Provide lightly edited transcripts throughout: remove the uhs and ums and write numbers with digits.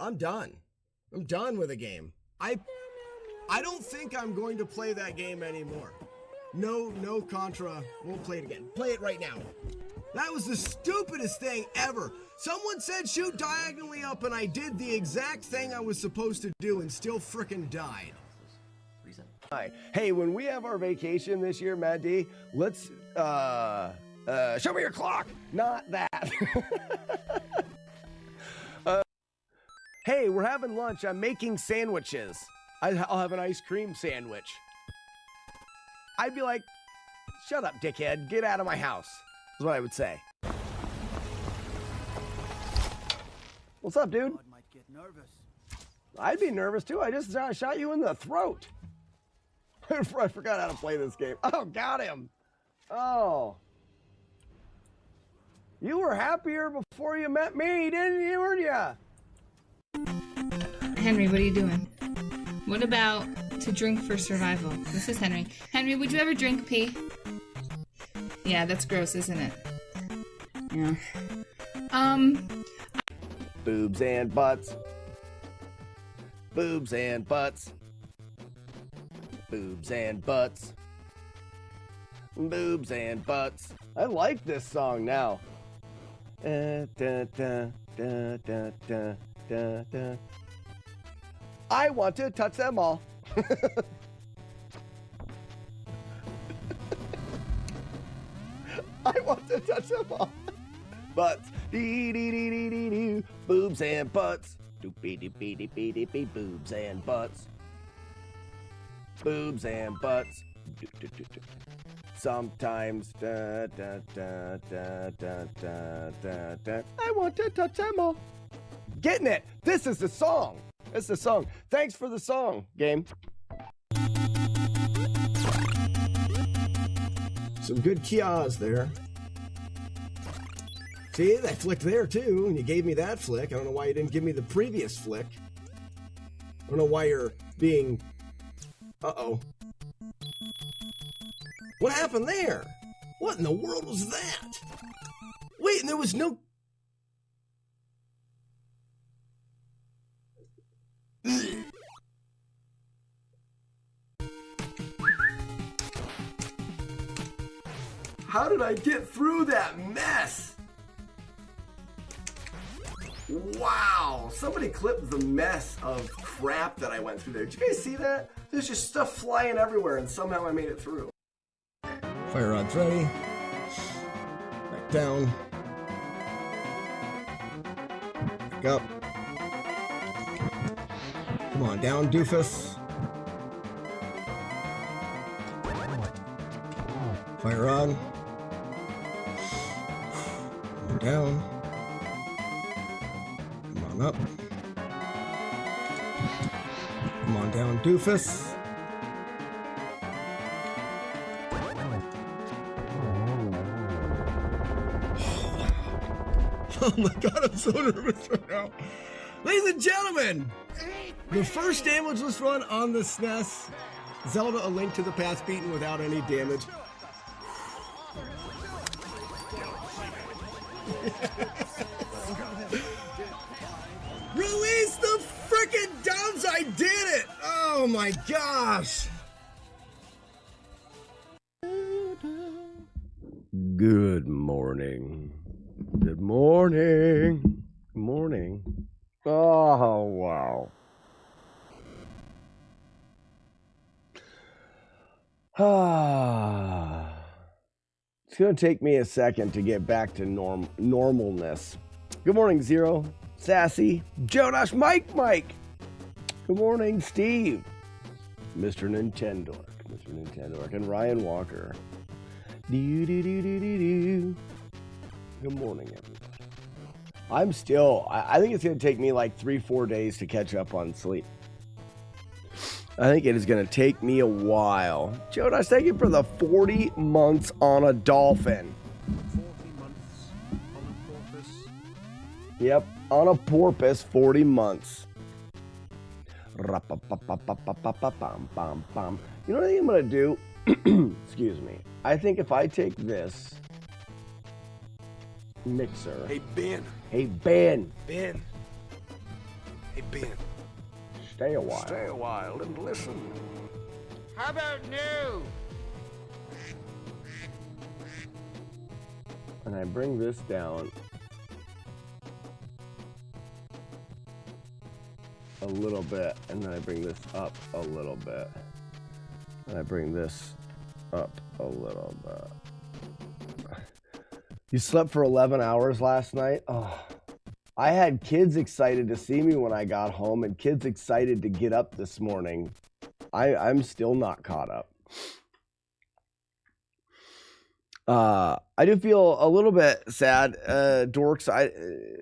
I'm done. I'm done with the game. I don't think I'm going to play that game anymore. No Contra. Won't play it again. Play it right now. That was the stupidest thing ever. Someone said shoot diagonally up, and I did the exact thing I was supposed to do and still frickin' died. Hi. Hey, when we have our vacation this year, Matt D, let's show me your clock. Not that. Hey, we're having lunch. I'm making sandwiches. I'll have an ice cream sandwich. I'd be like, shut up, dickhead. Get out of my house, is what I would say. What's up, dude? I might get nervous. I'd be nervous, too. I just shot you in the throat. I forgot how to play this game. Oh, got him. Oh. You were happier before you met me, didn't you, weren't you? Henry, what are you doing? What about to drink for survival? This is Henry. Henry, would you ever drink pee? Yeah, that's gross, isn't it? Yeah. Boobs and butts. Boobs and butts. Boobs and butts. Boobs and butts. I like this song now. Da, da, da, da, da, da, da. I want to touch them all. I want to touch them all. Butts. Dee dee dee dee dee dee. Boobs and butts. Doopy doopy doopy doopy. Boobs and butts. Boobs and butts. Do, do, do, do. Sometimes da, da, da, da, da, da, da, da. I want to touch them all. Getting it. This is the song. It's the song. Thanks for the song, game. Some good kias there. See, I flicked there too, and you gave me that flick. I don't know why you didn't give me the previous flick. I don't know why you're being... Uh-oh. What happened there? What in the world was that? Wait, and there was no... How did I get through that mess? Wow, somebody clipped the mess of crap that I went through there. Did you guys see that? There's just stuff flying everywhere, and somehow I made it through. Fire rod's ready. Back down. Back up. Come on, down, doofus. Fire on. Come on down. Come on up. Come on down, doofus. Oh my god, I'm so nervous right now. Ladies and gentlemen, the first damageless run on the SNES. Zelda: A Link to the Past beaten without any damage. Release the frickin' dubs! I did it! Oh my gosh! Good morning. Good morning. Good morning. Oh, wow. It's going to take me a second to get back to normalness. Good morning, Zero, Sassy, Jonash, Mike. Good morning, Steve, Mr. Nintendo, and Ryan Walker. Good morning, everybody. I'm still, I think it's going to take me like 3-4 days to catch up on sleep. I think it is going to take me a while. Jonas, thank you for the 40 months on a dolphin. 40 months on a porpoise. Yep, on a porpoise, 40 months. You know what I think I'm going to do? Excuse me. I think if I take this mixer. Hey, Ben. Hey, Ben. Ben. Hey, Ben. Stay a while. Stay a while and listen. How about new? And I bring this down a little bit, and then I bring this up a little bit, and I bring this up a little bit. You slept for 11 hours last night? Oh, I had kids excited to see me when I got home, and kids excited to get up this morning. I'm still not caught up. I do feel a little bit sad, dorks.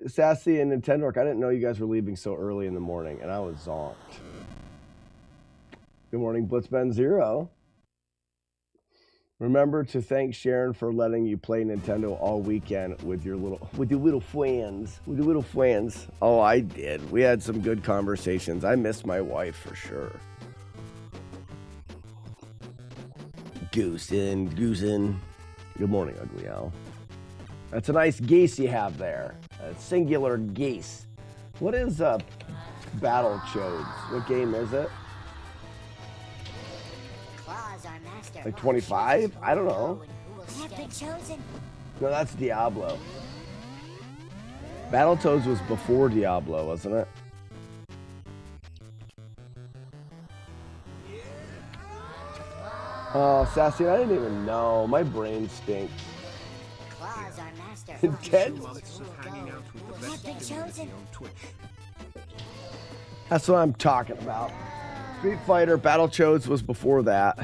Sassy and Nintendork, I didn't know you guys were leaving so early in the morning, and I was zonked. Good morning, Blitzben Zero. Remember to thank Sharon for letting you play Nintendo all weekend with your little friends. With your little friends. Oh, I did. We had some good conversations. I miss my wife for sure. Goosin. Good morning, Ugly Owl. That's a nice geese you have there. A singular geese. What is Battletoads? What game is it? Like 25? I don't know. No, that's Diablo. Battletoads was before Diablo, wasn't it? Oh, Sassy, I didn't even know. My brain stinks. Intense. Months of hanging out with the best community on Twitch. That's what I'm talking about. Street Fighter, Battletoads was before that.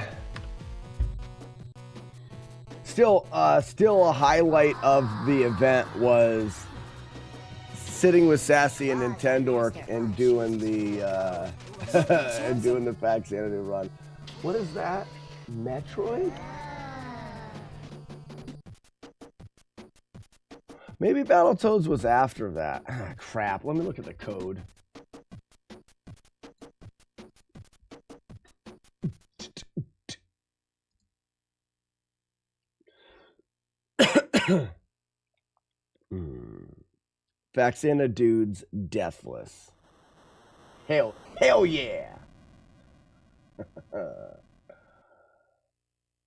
Still a highlight of the event was sitting with Sassy and Nintendork and doing the and doing the Pack Sanity run. What is that? Metroid? Maybe Battletoads was after that. Ah, crap. Let me look at the code. Faxana Dudes Deathless. Hell yeah.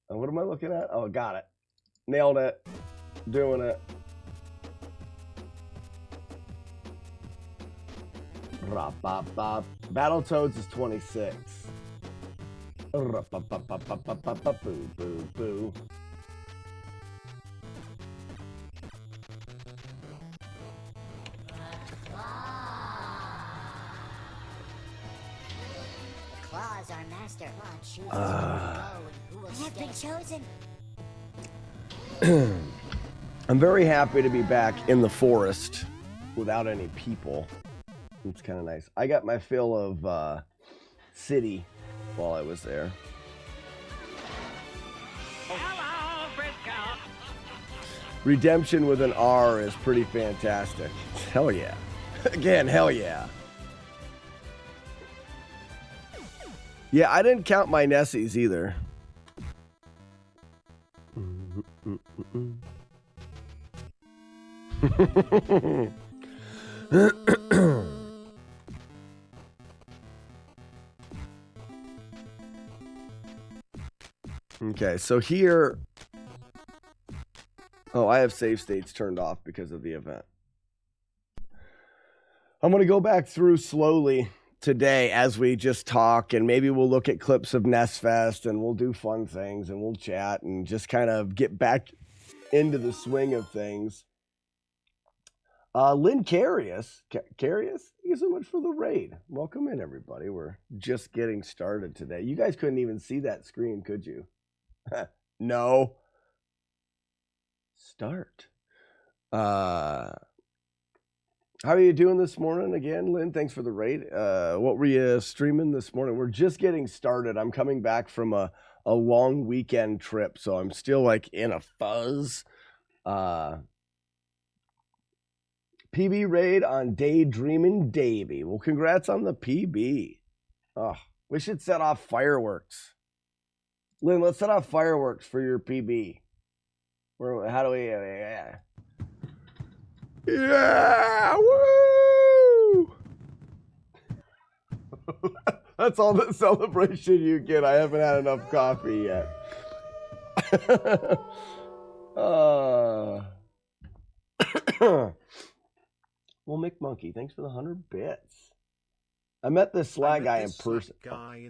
What am I looking at? Oh, got it. Nailed it. Doing it. Battletoads is 26. Boo, boo, boo. Claws our master. I have been chosen. I'm very happy to be back in the forest without any people. It's kind of nice. I got my fill of city while I was there. Hello, Frisco. Redemption with an R is pretty fantastic. Hell yeah. Again, hell yeah. Yeah, I didn't count my Nessies either. Okay, so here... Oh, I have save states turned off because of the event. I'm going to go back through slowly today as we just talk, and maybe we'll look at clips of Nest Fest, and we'll do fun things, and we'll chat, and just kind of get back into the swing of things. Lynn Carius, thank you so much for the raid. Welcome in, everybody. We're just getting started today. You guys couldn't even see that screen, could you? No. Start. How are you doing this morning again, Lynn? Thanks for the raid. What were you streaming this morning? We're just getting started. I'm coming back from a long weekend trip, so I'm still like in a fuzz. PB raid on Daydreamin' Davy. Well, congrats on the PB. Oh, we should set off fireworks. Lynn, let's set off fireworks for your PB. How do we... Yeah, woo! That's all the celebration you get. I haven't had enough coffee yet. Well, Mick Monkey, thanks for the 100 bits. I met this Slack guy in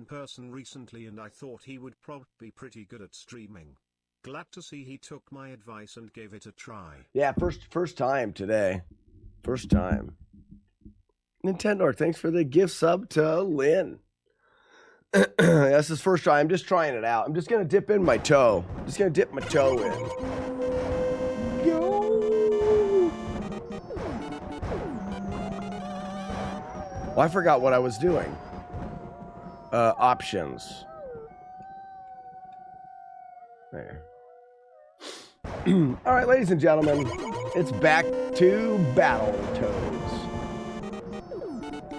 person. Recently, and I thought he would probably be pretty good at streaming. Glad to see he took my advice and gave it a try. Yeah, first time today. First time. Nintendo, thanks for the gift sub to Lynn. That's his first try. I'm just trying it out. I'm just gonna dip in my toe. Just gonna dip my toe in. Go. Well, I forgot what I was doing. Options. There. All right, ladies and gentlemen, it's back to Battletoads.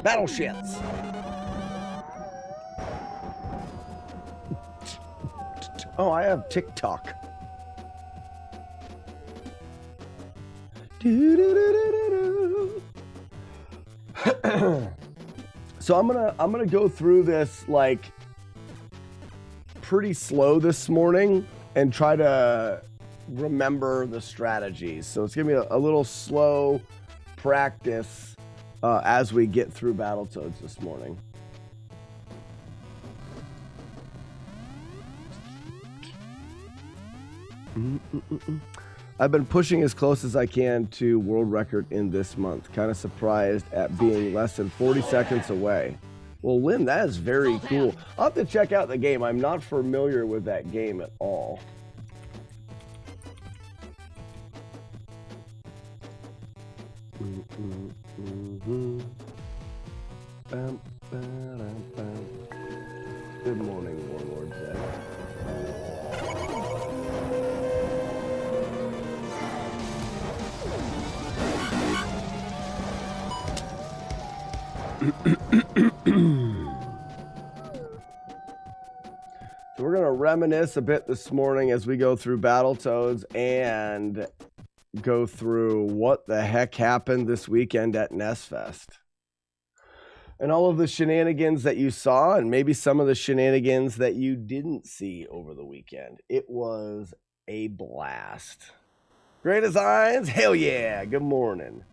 Battle shits. Oh, I have TikTok. So I'm gonna go through this like pretty slow this morning and try to remember the strategies. So it's gonna be a little slow practice as we get through Battletoads this morning. I've been pushing as close as I can to world record in this month. Kind of surprised at being less than 40 seconds away. Well, Lynn, that is very cool. I'll have to check out the game. I'm not familiar with that game at all. Good morning, Warlord Zed. So we're going to reminisce a bit this morning as we go through Battletoads and go through what the heck happened this weekend at NestFest. And all of the shenanigans that you saw and maybe some of the shenanigans that you didn't see over the weekend. It was a blast. Great designs? Hell yeah. Good morning.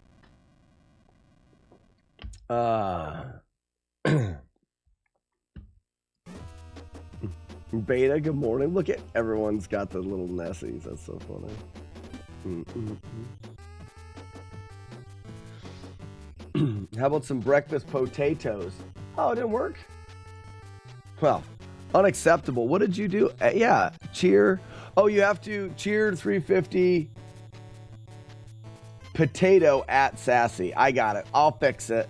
Beta, good morning. Look at everyone's got the little Nessies. That's so funny. How about some breakfast potatoes? Oh, it didn't work? Well, unacceptable. What did you do? Yeah, cheer. Oh, you have to cheer 350 potato at Sassy. I got it. I'll fix it.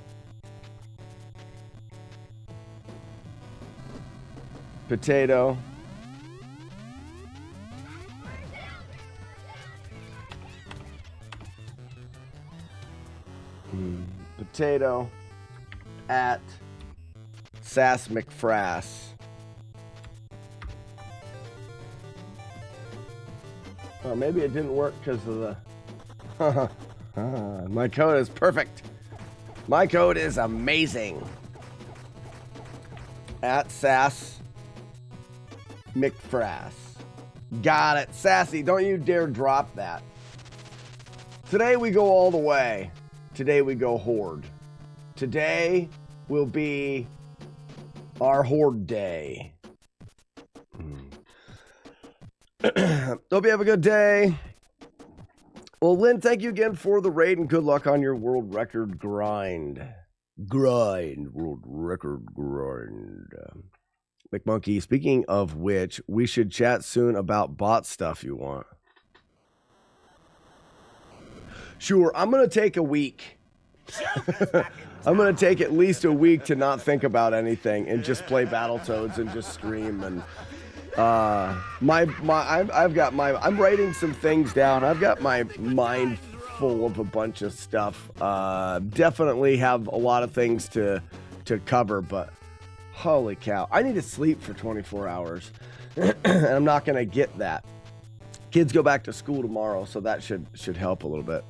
Potato. Potato at Sass McFrass. Oh, maybe it didn't work because of the... My code is perfect. My code is amazing. At Sass McFrass. Got it. Sassy, don't you dare drop that. Today we go all the way. Today we go Horde. Today will be our Horde day. Hope you have a good day. Well, Lynn, thank you again for the raid and good luck on your world record grind. World record grind. McMonkey, speaking of which, we should chat soon about bot stuff you want. Sure, I'm going to take a week. I'm going to take at least a week to not think about anything and just play Battletoads and just scream. And I'm writing some things down. I've got my mind full of a bunch of stuff. Definitely have a lot of things to cover, but holy cow, I need to sleep for 24 hours. And I'm not going to get that. Kids go back to school tomorrow, so that should help a little bit.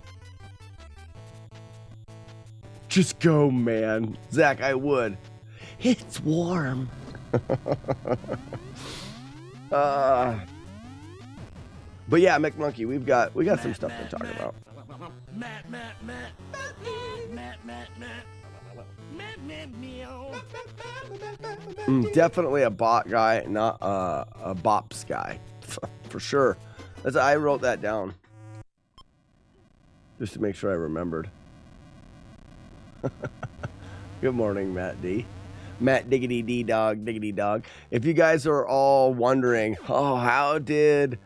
Just go, man. Zach, I would. It's warm. But yeah, McMonkey, we got some stuff to talk about. Definitely a bot guy, not a bops guy, for sure. I wrote that down just to make sure I remembered. Good morning, Matt D. Matt Diggity D Dog, Diggity Dog. If you guys are all wondering, oh, how did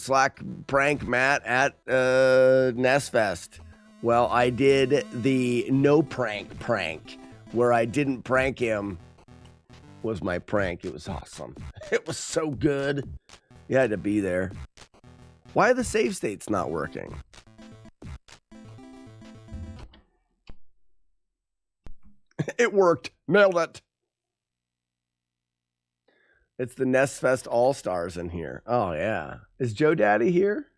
Slack prank Matt at Nestfest? Well, I did the no prank where I didn't prank him. Was my prank. It was awesome. It was so good. You had to be there. Why are the save states not working? It worked. Nailed it. It's the Nestfest All-Stars in here. Oh, yeah. Is Joe Daddy here?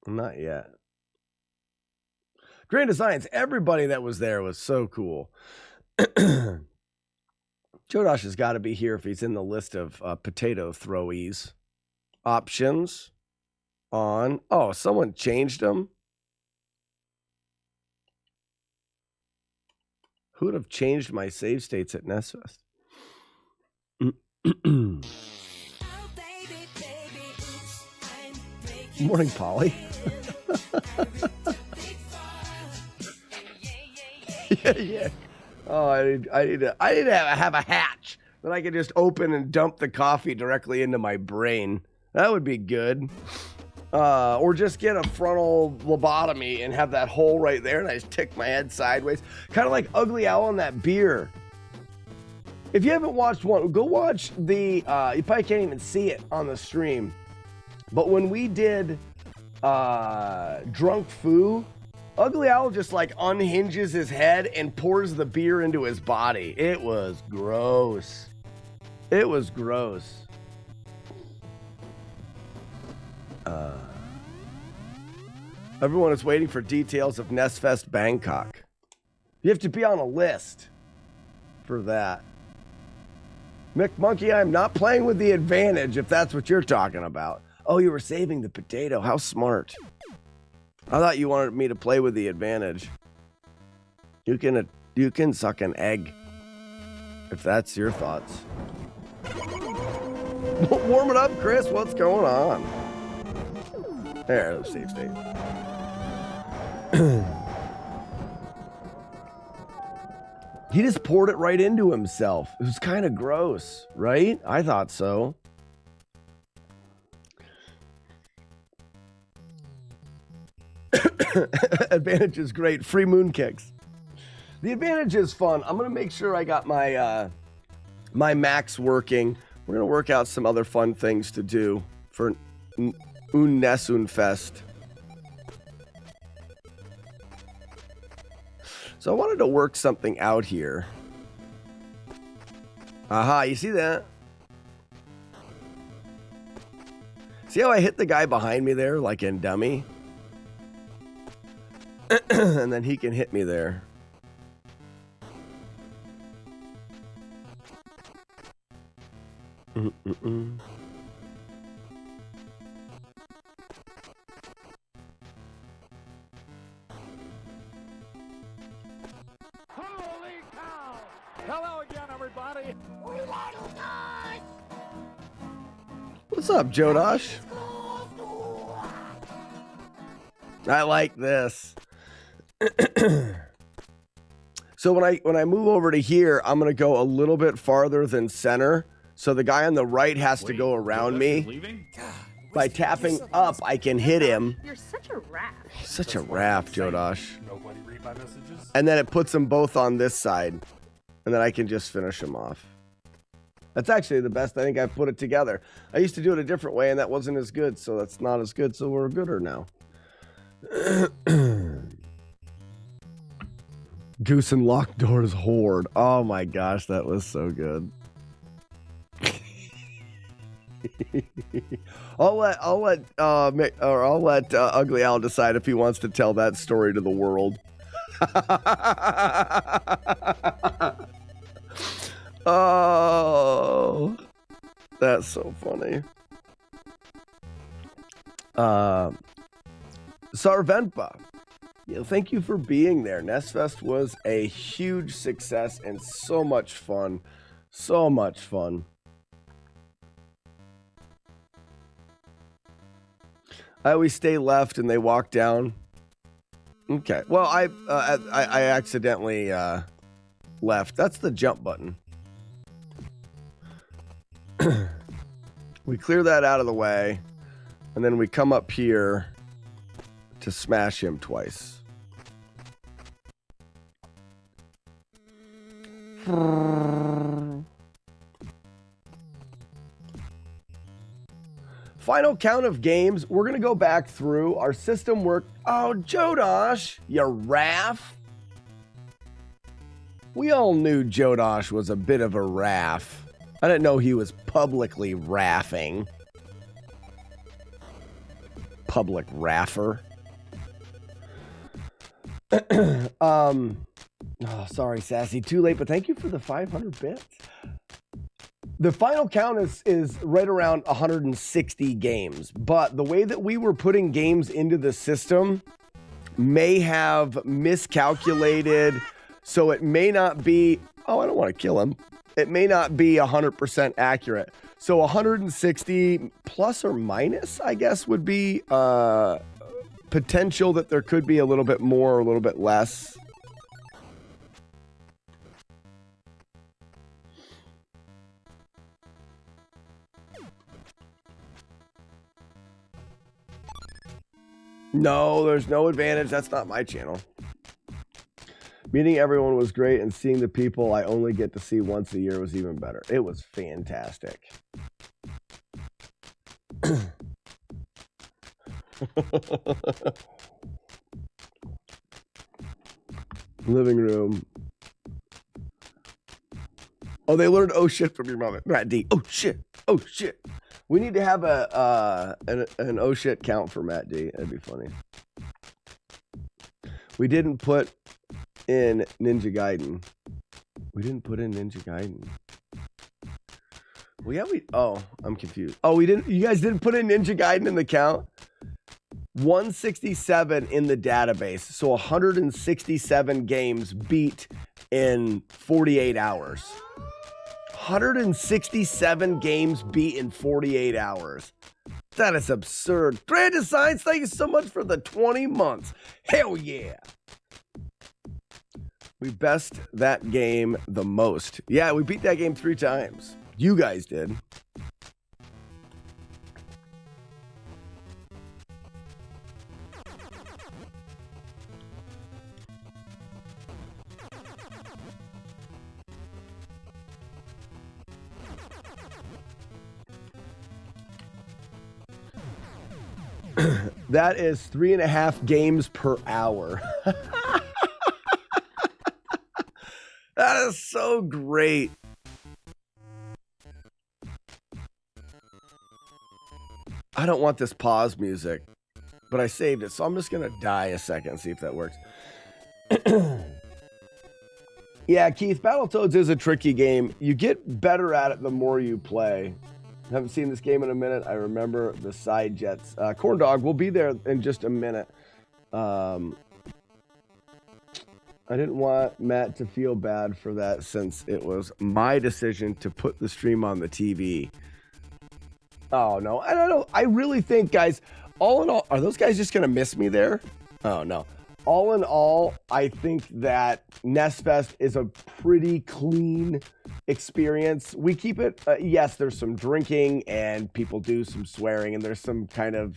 Not yet. Grand Designs. Everybody that was there was so cool. Jodosh has got to be here if he's in the list of potato throwies. Options. On. Oh, someone changed them? Who would have changed my save states at Nestfest? Morning, Polly. yeah. Oh, I need to have a hatch that I could just open and dump the coffee directly into my brain. That would be good. Or just get a frontal lobotomy and have that hole right there, and I just tick my head sideways, kind of like Ugly Owl and that beer. If you haven't watched one, go watch the. You probably can't even see it on the stream, but when we did Drunk Foo, Ugly Owl just like unhinges his head and pours the beer into his body. It was gross. It was gross. Everyone is waiting for details of Nestfest Bangkok. You have to be on a list for that. McMonkey, I'm not playing with the advantage if that's what you're talking about. Oh, you were saving the potato. How smart. I thought you wanted me to play with the advantage. You can suck an egg if that's your thoughts. Warm it up, Chris. What's going on? There, let's save state. He just poured it right into himself. It was kind of gross, right? I thought so. Advantage is great. Free moon kicks. The advantage is fun. I'm going to make sure I got my my Macs working. We're going to work out some other fun things to do for Nessunfest. So I wanted to work something out here. Aha, you see that? See how I hit the guy behind me there, like in Dummy? And then he can hit me there. Holy cow! Hello again, everybody. What's up, Jodosh? I like this. So when I move over to here, I'm gonna go a little bit farther than center. So the guy on the right has to go around me. By tapping up, I can hit him. You're such a raft. Such a raft, Jodosh. Nobody read my messages. And then it puts them both on this side. And then I can just finish them off. That's actually the best I think I've put it together. I used to do it a different way, and that wasn't as good. So that's not as good. So we're gooder now. Goose and locked doors horde. Oh my gosh, that was so good. I'll let Ugly Al decide if he wants to tell that story to the world. Oh, that's so funny. Sarvenpa, thank you for being there. Nestfest was a huge success and so much fun. So much fun. I always stay left and they walk down. Okay. Well, I accidentally left. That's the jump button. We clear that out of the way, and then we come up here to smash him twice. Final count of games. We're going to go back through. Our system worked. Oh, Jodosh, you raff. We all knew Jodosh was a bit of a raff. I didn't know he was publicly raffing. Public raffer. Oh, sorry, Sassy. Too late, but thank you for the 500 bits. The final count is right around 160 games, but the way that we were putting games into the system may have miscalculated, so it may not be, oh, I don't want to kill him. It may not be 100% accurate. So 160 plus or minus, I guess, would be potential that there could be a little bit more or a little bit less. No, there's no advantage. That's not my channel. Meeting everyone was great, and seeing the people I only get to see once a year was even better. It was fantastic. Living room. Oh, they learned oh shit from your mom. Matt D. Oh shit. Oh shit. We need to have an oh shit count for Matt D. That'd be funny. We didn't put in Ninja Gaiden. We didn't put in Ninja Gaiden. Well, yeah, oh, I'm confused. Oh, you guys didn't put in Ninja Gaiden in the count? 167 in the database. So 167 games beat in 48 hours. 167 games beat in 48 hours. That is absurd. Brandon Science, thank you so much for the 20 months. Hell yeah. We best that game the most. Yeah, we beat that game 3 times. You guys did. That is 3.5 games per hour. That is so great. I don't want this pause music, but I saved it, so I'm just going to die a second and see if that works. Yeah, Keith, Battletoads is a tricky game. You get better at it the more you play. I haven't seen this game in a minute. I remember the side jets. Corn Dog, we'll be there in just a minute. I didn't want Matt to feel bad for that since it was my decision to put the stream on the TV. Oh, no. I don't know. I really think, guys, all in all, are those guys just going to miss me there? Oh, no. All in all, I think that Nestfest is a pretty clean experience. We keep it, yes, there's some drinking and people do some swearing and there's some kind of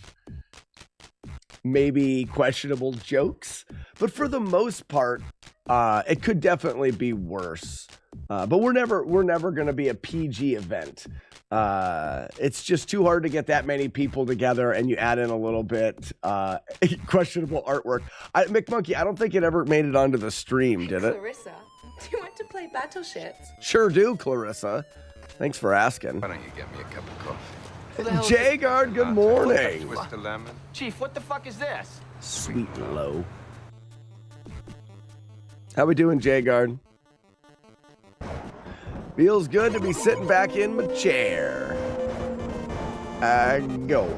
maybe questionable jokes. But for the most part, it could definitely be worse. But we're never going to be a PG event. It's just too hard to get that many people together, and you add in a little bit questionable artwork. McMonkey, I don't think it ever made it onto the stream, did it? Clarissa, do you want to play Battleships? Sure do, Clarissa. Thanks for asking. Why don't you get me a cup of coffee? Jagard, good morning. Twist of lemon. Chief, what the fuck is this? Sweet low. How we doing, J-Guard? Feels good to be sitting back in my chair. I go.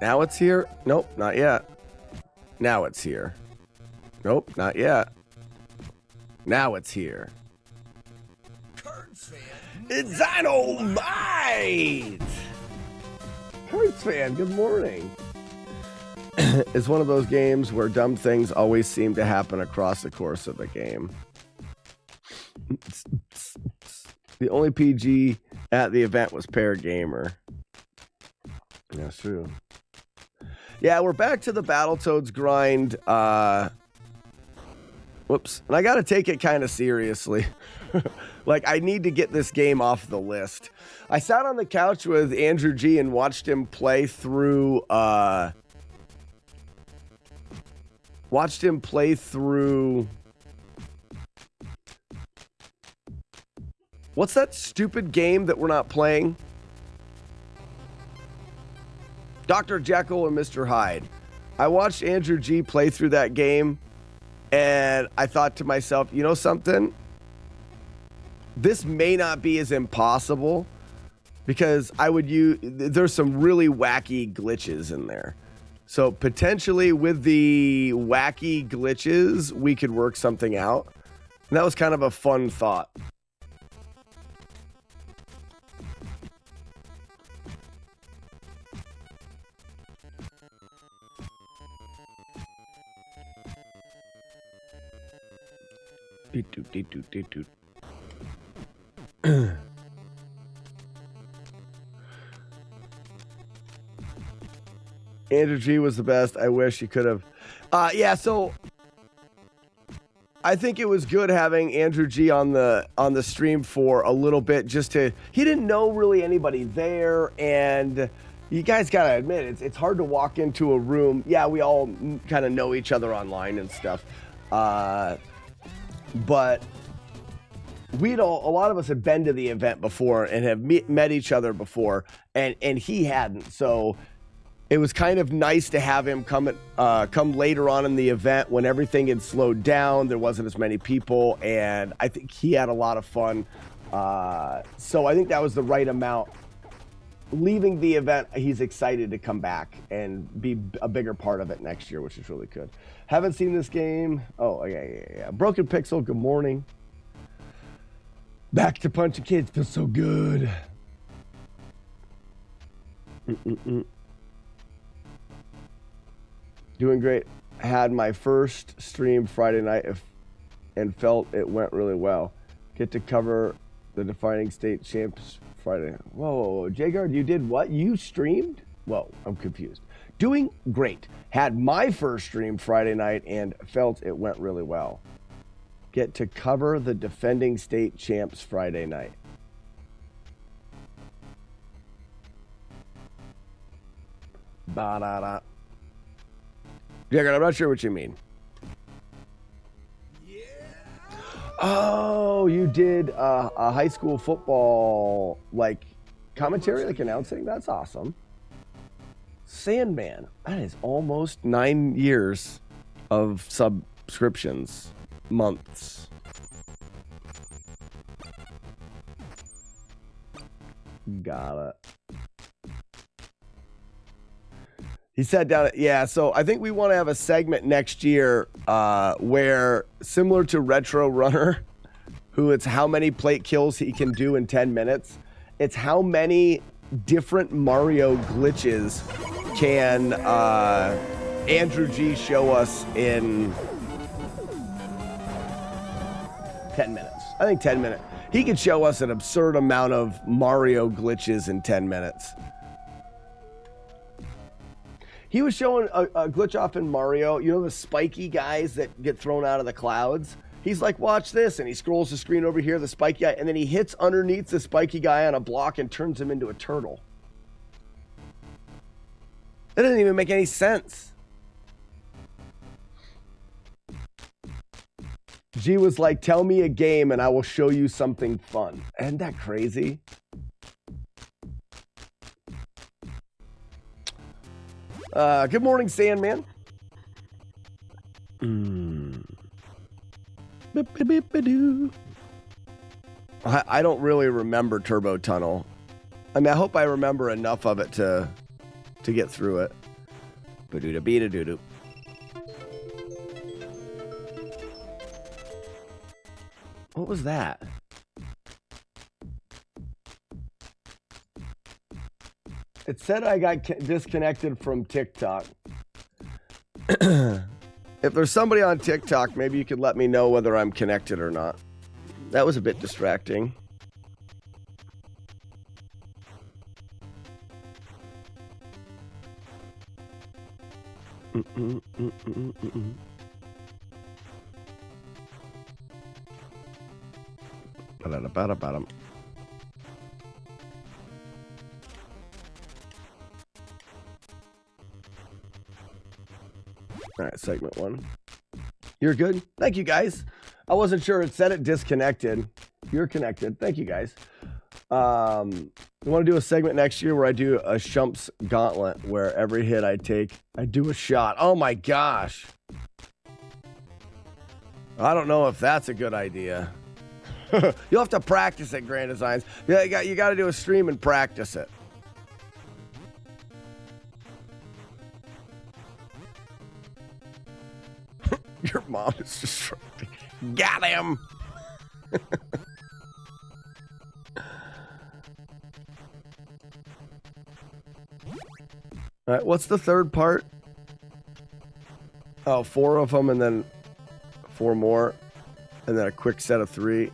Now it's here. Nope, not yet. Now it's here. Nope, not yet. Now it's here. It's Dynamite! Hertz fan, good morning. It's one of those games where dumb things always seem to happen across the course of the game. The only PG at the event was Pair Gamer. That's true. Yeah, we're back to the Battletoads grind. Whoops. And I got to take it kind of seriously. Like, I need to get this game off the list. I sat on the couch with Andrew G and watched him play through... What's that stupid game that we're not playing? Dr. Jekyll and Mr. Hyde. I watched Andrew G play through that game, and I thought to myself, you know something? This may not be as impossible, because there's some really wacky glitches in there. So potentially with the wacky glitches, we could work something out. And that was kind of a fun thought. Andrew G was the best. I wish he could have. Yeah, so I think it was good having Andrew G on the stream for a little bit, just to, he didn't know really anybody there, and you guys gotta admit it's hard to walk into a room. Yeah, we all kind of know each other online and stuff, but a lot of us had been to the event before and have met each other before, and he hadn't. So it was kind of nice to have him come later on in the event when everything had slowed down. There wasn't as many people, and I think he had a lot of fun. So I think that was the right amount. Leaving the event, he's excited to come back and be a bigger part of it next year, which is really good. Haven't seen this game. Oh, yeah. Broken Pixel, good morning. Back to punching kids, feels so good. Doing great. Had my first stream Friday night and felt it went really well. Get to cover the Defining State Champs Friday. Whoa. J-Guard, you did what? You streamed? Whoa, I'm confused. Doing great. Had my first stream Friday night and felt it went really well. Get to cover the defending state champs Friday night. Ba-da-da. Yeah, I'm not sure what you mean. Yeah. Oh, you did a high school football, like, commentary, like announcing? That's awesome. Sandman. That is almost 9 years of subscriptions. Months. Got it. He sat down. Yeah, so I think we want to have a segment next year where, similar to Retro Runner, who it's how many plate kills he can do in 10 minutes, it's how many different Mario glitches can Andrew G show us in 10 minutes. I think 10 minutes. He could show us an absurd amount of Mario glitches in 10 minutes. He was showing a glitch off in Mario. You know the spiky guys that get thrown out of the clouds? He's like, watch this. And he scrolls the screen over here, the spiky guy, and then he hits underneath the spiky guy on a block and turns him into a turtle. That doesn't even make any sense. G was like, tell me a game and I will show you something fun. Isn't that crazy? Good morning, Sandman. I don't really remember Turbo Tunnel. I mean, I hope I remember enough of it to get through it. Ba-doo-da-bee-da-doo-doo. What was that? It said I got disconnected from TikTok. If there's somebody on TikTok, maybe you could let me know whether I'm connected or not. That was a bit distracting. Ba-da-da-ba-da-ba-dum. All right, segment 1. You're good? Thank you, guys. I wasn't sure. It said it disconnected. You're connected. Thank you, guys. We want to do a segment next year where I do a Shump's Gauntlet, where every hit I take, I do a shot. Oh, my gosh. I don't know if that's a good idea. You'll have to practice it, Grand Designs. Yeah, you got to do a stream and practice it. Your mom is just got him. All right, what's the third part? Oh, 4 of them and then 4 more. And then a quick set of 3.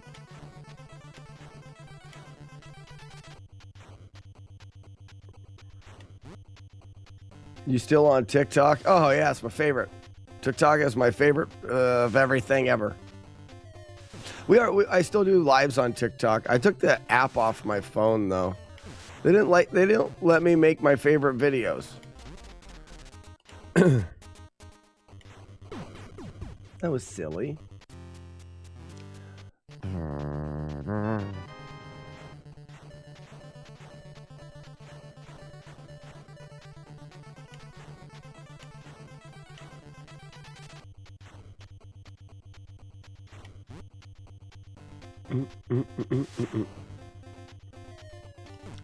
You still on TikTok? Oh, yeah, it's my favorite. TikTok is my favorite of everything ever. I still do lives on TikTok. I took the app off my phone though. They didn't let me make my favorite videos. That was silly.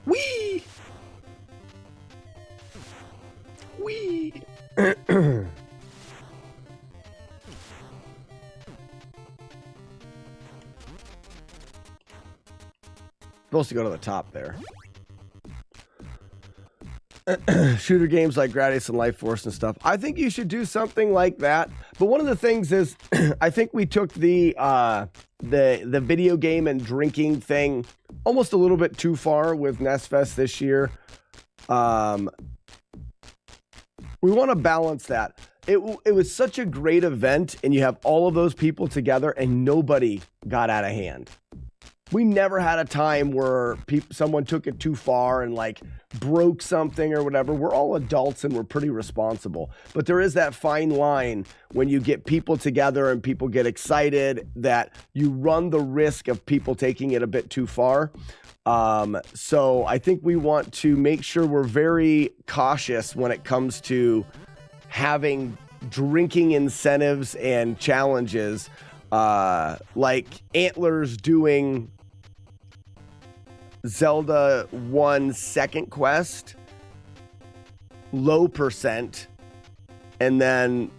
Wee! Wee! Supposed to go to the top there. Shooter games like Gradius and Life Force and stuff. I think you should do something like that. But one of the things is, I think we took the video game and drinking thing almost a little bit too far with NestFest this year. We want to balance that. It was such a great event, and you have all of those people together, and nobody got out of hand. We never had a time where someone took it too far and like broke something or whatever. We're all adults and we're pretty responsible. But there is that fine line when you get people together and people get excited that you run the risk of people taking it a bit too far. So I think we want to make sure we're very cautious when it comes to having drinking incentives and challenges, like Antlers doing Zelda 1 second quest, low percent, and then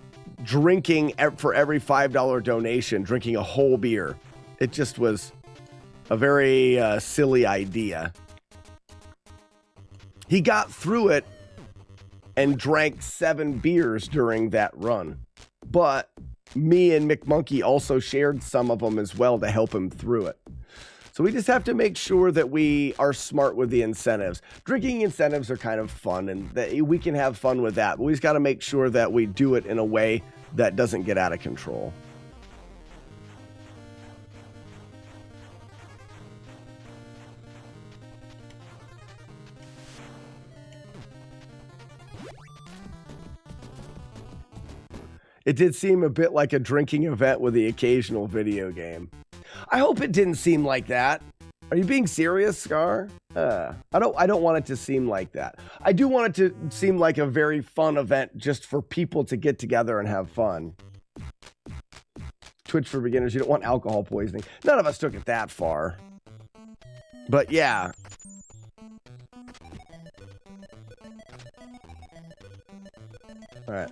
drinking for every $5 donation, drinking a whole beer. It just was a very silly idea. He got through it and drank 7 beers during that run. But me and McMonkey also shared some of them as well to help him through it. So we just have to make sure that we are smart with the incentives. Drinking incentives are kind of fun, and that we can have fun with that. But we just got to make sure that we do it in a way that doesn't get out of control. It did seem a bit like a drinking event with the occasional video game. I hope it didn't seem like that. Are you being serious, Scar? I don't want it to seem like that. I do want it to seem like a very fun event just for people to get together and have fun. Twitch for beginners. You don't want alcohol poisoning. None of us took it that far. But yeah. All right.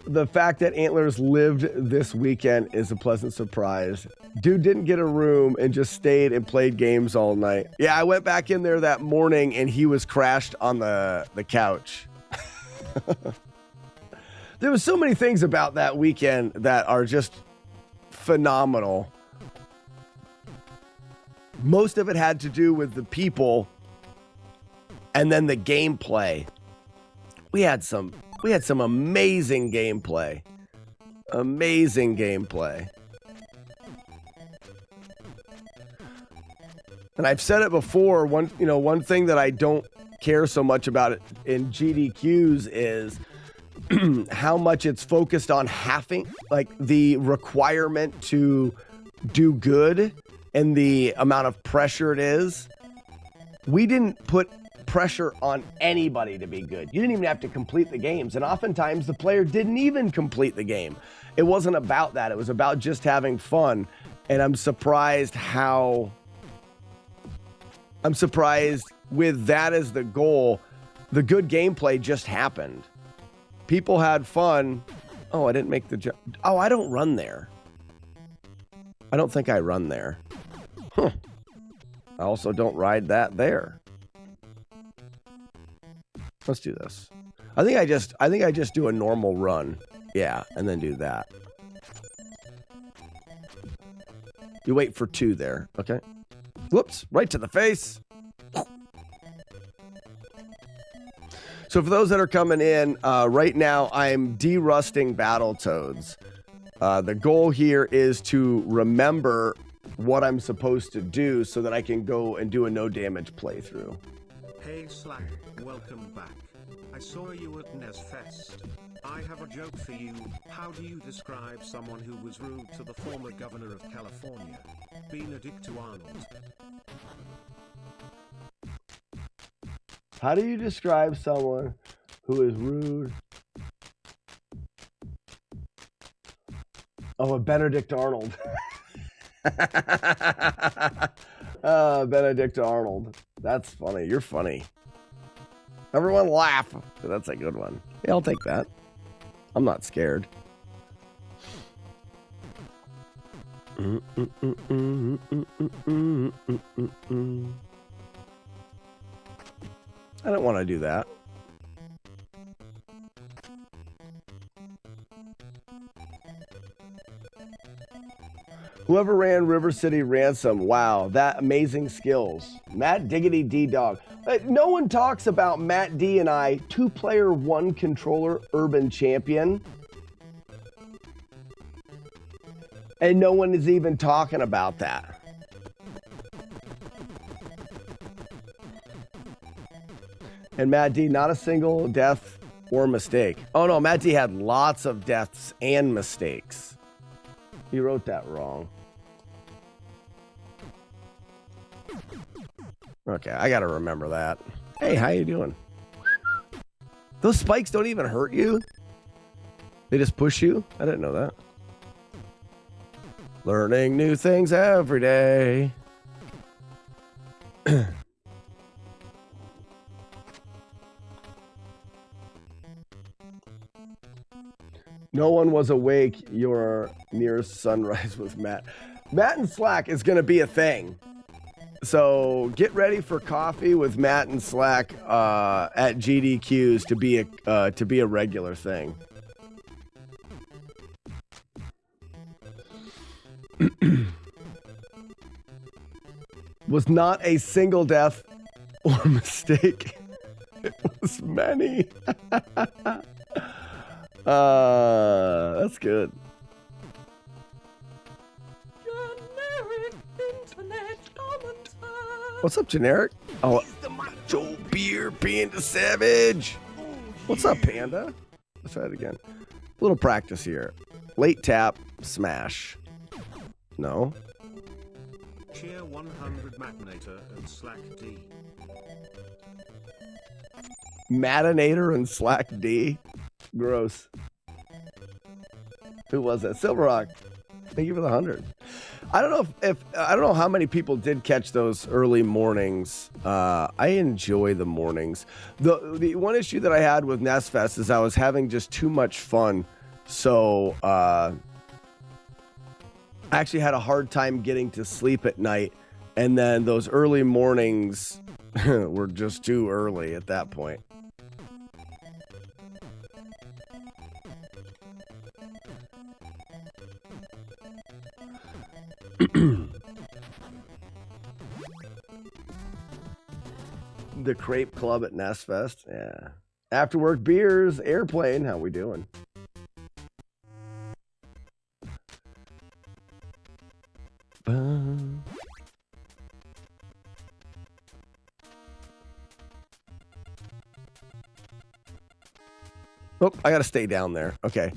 The fact that Antlers lived this weekend is a pleasant surprise. Dude didn't get a room and just stayed and played games all night. Yeah, I went back in there that morning and he was crashed on the couch. There was so many things about that weekend that are just phenomenal. Most of it had to do with the people and then the gameplay. We had some amazing gameplay. Amazing gameplay. And I've said it before, one thing that I don't care so much about it in GDQs is how much it's focused on having, like, the requirement to do good and the amount of pressure it is. We didn't put pressure on anybody to be good. You didn't even have to complete the games, and oftentimes the player didn't even complete the game. It wasn't about that. It was about just having fun. And I'm surprised with that as the goal, the good gameplay just happened. People had fun. Oh, I didn't make the jump. Oh, I don't run there. I don't think I run there. Huh. I also don't ride that there. Let's do this. I think I just do a normal run. Yeah, and then do that. You wait for 2 there. Okay. Whoops, right to the face. So for those that are coming in, right now I'm derusting Battletoads. The goal here is to remember what I'm supposed to do so that I can go and do a no damage playthrough. Hey Slack, welcome back. I saw you at Nez Fest. I have a joke for you. How do you describe someone who was rude to the former governor of California? Being a dick to Arnold. How do you describe someone who is rude? Oh, a Benedict Arnold. Benedict Arnold. That's funny. You're funny. Everyone laugh. That's a good one. Yeah, I'll take that. I'm not scared. I don't want to do that. Whoever ran River City Ransom, wow, that amazing skills. Matt Diggity D-Dog. No one talks about Matt D and I, 2-player, 1-controller urban champion. And no one is even talking about that. And Matt D, not a single death or mistake. Oh no, Matt D had lots of deaths and mistakes. You wrote that wrong. Okay, I gotta remember that. Hey, how you doing? Those spikes don't even hurt you? They just push you? I didn't know that. Learning new things every day. No one was awake. Your near sunrise with Matt. Matt and Slack is going to be a thing. So get ready for coffee with Matt and Slack at GDQs to be a regular thing. Was not a single death or mistake. It was many. That's good. Generic internet commentary. What's up, Generic? Oh, Joe Beer, Panda Savage. What's up, Panda? Let's try it again. A little practice here. Late tap, smash. No. Cheer 100 Matinator and Slack D. Matinator and Slack D. Gross. Who was that? Silverrock. Thank you for the 100. I don't know if I don't know how many people did catch those early mornings. I enjoy the mornings. The one issue that I had with Nest Fest is I was having just too much fun. So I actually had a hard time getting to sleep at night. And then those early mornings were just too early at that point. The Crepe Club at Nest Fest. Yeah. After work beers, airplane. How we doing? Oh, I gotta stay down there. Okay.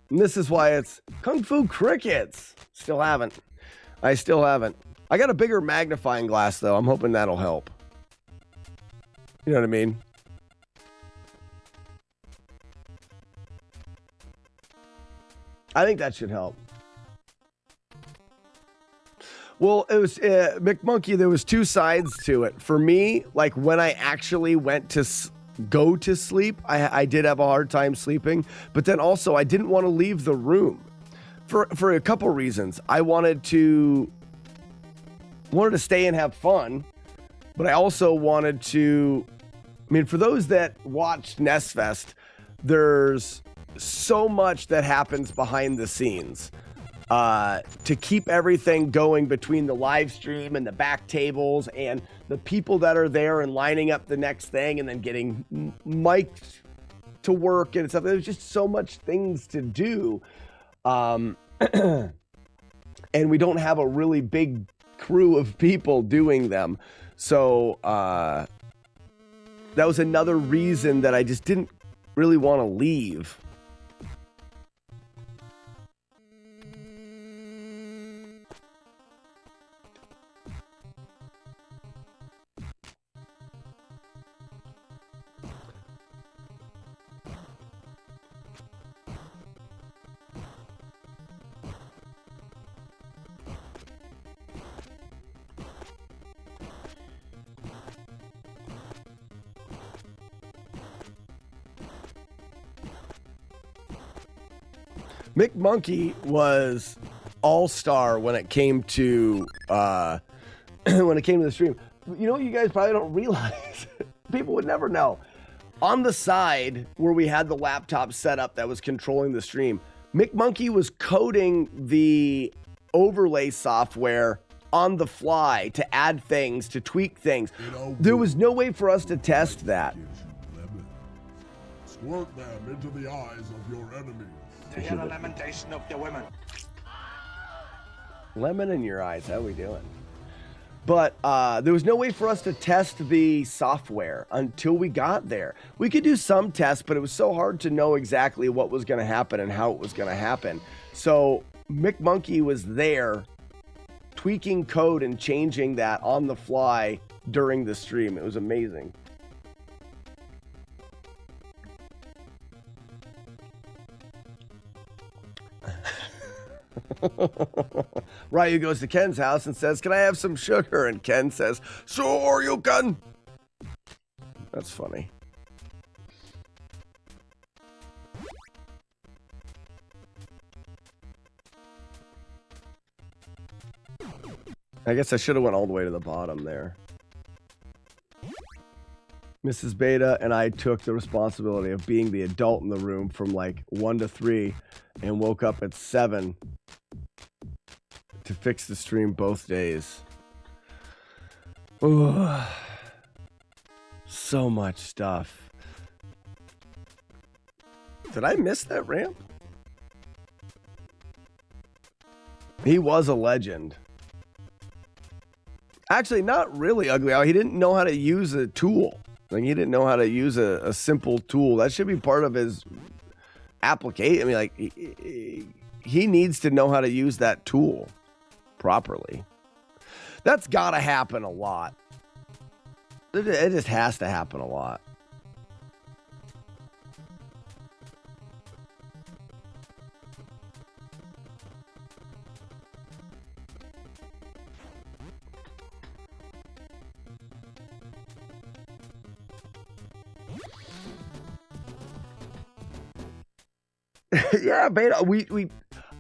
And this is why it's Kung Fu Crickets. I still haven't. I got a bigger magnifying glass, though. I'm hoping that'll help. You know what I mean? I think that should help. Well, it was McMonkey. There was two sides to it. For me, like when I actually went to go to sleep, I did have a hard time sleeping. But then also, I didn't want to leave the room for a couple reasons. I wanted to stay and have fun, but I also wanted to. I mean, for those that watched Nest Fest, there's so much that happens behind the scenes to keep everything going between the live stream and the back tables and the people that are there and lining up the next thing and then getting mic'd to work and stuff. There's just so much things to do. And we don't have a really big crew of people doing them. So that was another reason that I just didn't really want to leave. Mick Monkey was all-star when it came to the stream. You know what you guys probably don't realize? People would never know. On the side where we had the laptop set up that was controlling the stream, Mick Monkey was coding the overlay software on the fly to add things, to tweak things. There was no way for us to test that. Squirt them into the eyes of your enemies. To hear the lamentation of the women. Lemon in your eyes, how we doing? But there was no way for us to test the software until we got there. We could do some tests, but it was so hard to know exactly what was going to happen and how it was going to happen. So Mick Monkey was there tweaking code and changing that on the fly during the stream. It was amazing. Ryu goes to Ken's house and says, "Can I have some sugar?" And Ken says, "Sure you can." That's funny. I guess I should have went all the way to the bottom there. Mrs. Beta and I took the responsibility of being the adult in the room from like 1 to 3 and woke up at 7 to fix the stream both days. Ooh, so much stuff. Did I miss that ramp? He was a legend. Actually, not really ugly. He didn't know how to use a tool. Like, he didn't know how to use a simple tool. That should be part of his application. I mean, like, he needs to know how to use that tool properly. That's got to happen a lot. It just has to happen a lot. Yeah, beta.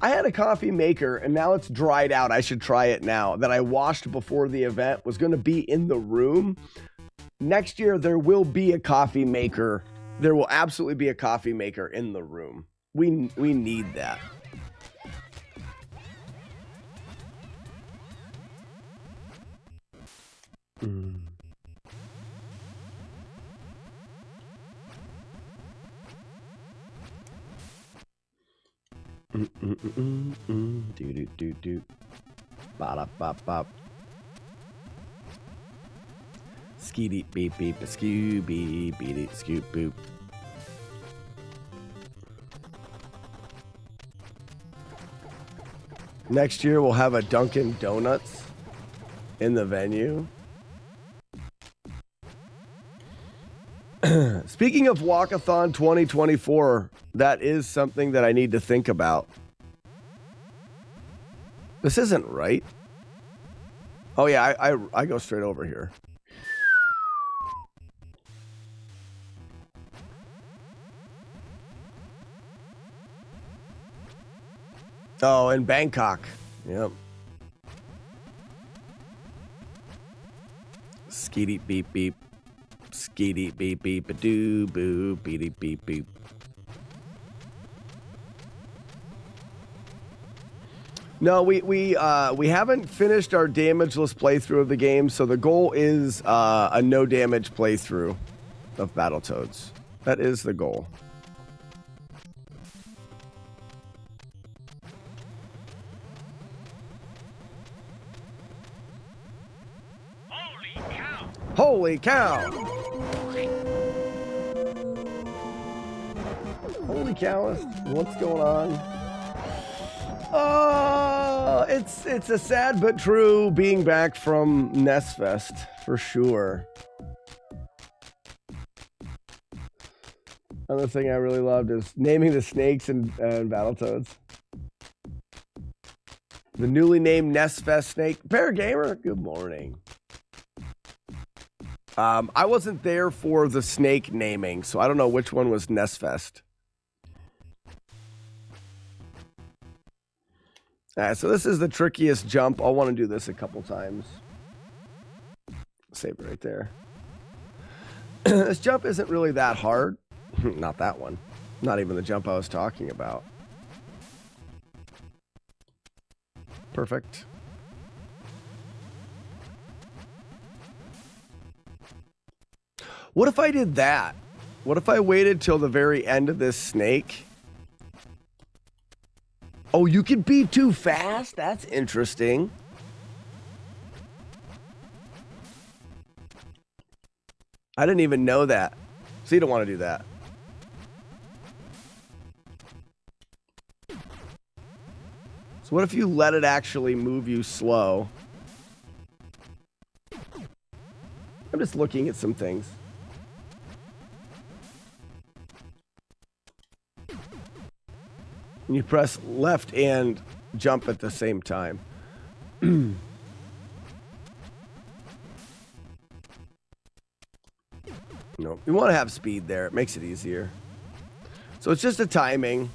I had a coffee maker and now it's dried out. I should try it now. That I washed before the event was going to be in the room. Next year there will be a coffee maker. There will absolutely be a coffee maker in the room. We need that. Do. Bop bop bop. Skeety beep beep scooby beat scoop boop. Next year we'll have a Dunkin' Donuts in the venue. Speaking of Walkathon 2024, that is something that I need to think about. This isn't right. Oh yeah, I go straight over here. Oh, in Bangkok. Yep. Skeety beep beep. Skeety beep beep a doo boo beady beep beep. No, we haven't finished our damageless playthrough of the game, so the goal is a no damage playthrough of Battletoads. That is the goal. Holy cow! Holy cow, what's going on? Oh, it's a sad but true being back from Nestfest, for sure. Another thing I really loved is naming the snakes in Battletoads. The newly named Nestfest snake. Paragamer, good morning. I wasn't there for the snake naming, so I don't know which one was Nestfest. Alright, so this is the trickiest jump. I'll want to do this a couple times. Save it right there. This jump isn't really that hard. Not that one. Not even the jump I was talking about. Perfect. What if I did that? What if I waited till the very end of this snake? Oh, you can be too fast? That's interesting. I didn't even know that. So you don't want to do that. So what if you let it actually move you slow? I'm just looking at some things. You press left and jump at the same time. No, you want to have speed there. It makes it easier. So it's just a timing.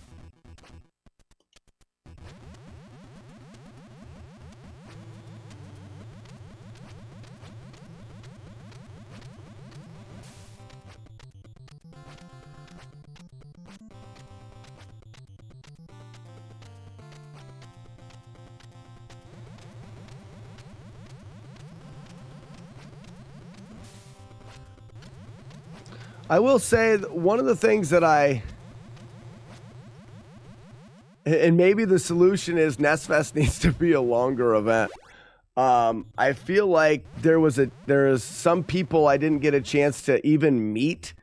I will say that one of the things that and maybe the solution is Nestfest needs to be a longer event. I feel like there is some people I didn't get a chance to even meet,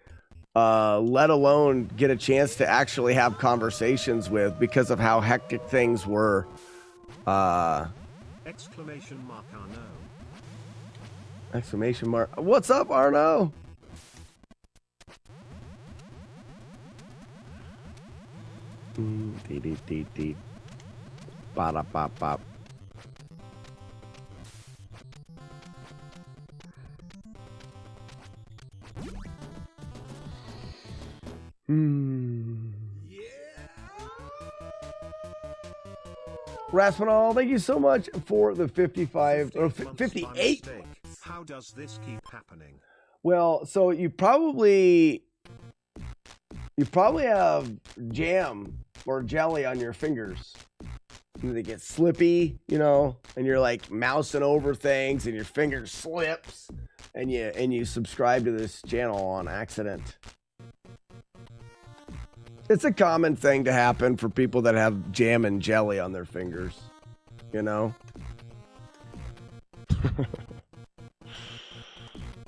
let alone get a chance to actually have conversations with because of how hectic things were. Exclamation mark Arno. Exclamation mark. What's up, Arno? Dee dee dee dee. Ba da bop bop. Raspinall, thank you so much for the 55 or 58. How does this keep happening? Well, so you probably have jam or jelly on your fingers. And they get slippy, you know, and you're like mousing over things and your finger slips and you subscribe to this channel on accident. It's a common thing to happen for people that have jam and jelly on their fingers, you know?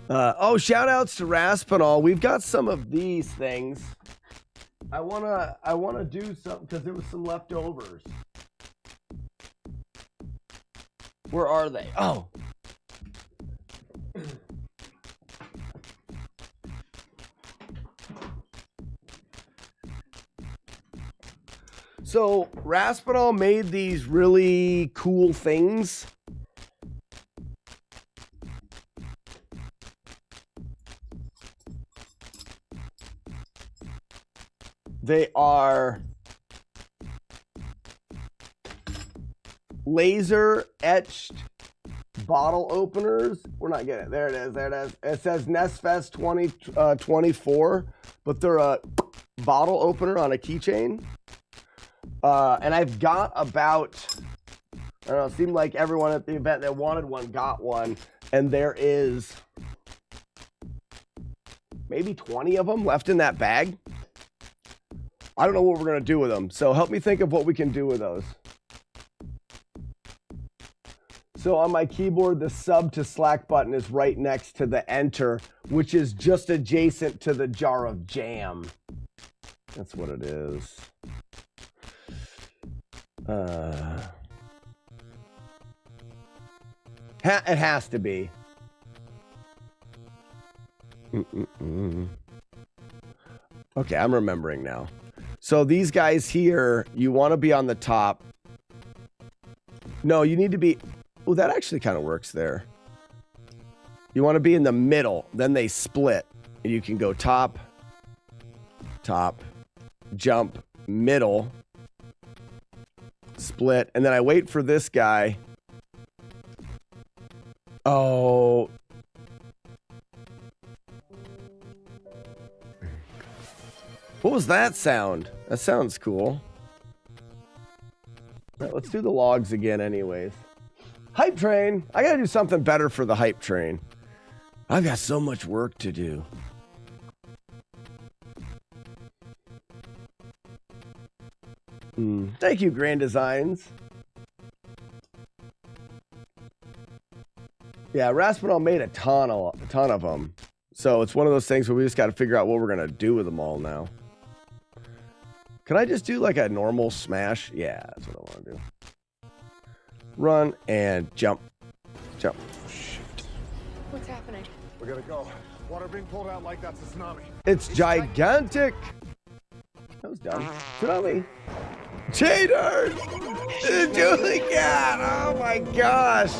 Oh, shout outs to Raspinall. We've got some of these things. I wanna do something because there was some leftovers. Where are they? Oh. So Raspinall made these really cool things. They are laser etched bottle openers. We're not getting it. There it is. There it is. It says NestFest 2024, but they're a bottle opener on a keychain. And I've got about, I don't know, it seemed like everyone at the event that wanted one got one. And there is maybe 20 of them left in that bag. I don't know what we're going to do with them. So help me think of what we can do with those. So on my keyboard, the sub to Slack button is right next to the enter, which is just adjacent to the jar of jam. That's what it is. It has to be. Okay, I'm remembering now. So these guys here, you want to be on the top. No, you need to be... Oh, that actually kind of works there. You want to be in the middle. Then they split. And you can go top, top, jump, middle, split. And then I wait for this guy. Oh... What was that sound? That sounds cool. All right, let's do the logs again anyways. Hype train. I gotta do something better for the hype train. I've got so much work to do. Thank you, Grand Designs. Yeah, Raspinall made a ton of them. So it's one of those things where we just got to figure out what we're going to do with them all now. Can I just do like a normal smash? Yeah, that's what I want to do. Run and jump. Jump. Shoot. What's happening? We gotta go. Water being pulled out like that's a tsunami. It's gigantic. That was dumb. Tsunami. Cheaters! Julie Cat! Oh my gosh!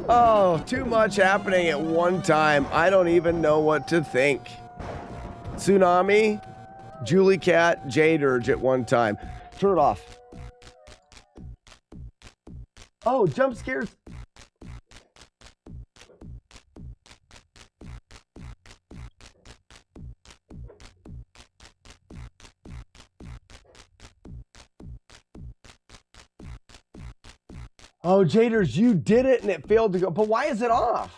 Oh, too much happening at one time. I don't even know what to think. Tsunami, Julie Cat, Jade Urge at one time. Turn it off. Oh, jump scares. Oh, Jaders, you did it and it failed to go. But why is it off?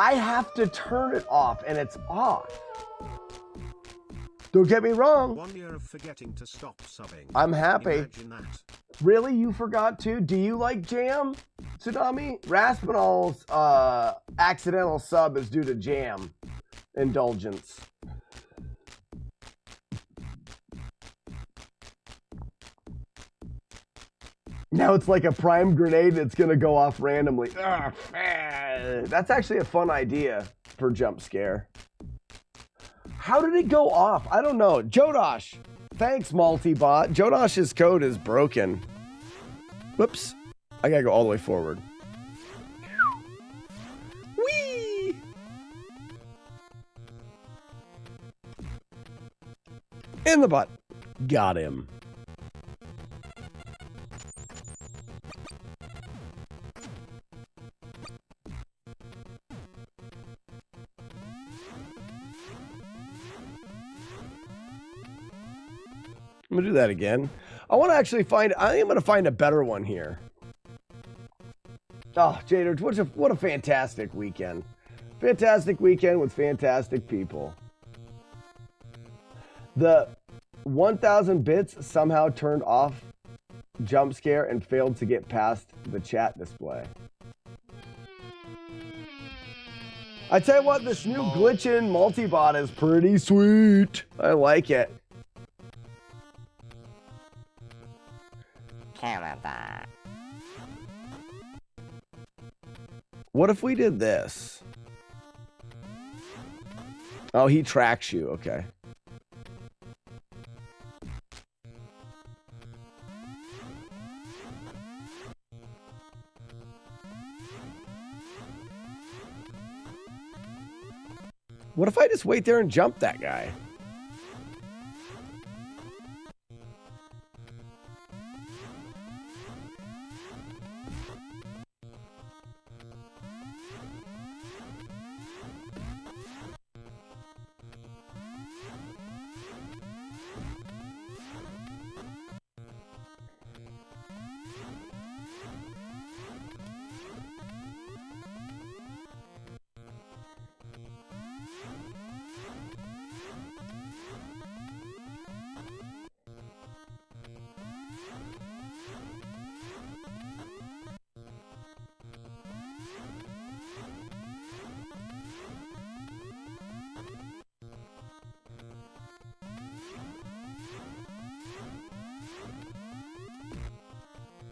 I have to turn it off, and it's off. Don't get me wrong. 1 year of forgetting to stop subbing. I'm happy. Imagine that. Really? You forgot to? Do you like jam, Tsunami? Raspinall's accidental sub is due to jam indulgence. Now it's like a prime grenade that's going to go off randomly. That's actually a fun idea for jump scare. How did it go off? I don't know. Jodosh, thanks, Multibot. Jodosh's code is broken. Whoops. I gotta go all the way forward. Whee! In the butt. Got him. I'm gonna do that again. I want to actually find. I think I'm gonna find a better one here. Oh, Jader, what a fantastic weekend! Fantastic weekend with fantastic people. The 1,000 bits somehow turned off jump scare and failed to get past the chat display. I tell you what, this new glitch-in multibot is pretty sweet. I like it. What if we did this? Oh, he tracks you. Okay. What if I just wait there and jump that guy?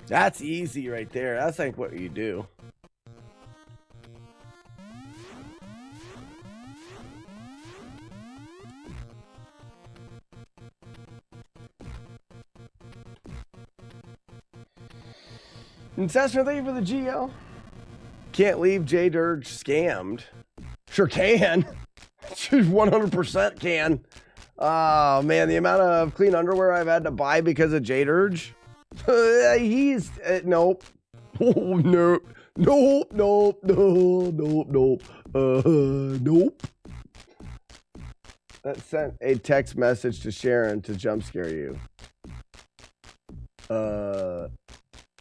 That's easy right there. That's like what you do. Incessant, thank you for the GL. Can't leave J Dirge scammed. Sure can. 100% can. Oh man, the amount of clean underwear I've had to buy because of J Dirge. He's nope. Oh, no. Nope. Nope. That sent a text message to Sharon to jump scare you.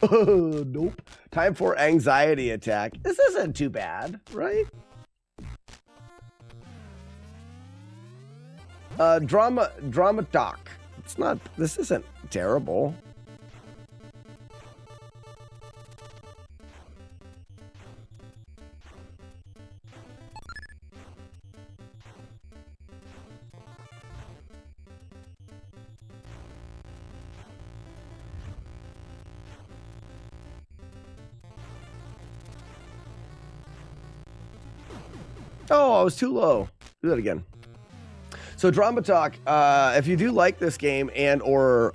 Nope. Time for anxiety attack. This isn't too bad, right? Drama doc. It's not. This isn't terrible. Oh, I was too low. Do that again. So Drama Talk, if you do like this game and or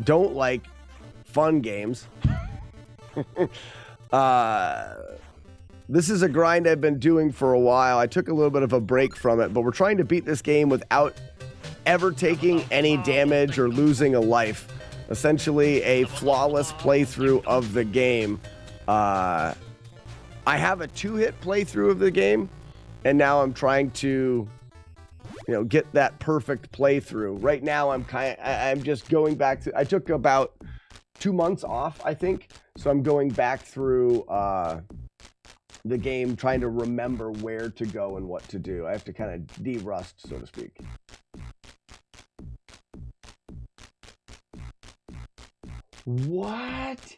don't like fun games, this is a grind I've been doing for a while. I took a little bit of a break from it, but we're trying to beat this game without ever taking any damage or losing a life. Essentially a flawless playthrough of the game. I have a 2-hit playthrough of the game. And now I'm trying to, get that perfect playthrough. Right now, I'm just going back to. I took about 2 months off, I think. So I'm going back through the game trying to remember where to go and what to do. I have to kind of de-rust, so to speak. What?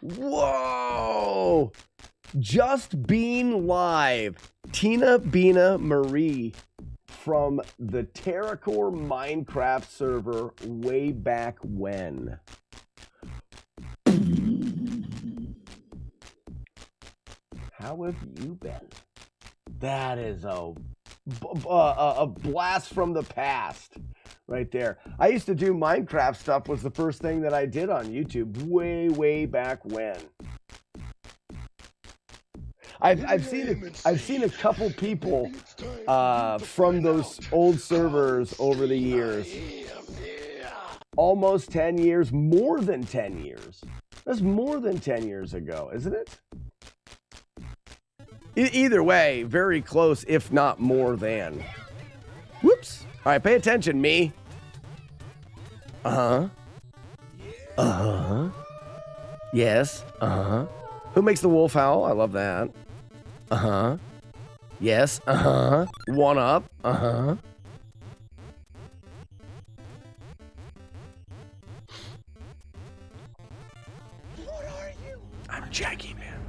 Whoa! Just Being Live. Tina Bina Marie from the TerraCore Minecraft server way back when. How have you been? That is a blast from the past right there. I used to do Minecraft stuff, was the first thing that I did on YouTube way back when. I've seen a couple people from those old servers over the years. Almost 10 years, more than 10 years. That's more than 10 years ago, isn't it? Either way, very close, if not more than. Whoops. All right, pay attention, me. Uh-huh. Uh-huh. Yes. Uh-huh. Who makes the wolf howl? I love that. Uh-huh. Yes. Uh-huh. One up. Uh-huh. What are you? I'm Jackie, man.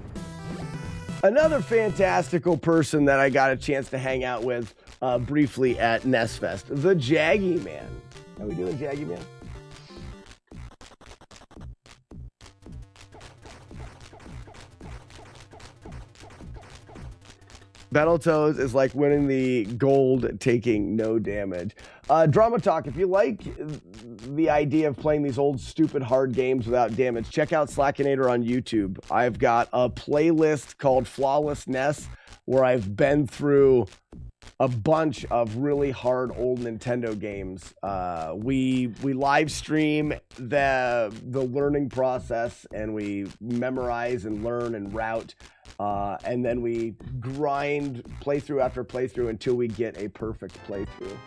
Another fantastical person that I got a chance to hang out with briefly at Nest Fest, the Jaggy Man. How we doing, Jaggy Man? Battletoads is like winning the gold, taking no damage. Drama Talk, if you like the idea of playing these old, stupid, hard games without damage, check out Slackinator on YouTube. I've got a playlist called Flawlessness where I've been through a bunch of really hard old Nintendo games. We live stream the learning process, and we memorize and learn and route. And then we grind playthrough after playthrough until we get a perfect playthrough.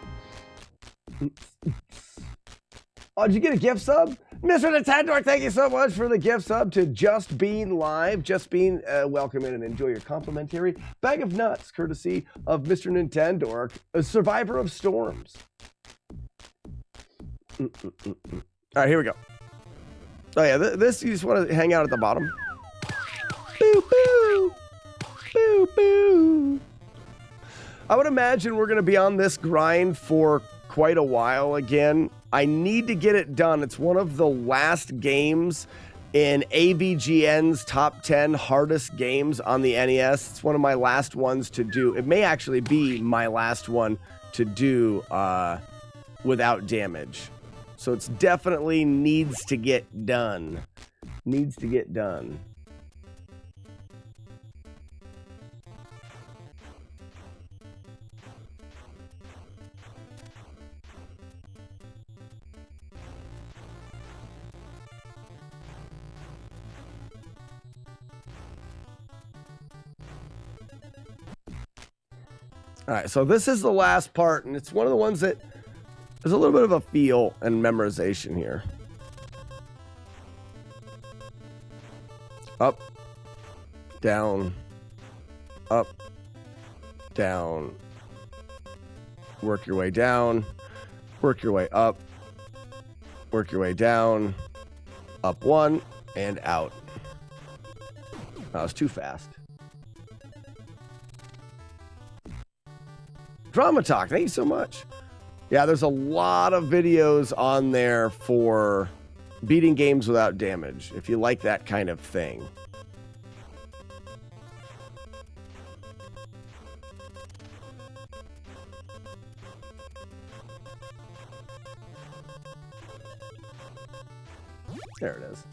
Oh, did you get a gift sub? Mr. Nintendo, thank you so much for the gift sub to Just Being Live. Just Being, welcome in and enjoy your complimentary bag of nuts, courtesy of Mr. Nintendo, a survivor of storms. All right, here we go. Oh yeah, this you just want to hang out at the bottom. Boo, boo. Boo, boo. I would imagine we're going to be on this grind for quite a while again. I need to get it done. It's one of the last games in AVGN's top 10 hardest games on the NES. It's one of my last ones to do. It may actually be my last one to do without damage. So it's definitely needs to get done. Needs to get done. All right, so this is the last part, and it's one of the ones that there's a little bit of a feel and memorization here. Up, down, up, down. Work your way down, work your way up, work your way down, up one, and out. That was too fast. Drama Talk, thank you so much. Yeah, there's a lot of videos on there for beating games without damage, if you like that kind of thing. There it is.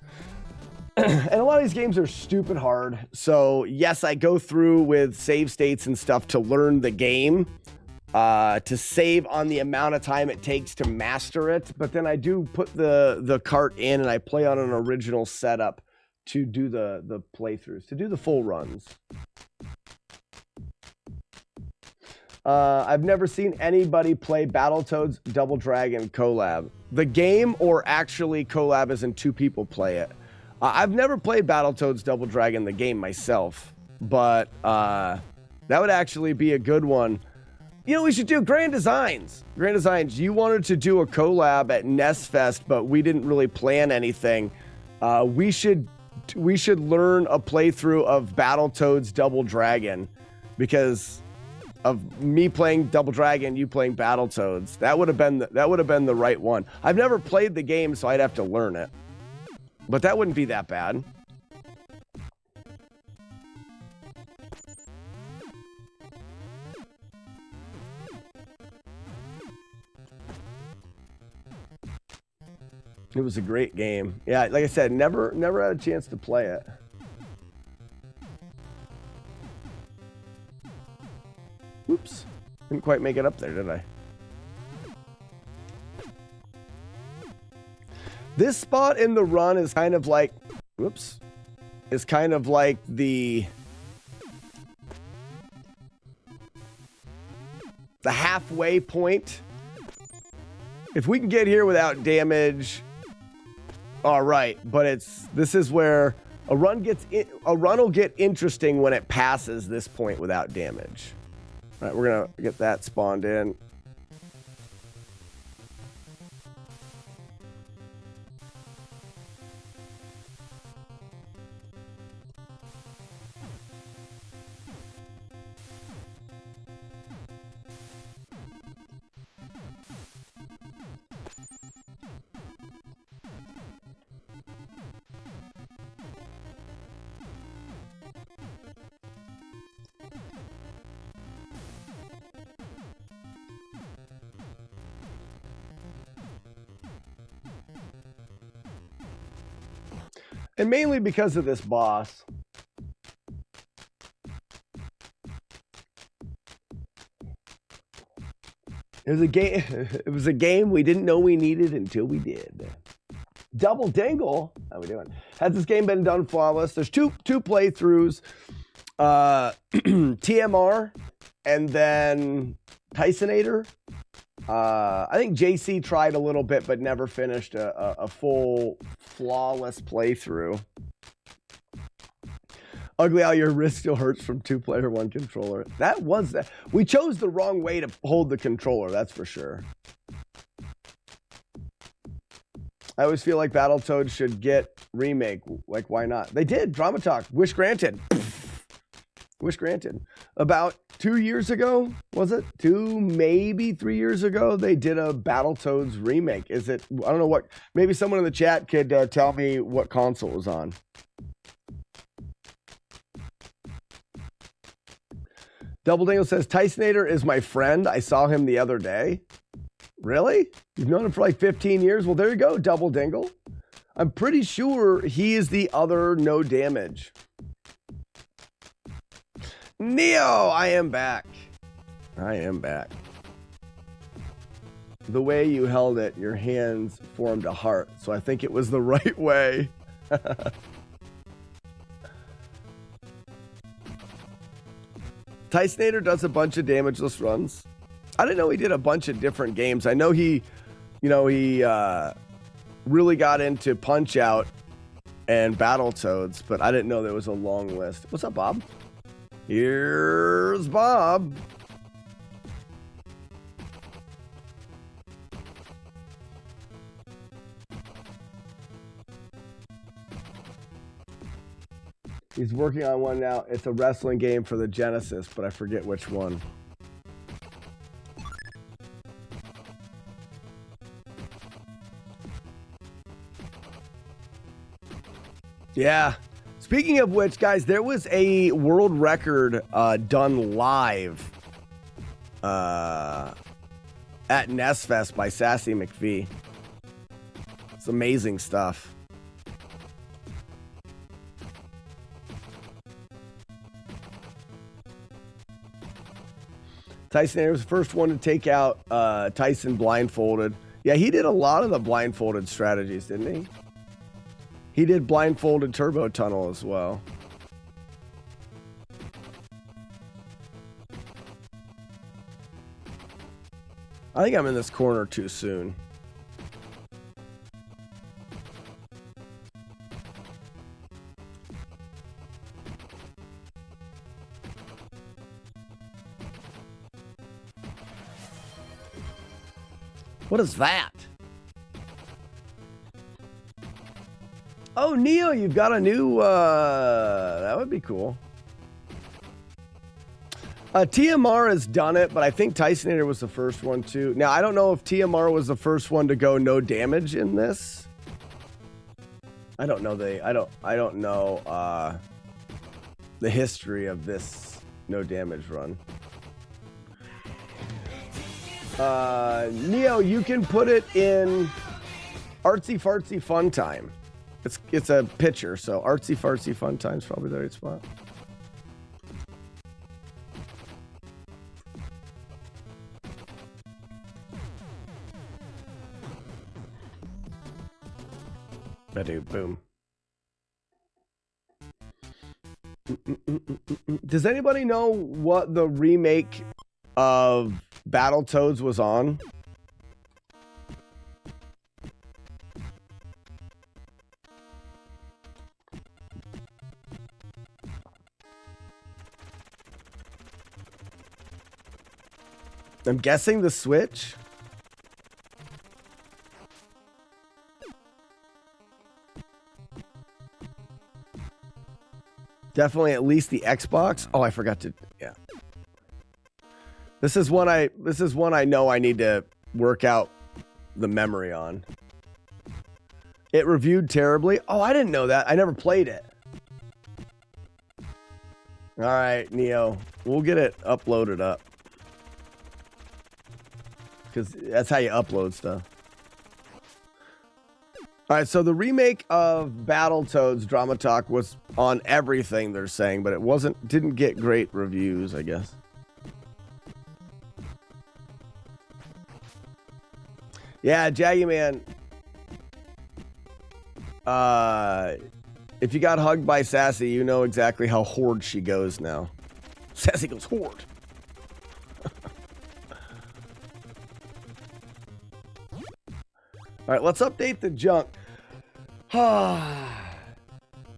And a lot of these games are stupid hard. So yes, I go through with save states and stuff to learn the game. To save on the amount of time it takes to master it, but then I do put the cart in and I play on an original setup to do the playthroughs, to do the full runs. I've never seen anybody play Battletoads Double Dragon collab. The game or actually collab as in two people play it. I've never played Battletoads Double Dragon, the game myself, but that would actually be a good one. You know, we should do Grand Designs. Grand Designs, you wanted to do a collab at Nest Fest, but we didn't really plan anything. We should learn a playthrough of Battletoads Double Dragon, because of me playing Double Dragon, you playing Battletoads. That would have been the right one. I've never played the game, so I'd have to learn it. But that wouldn't be that bad. It was a great game. Yeah, like I said, never had a chance to play it. Oops. Didn't quite make it up there, did I? This spot in the run is kind of like, whoops, is kind of like the halfway point. If we can get here without damage, all right, but this is where a run will get interesting when it passes this point without damage. All right, we're gonna get that spawned in. And mainly because of this boss. It was a game. It was a game we didn't know we needed until we did. Double Dingle. How we doing? Has this game been done flawless? There's two playthroughs. TMR and then Tysonator. I think JC tried a little bit, but never finished a full flawless playthrough. Ugly, how your wrist still hurts from 2-player 1 controller. We chose the wrong way to hold the controller, that's for sure. I always feel like Battletoads should get remake. Like, why not? They did. Drama Talk. Wish granted. Wish granted. About 2 years ago, was it? 2, maybe 3 years ago, they did a Battletoads remake. I don't know what, maybe someone in the chat could tell me what console it was on. Double Dingle says, Tysonator is my friend. I saw him the other day. Really? You've known him for like 15 years? Well, there you go, Double Dingle. I'm pretty sure he is the other no damage. Neo, I am back. I am back. The way you held it, your hands formed a heart, so I think it was the right way. Tysonator does a bunch of damageless runs. I didn't know he did a bunch of different games. I know he really got into Punch-Out and Battletoads, but I didn't know there was a long list. What's up, Bob? Here's Bob. He's working on one now. It's a wrestling game for the Genesis, but I forget which one. Yeah. Speaking of which, guys, there was a world record done live at Nest Fest by Sassy McPhee. It's amazing stuff. Tysonator was the first one to take out Tyson blindfolded. Yeah, he did a lot of the blindfolded strategies, didn't he? He did blindfolded turbo tunnel as well. I think I'm in this corner too soon. What is that? Oh, Neo, you've got a new, that would be cool. TMR has done it, but I think Tysonator was the first one too. Now, I don't know if TMR was the first one to go no damage in this. I don't know the history of this no damage run. Neo, you can put it in Artsy Fartsy Fun Time. It's a picture, so Artsy Fartsy Fun Time's probably the right spot. Boom. Does anybody know what the remake of Battletoads was on? I'm guessing the Switch. Definitely at least the Xbox. Oh, I forgot to. Yeah. This is one I know I need to work out the memory on. It reviewed terribly. Oh, I didn't know that. I never played it. All right, Neo. We'll get it uploaded up. Because that's how you upload stuff. All right, so the remake of Battletoads Drama Talk was on everything they're saying, but it didn't get great reviews, I guess. Yeah, Jaggy Man. If you got hugged by Sassy, you know exactly how horde she goes now. Sassy goes horde. All right, let's update the junk.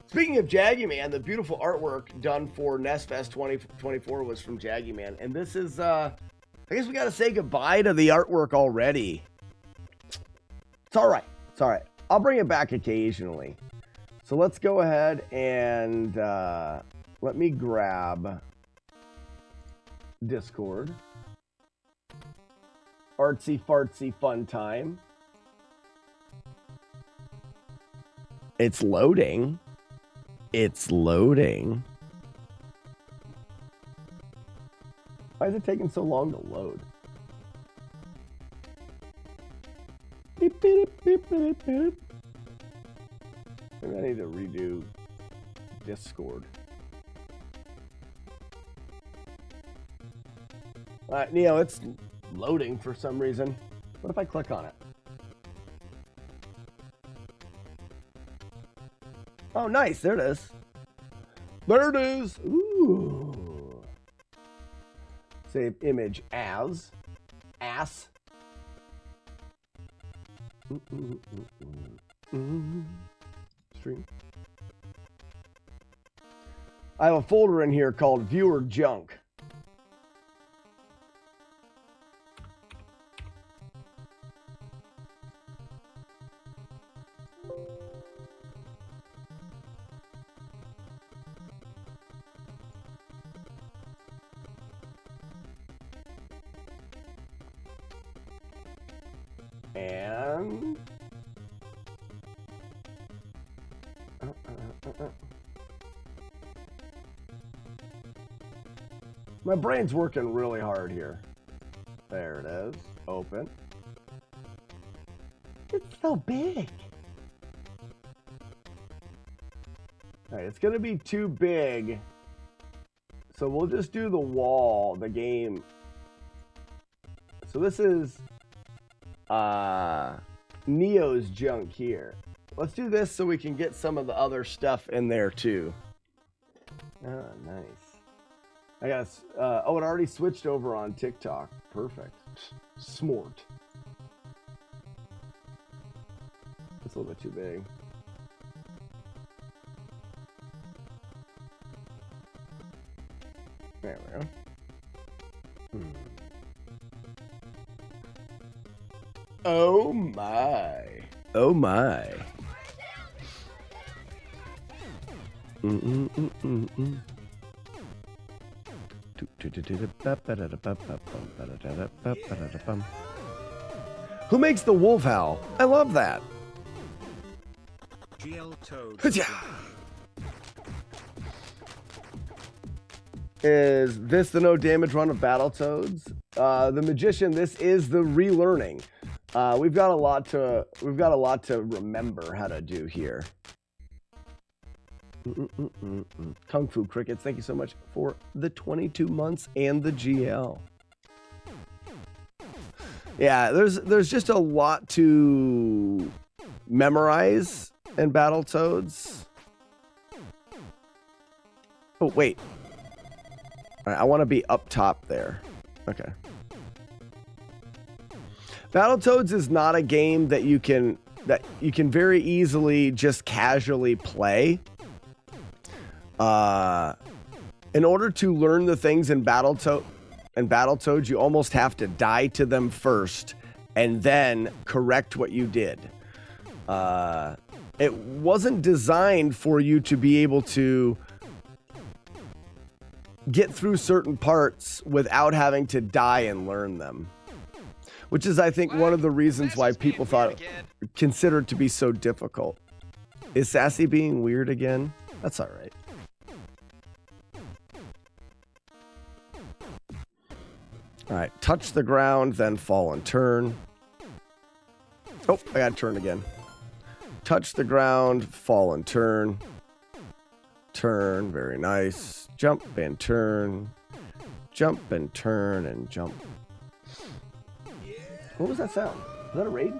Speaking of Jaggy Man, the beautiful artwork done for NESFest 2024 was from Jaggy Man. And this is, I guess we got to say goodbye to the artwork already. It's all right. It's all right. I'll bring it back occasionally. So let's go ahead and let me grab Discord. Artsy Fartsy Fun Time. It's loading. It's loading. Why is it taking so long to load? Beep, beep, beep, beep, beep. Maybe I need to redo Discord. All right, Neo, it's loading for some reason. What if I click on it? Oh, nice. There it is. There it is. Ooh. Save image as. Ass. Stream. I have a folder in here called Viewer Junk. And my brain's working really hard here. There it is. Open. It's so big. All right, it's gonna be too big, so we'll just do the wall, the game. So this is Neo's junk here. Let's do this so we can get some of the other stuff in there too. Oh, nice. I got oh, it already switched over on TikTok. Perfect. Smart. That's a little bit too big. There we go. Oh my. Oh my. Who makes the wolf howl? I love that. GL Toad. Is this the no damage run of Battletoads? The Magician, this is the relearning. We've got a lot to remember how to do here. Kung Fu Crickets, thank you so much for the 22 months and the GL. Yeah, there's just a lot to memorize in Battletoads. Oh, wait. All right, I want to be up top there. Okay. Battletoads is not a game that you can very easily just casually play. In order to learn the things in Battletoads, you almost have to die to them first and then correct what you did. It wasn't designed for you to be able to get through certain parts without having to die and learn them. Which is, I think, one of the reasons why people consider it to be so difficult. Is Sassy being weird again? That's all right. All right, touch the ground, then fall and turn. Oh, I got to turn again. Touch the ground, fall and turn. Turn, very nice. Jump and turn. Jump and turn and jump. What was that sound? Was that a raid?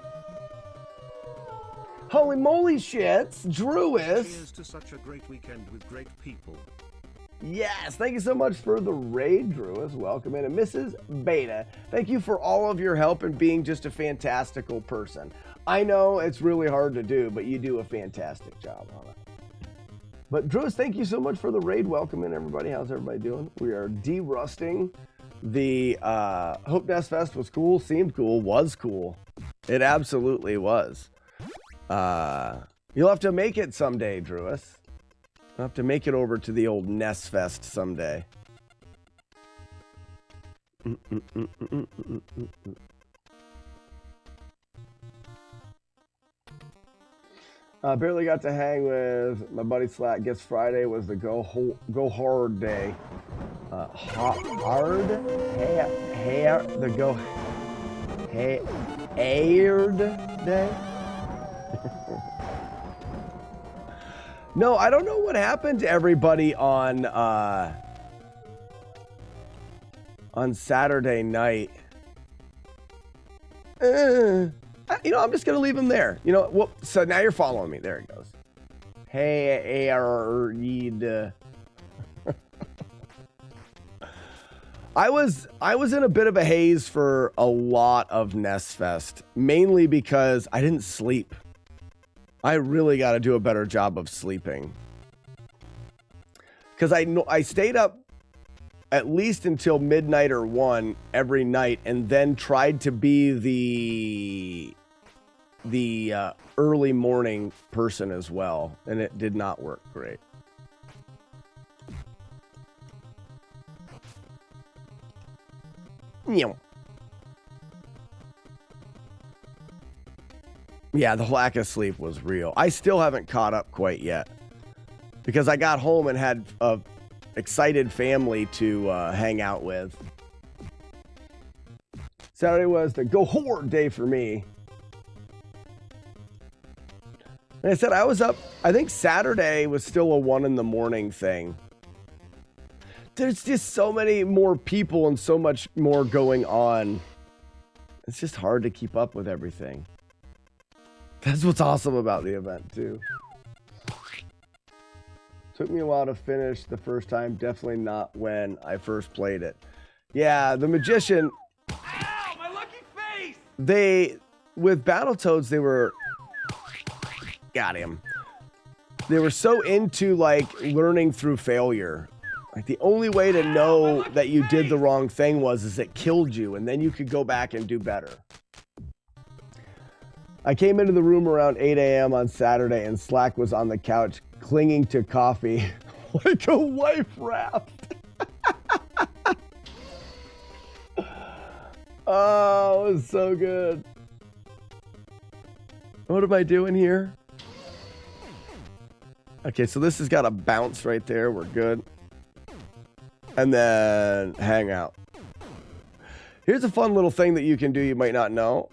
Holy moly shits, Drewis. Cheers to such a great weekend with great people. Yes, thank you so much for the raid, Drewis. Welcome in. And Mrs. Beta, thank you for all of your help and being just a fantastical person. I know it's really hard to do, but you do a fantastic job on it. But Drewis, thank you so much for the raid. Welcome in, everybody. How's everybody doing? We are de-rusting. The Hope Nest Fest was cool, seemed cool, was cool. It absolutely was. You'll have to make it someday, Drewis. You'll have to make it over to the old Nest Fest someday. Barely got to hang with my buddy Slack. Guess Friday was the go hard day. Aired day. No, I don't know what happened to everybody on Saturday night. I'm just gonna leave him there. Well, so now you're following me. There it goes. Hey, I was in a bit of a haze for a lot of Nest Fest, mainly because I didn't sleep. I really got to do a better job of sleeping. Because I stayed up at least until midnight or 1 every night, and then tried to be the early morning person as well, and it did not work great. Yeah, the lack of sleep was real. I still haven't caught up quite yet because I got home and had a excited family to hang out with. Saturday was the go hard day for me. And I said I was up, I think Saturday was still a 1 a.m. thing. There's just so many more people and so much more going on. It's just hard to keep up with everything. That's what's awesome about the event, too. Took me a while to finish the first time. Definitely not when I first played it. Yeah, the Magician... Ow, my lucky face! With Battletoads, they were... Got him. They were so into, learning through failure. The only way to know that you did the wrong thing was it killed you, and then you could go back and do better. I came into the room around 8 a.m. on Saturday and Slack was on the couch clinging to coffee like a wife raft. Oh, it was so good. What am I doing here? Okay, so this has got a bounce right there. We're good. And then hang out. Here's a fun little thing that you can do you might not know.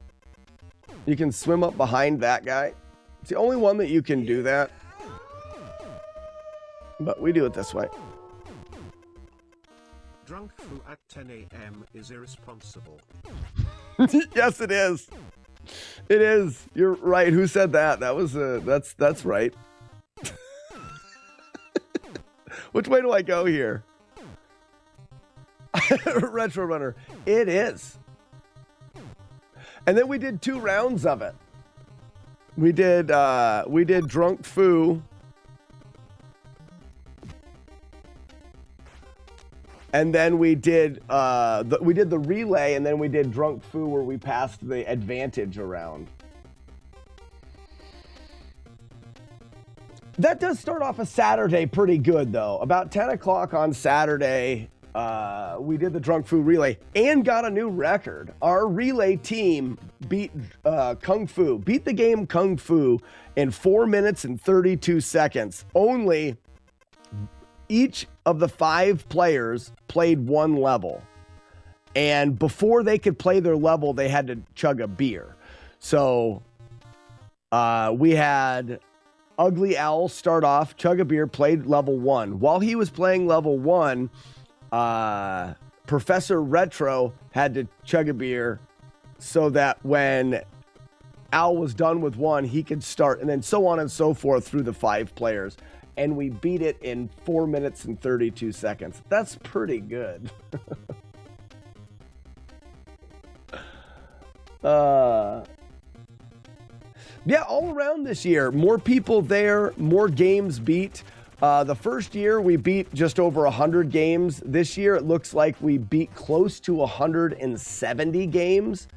You can swim up behind that guy. It's the only one that you can do that. But we do it this way. Drunk foo at 10 a.m. is irresponsible. Yes, it is. It is. You're right. Who said that? That was that's right. Which way do I go here? Retro Runner. It is. And then we did 2 rounds of it. We did Drunk Foo. And then we did the relay, and then we did Drunk Foo where we passed the advantage around. That does start off a Saturday pretty good, though. About 10 o'clock on Saturday, we did the Drunk Foo relay and got a new record. Our relay team beat beat the game Kung Fu in 4 minutes and 32 seconds. Only each of the 5 players played 1 level. And before they could play their level, they had to chug a beer. So we had Ugly Owl start off, chug a beer, played level 1. While he was playing level 1, Professor Retro had to chug a beer so that when Owl was done with 1, he could start, and then so on and so forth through the 5 players. And we beat it in 4 minutes and 32 seconds. That's pretty good. Yeah, all around this year, more people there, more games beat. The first year we beat just over 100 games. This year it looks like we beat close to 170 games.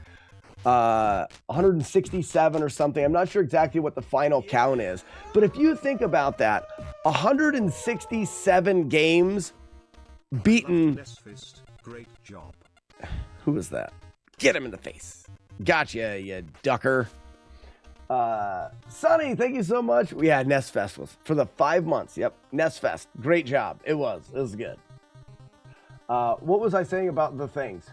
167 or something. I'm not sure exactly what the final count is. But if you think about that, 167 games beaten. Great job. Who is that? Get him in the face. Gotcha, you ducker. Sonny, thank you so much. Yeah, Nest Fest was for the 5 months. Yep, Nest Fest. Great job. It was good. What was I saying about the things?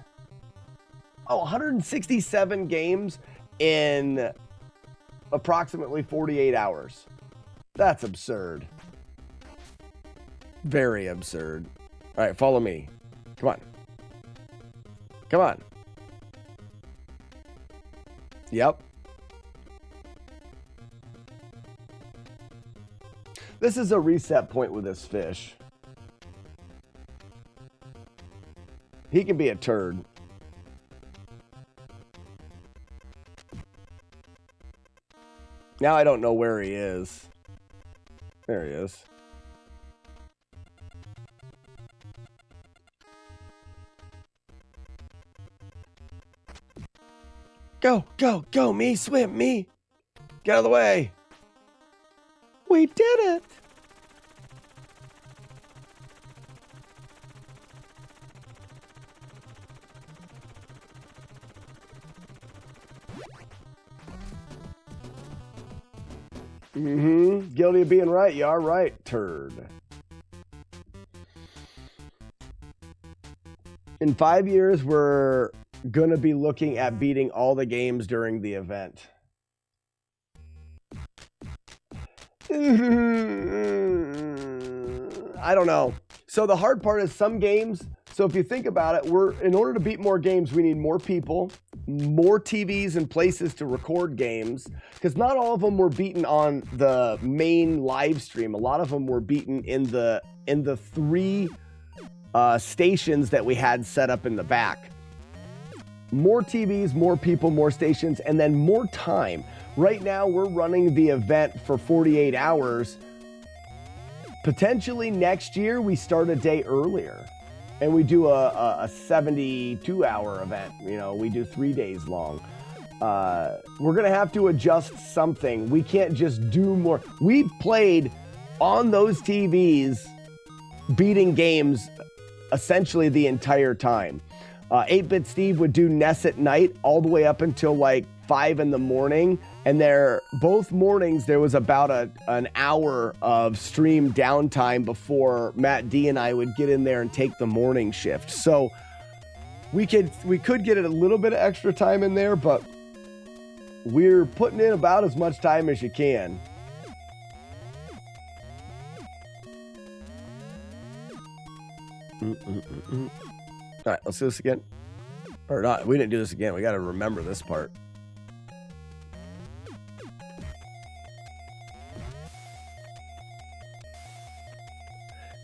Oh, 167 games in approximately 48 hours. That's absurd. Very absurd. All right, follow me. Come on. Come on. Yep. This is a reset point with this fish. He can be a turd. Now I don't know where he is. There he is. Go, go, go, me, swim, me. Get out of the way. We did it. Guilty of being right. You are right, turd. In 5 years, we're going to be looking at beating all the games during the event. I don't know. So the hard part is some games. So if you think about it, in order to beat more games, we need more people, more TVs and places to record games, because not all of them were beaten on the main live stream. A lot of them were beaten in the 3 stations that we had set up in the back. More TVs, more people, more stations, and then more time. Right now, we're running the event for 48 hours. Potentially next year, we start a day earlier. And we do a 72-hour event. You know, we do 3 days long. we're gonna have to adjust something. We can't just do more. We played on those TVs, beating games essentially the entire time. 8-Bit Steve would do NES at night all the way up until like 5 in the morning. And both mornings, there was about an hour of stream downtime before Matt D and I would get in there and take the morning shift. So we could get a little bit of extra time in there, but we're putting in about as much time as you can. All right, let's do this again. Or not, we didn't do this again. We got to remember this part.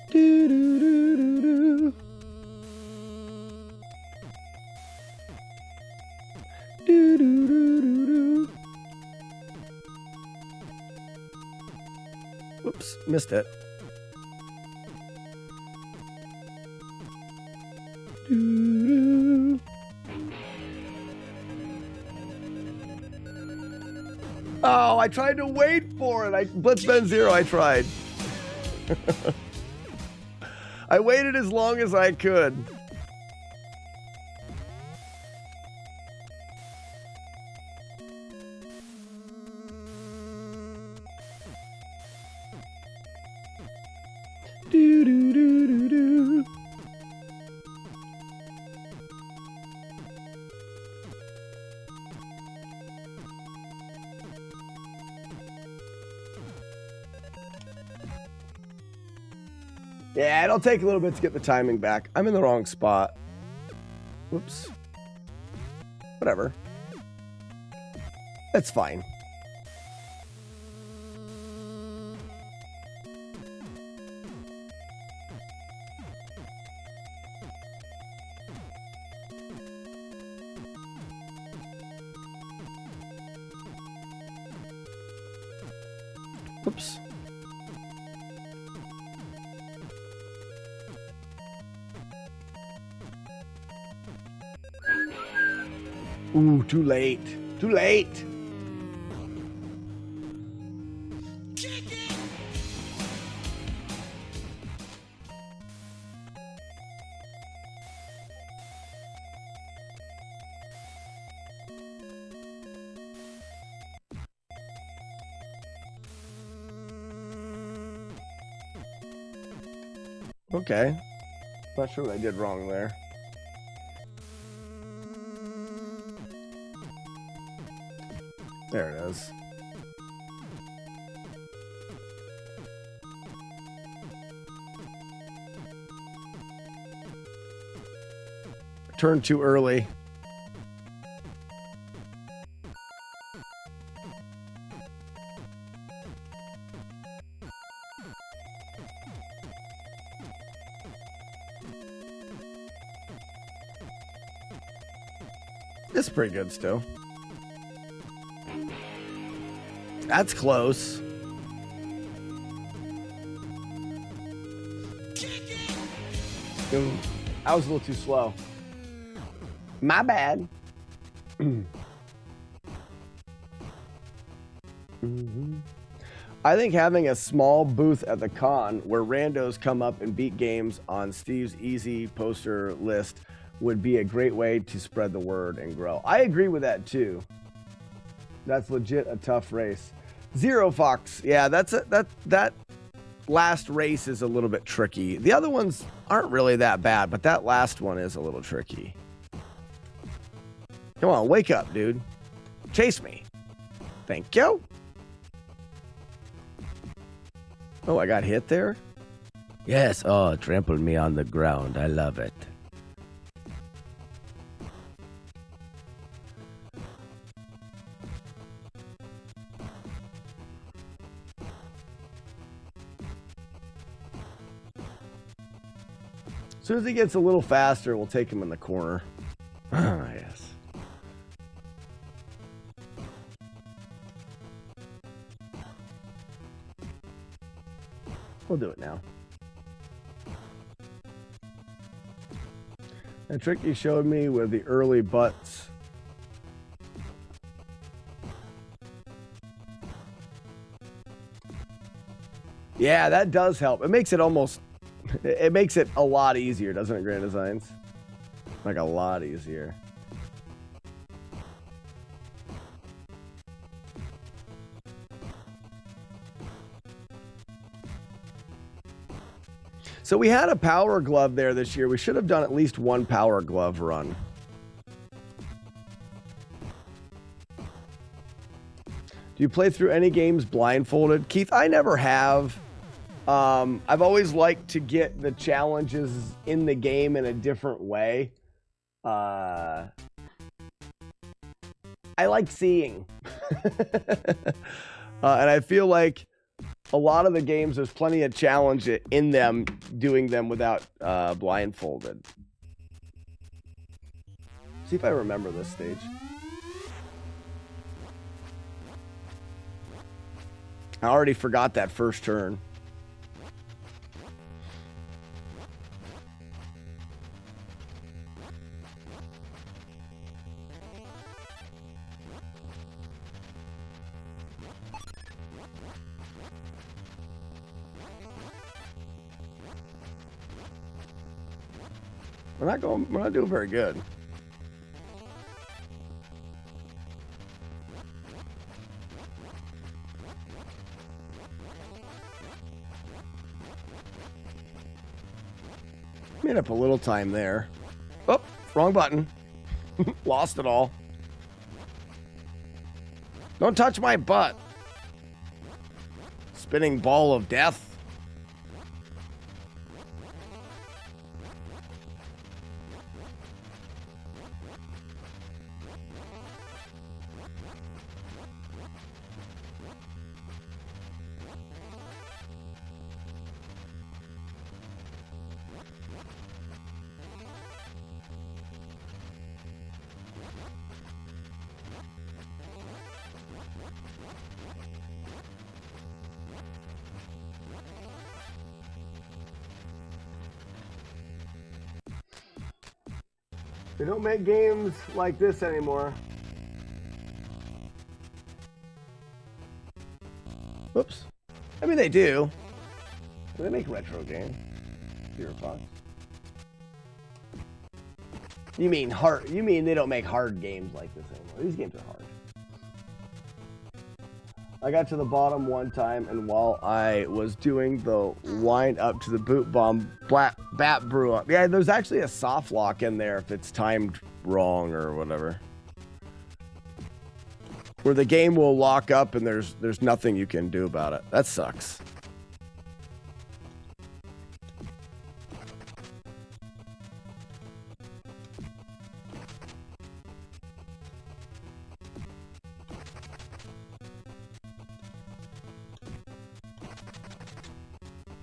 Do, do, do, do, do. Do, do, do, do, do. Whoops, missed it. Doo-doo. Oh, I tried to wait for it. Blitzben 0, I tried. I waited as long as I could. Do do do do do. Yeah, it'll take a little bit to get the timing back. I'm in the wrong spot. Whoops. Whatever. That's fine. Whoops. Ooh, too late. Too late. Okay. Not sure what I did wrong there. There it is. Turned too early. It's pretty good still. That's close. Ooh, I was a little too slow. My bad. I think having a small booth at the con where randos come up and beat games on Steve's easy poster list would be a great way to spread the word and grow. I agree with that too. That's legit a tough race. Zero Fox. Yeah, that last race is a little bit tricky. The other ones aren't really that bad, but that last one is a little tricky. Come on, wake up, dude. Chase me. Thank you. Oh, I got hit there? Yes. Oh, trampled me on the ground. I love it. As soon as he gets a little faster, we'll take him in the corner. Ah, yes. We'll do it now. The trick you showed me with the early butts Yeah, that does help. It makes it almost... It makes it a lot easier, doesn't it, Grand Designs? Like, a lot easier. So we had a power glove there this year. We should have done at least one power glove run. Do you play through any games blindfolded? Keith, I never have. I've always liked to get the challenges in the game in a different way. I like seeing. And I feel like a lot of the games, there's plenty of challenge in them, doing them without blindfolded. See if I remember this stage. I already forgot that first turn. We're not doing very good. Made up a little time there. Oh, wrong button. Lost it all. Don't touch my butt. Spinning ball of death. They don't make games like this anymore. Whoops. I mean, they do. They make retro games. Zero Fox. You mean hard? You mean they don't make hard games like this anymore? These games are hard. I got to the bottom one time, and while I was doing the wind up to the boot bomb, bat brew up. Yeah, there's actually a soft lock in there if it's timed wrong or whatever. Where the game will lock up and there's nothing you can do about it. That sucks.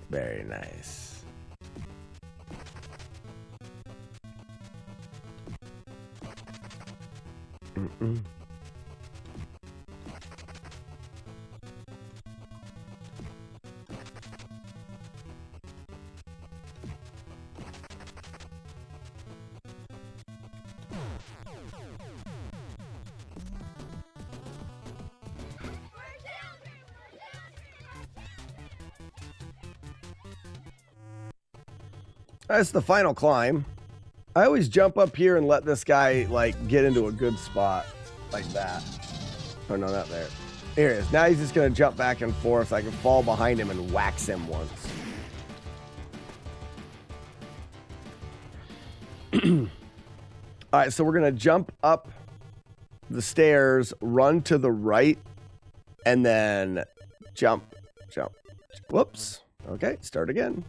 Very nice. Mm-mm. That's the final climb. I always jump up here and let this guy, like, get into a good spot. Like that. Oh, no, not there. Here he is. Now he's just going to jump back and forth. I can fall behind him and wax him once. All right, so we're going to jump up the stairs, run to the right, and then jump. Whoops. Okay, start again.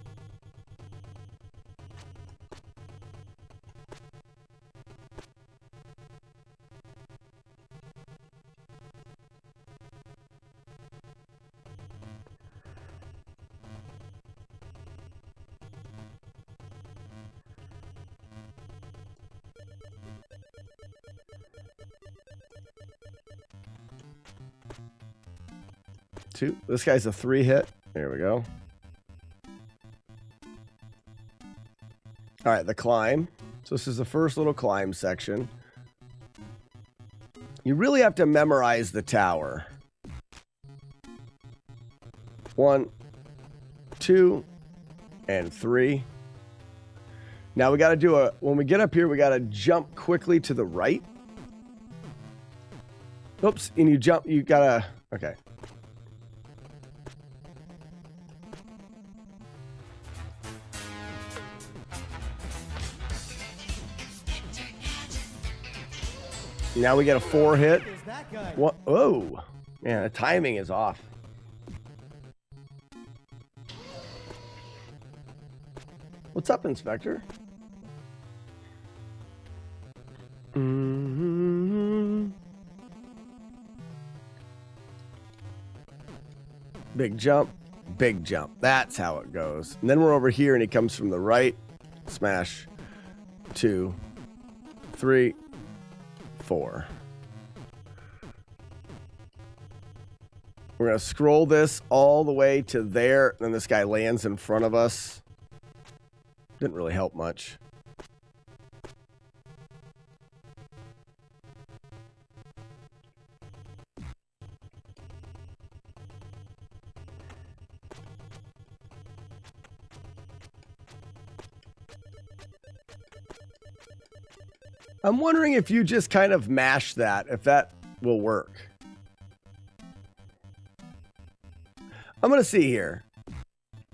Two. This guy's a 3 hit. There we go. All right, the climb. So this is the first little climb section. You really have to memorize the tower. 1, 2, and 3. Now we got to do when we get up here, we got to jump quickly to the right. Oops, and you got to, okay. Now we get a 4 hit. What? Oh, man, the timing is off. What's up, Inspector? Mm-hmm. Big jump, big jump. That's how it goes. And then we're over here, and he comes from the right. Smash. 2, 3, 4. We're going to scroll this all the way to there. And then this guy lands in front of us. Didn't really help much. I'm wondering if you just kind of mash that, if that will work. I'm going to see here.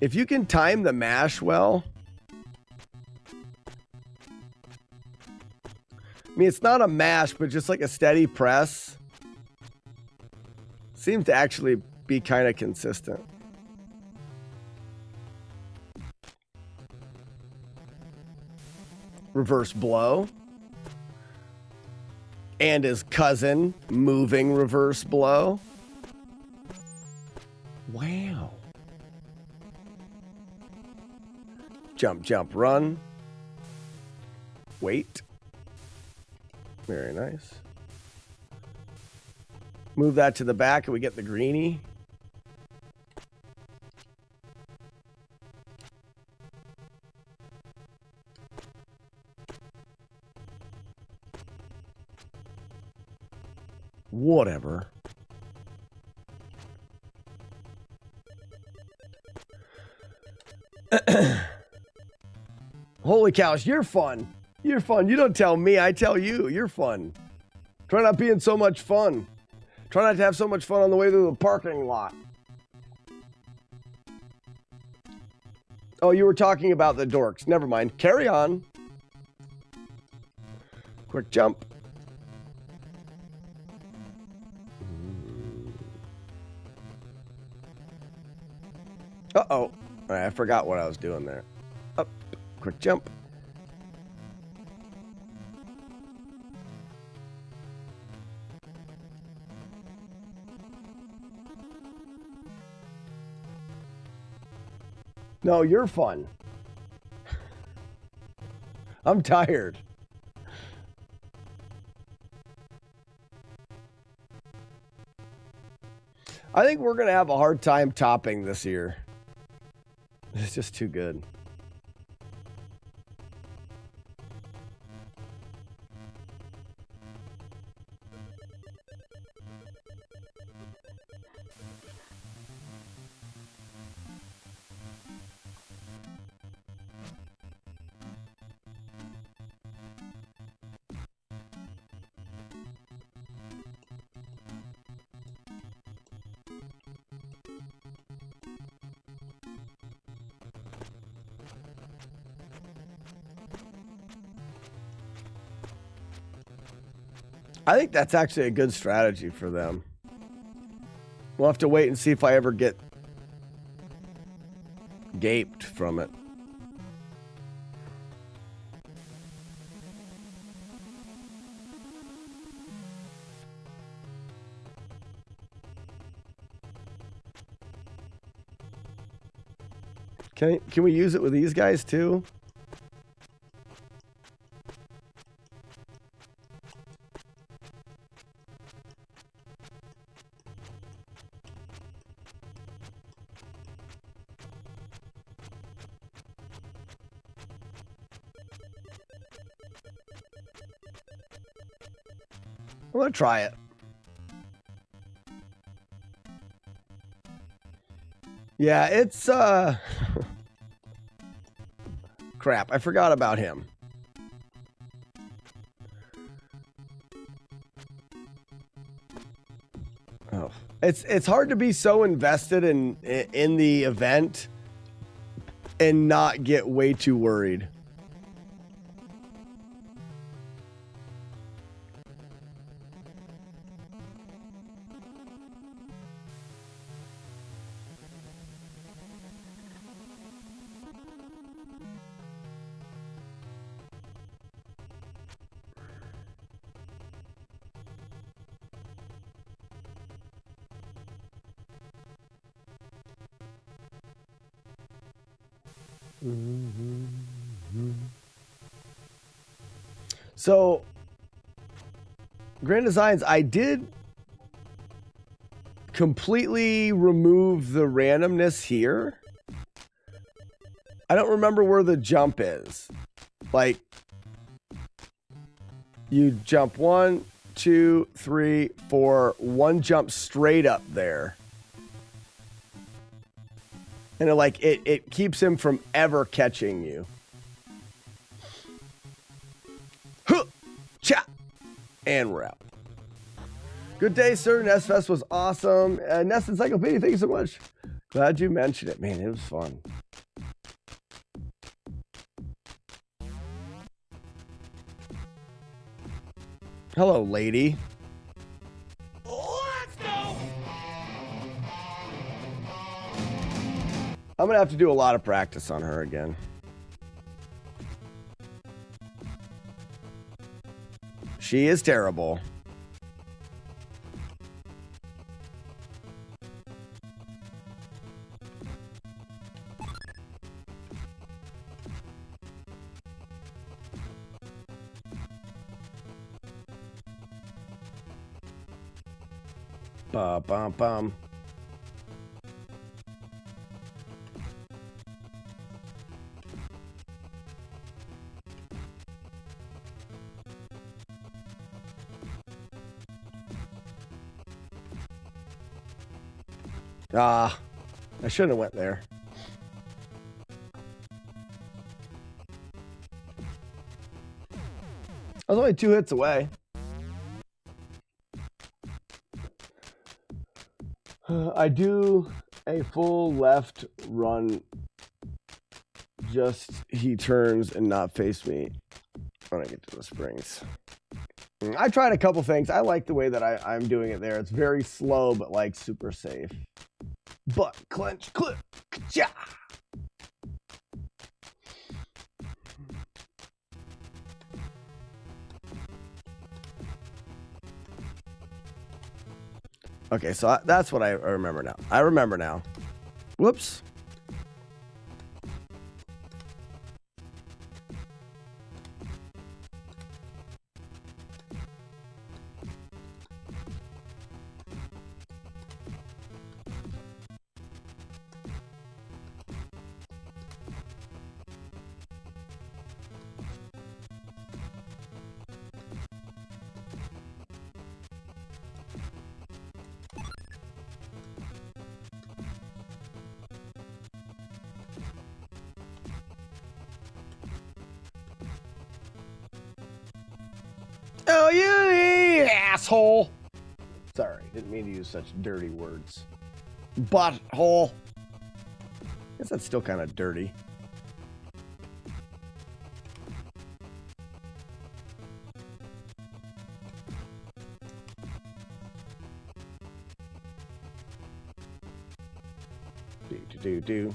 If you can time the mash well. I mean, it's not a mash, but just like a steady press. Seems to actually be kind of consistent. Reverse blow. And his cousin, moving reverse blow. Wow. Jump, jump, run. Wait. Very nice. Move that to the back and we get the greenie. Whatever. Holy cows, you're fun. You're fun. You don't tell me, I tell you. You're fun. Try not being so much fun. Try not to have so much fun on the way to the parking lot. Oh, you were talking about the dorks. Never mind. Carry on. Quick jump. Uh-oh. All right, I forgot what I was doing there. Up. Quick jump. No, you're fun. I'm tired. I think we're going to have a hard time topping this year. It's just too good. I think that's actually a good strategy for them. We'll have to wait and see if I ever get gaped from it. Can we use it with these guys too? I'm gonna try it. Yeah, it's crap. I forgot about him. Oh, it's hard to be so invested in the event and not get way too worried. So, Grand Designs, I did completely remove the randomness here. I don't remember where the jump is. Like, you jump 1, 2, 3, 4, one jump straight up there. And it keeps him from ever catching you. Huh! Cha! And we're out. Good day, sir. Nest Fest was awesome. Nest Encyclopedia, thank you so much. Glad you mentioned it. Man, it was fun. Hello, lady. Let's go! I'm going to have to do a lot of practice on her again. She is terrible. Bum. Ah, I shouldn't have went there. I was only 2 hits away. I do a full left run. Just he turns and not face me when I get to the springs. I tried a couple things. I like the way that I'm doing it there. It's very slow, but like super safe. Butt clench, clip, ja. Okay, so that's what I remember now. I remember now. Whoops. Oh, you asshole. Sorry, didn't mean to use such dirty words. Butthole. Guess that's still kind of dirty. Do.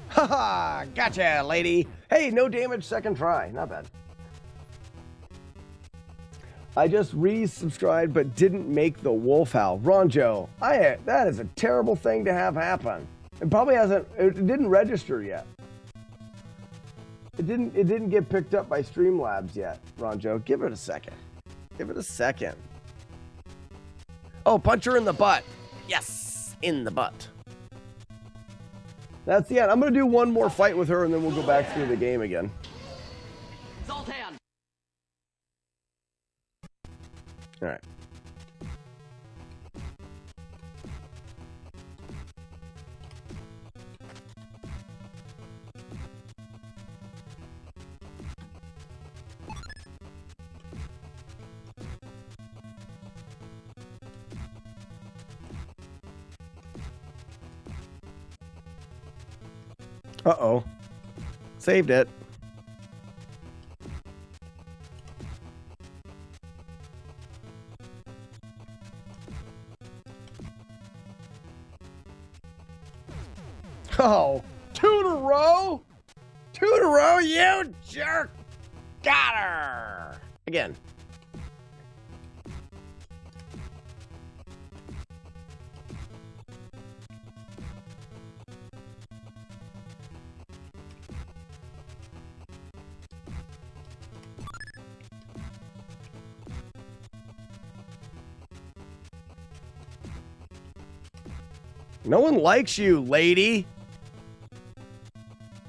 Haha, gotcha, lady. Hey, no damage, second try. Not bad. I just resubscribed but didn't make the wolf howl. Ronjo, that is a terrible thing to have happen. It probably hasn't, it didn't register yet. It didn't get picked up by Streamlabs yet, Ronjo. Give it a second. Give it a second. Oh, punch her in the butt. Yes, in the butt. That's the end. I'm going to do one more fight with her, and then we'll go back through the game again. Zoltan! All right. Uh-oh. Saved it. Oh, 2 in a row? 2 in a row, you jerk! Got her! Again. No one likes you, lady.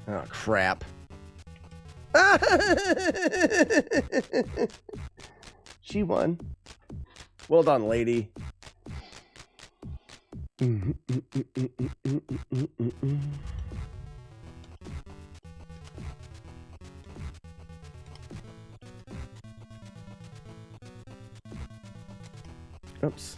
Oh, crap. She won. Well done, lady. Oops.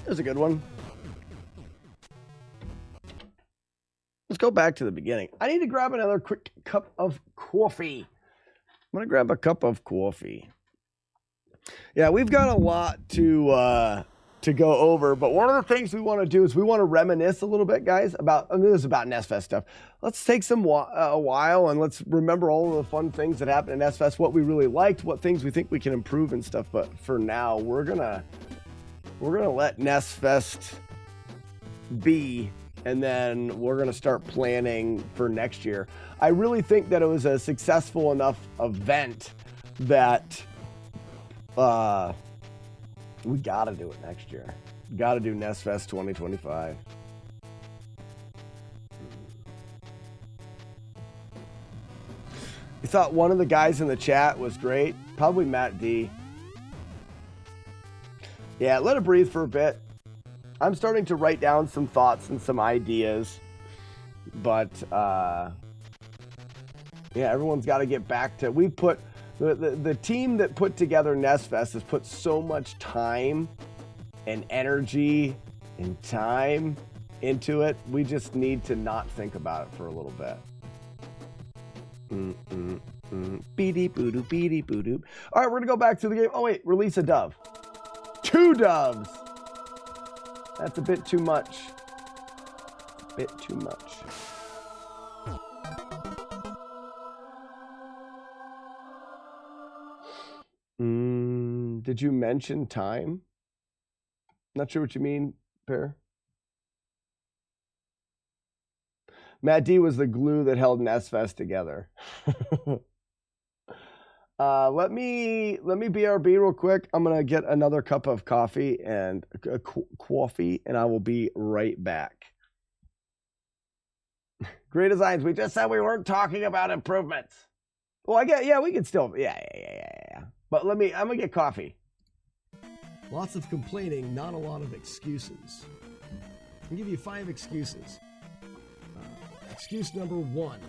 That was a good one. Let's go back to the beginning. I need to grab another quick cup of coffee. I'm going to grab a cup of coffee. Yeah, we've got a lot to go over, but one of the things we want to do is we want to reminisce a little bit, guys, about, I mean, this is about NestFest stuff. Let's take a while and let's remember all of the fun things that happened in NestFest, what we really liked, what things we think we can improve and stuff. But for now, we're gonna let NestFest be, and then we're gonna start planning for next year. I really think that it was a successful enough event that we gotta do it next year. Gotta do NestFest 2025. You thought one of the guys in the chat was great? Probably Matt D. Yeah, let it breathe for a bit. I'm starting to write down some thoughts and some ideas, but yeah, everyone's got to get back to. We put the team that put together NestFest has put so much time and energy and time into it. We just need to not think about it for a little bit. Beady boo doo, beady boo doo. All right, we're gonna go back to the game. Oh wait, release a dove. 2 doves. That's a bit too much. A bit too much. Did you mention time? Not sure what you mean, Pear. Matt D was the glue that held NestFest together. Let me BRB real quick. I'm gonna get another cup of coffee and I will be right back. Great designs. We just said we weren't talking about improvements. Well, I get, yeah, we can still, yeah. But I'm gonna get coffee. Lots of complaining, not a lot of excuses. I'll give you 5 excuses. Excuse number 1,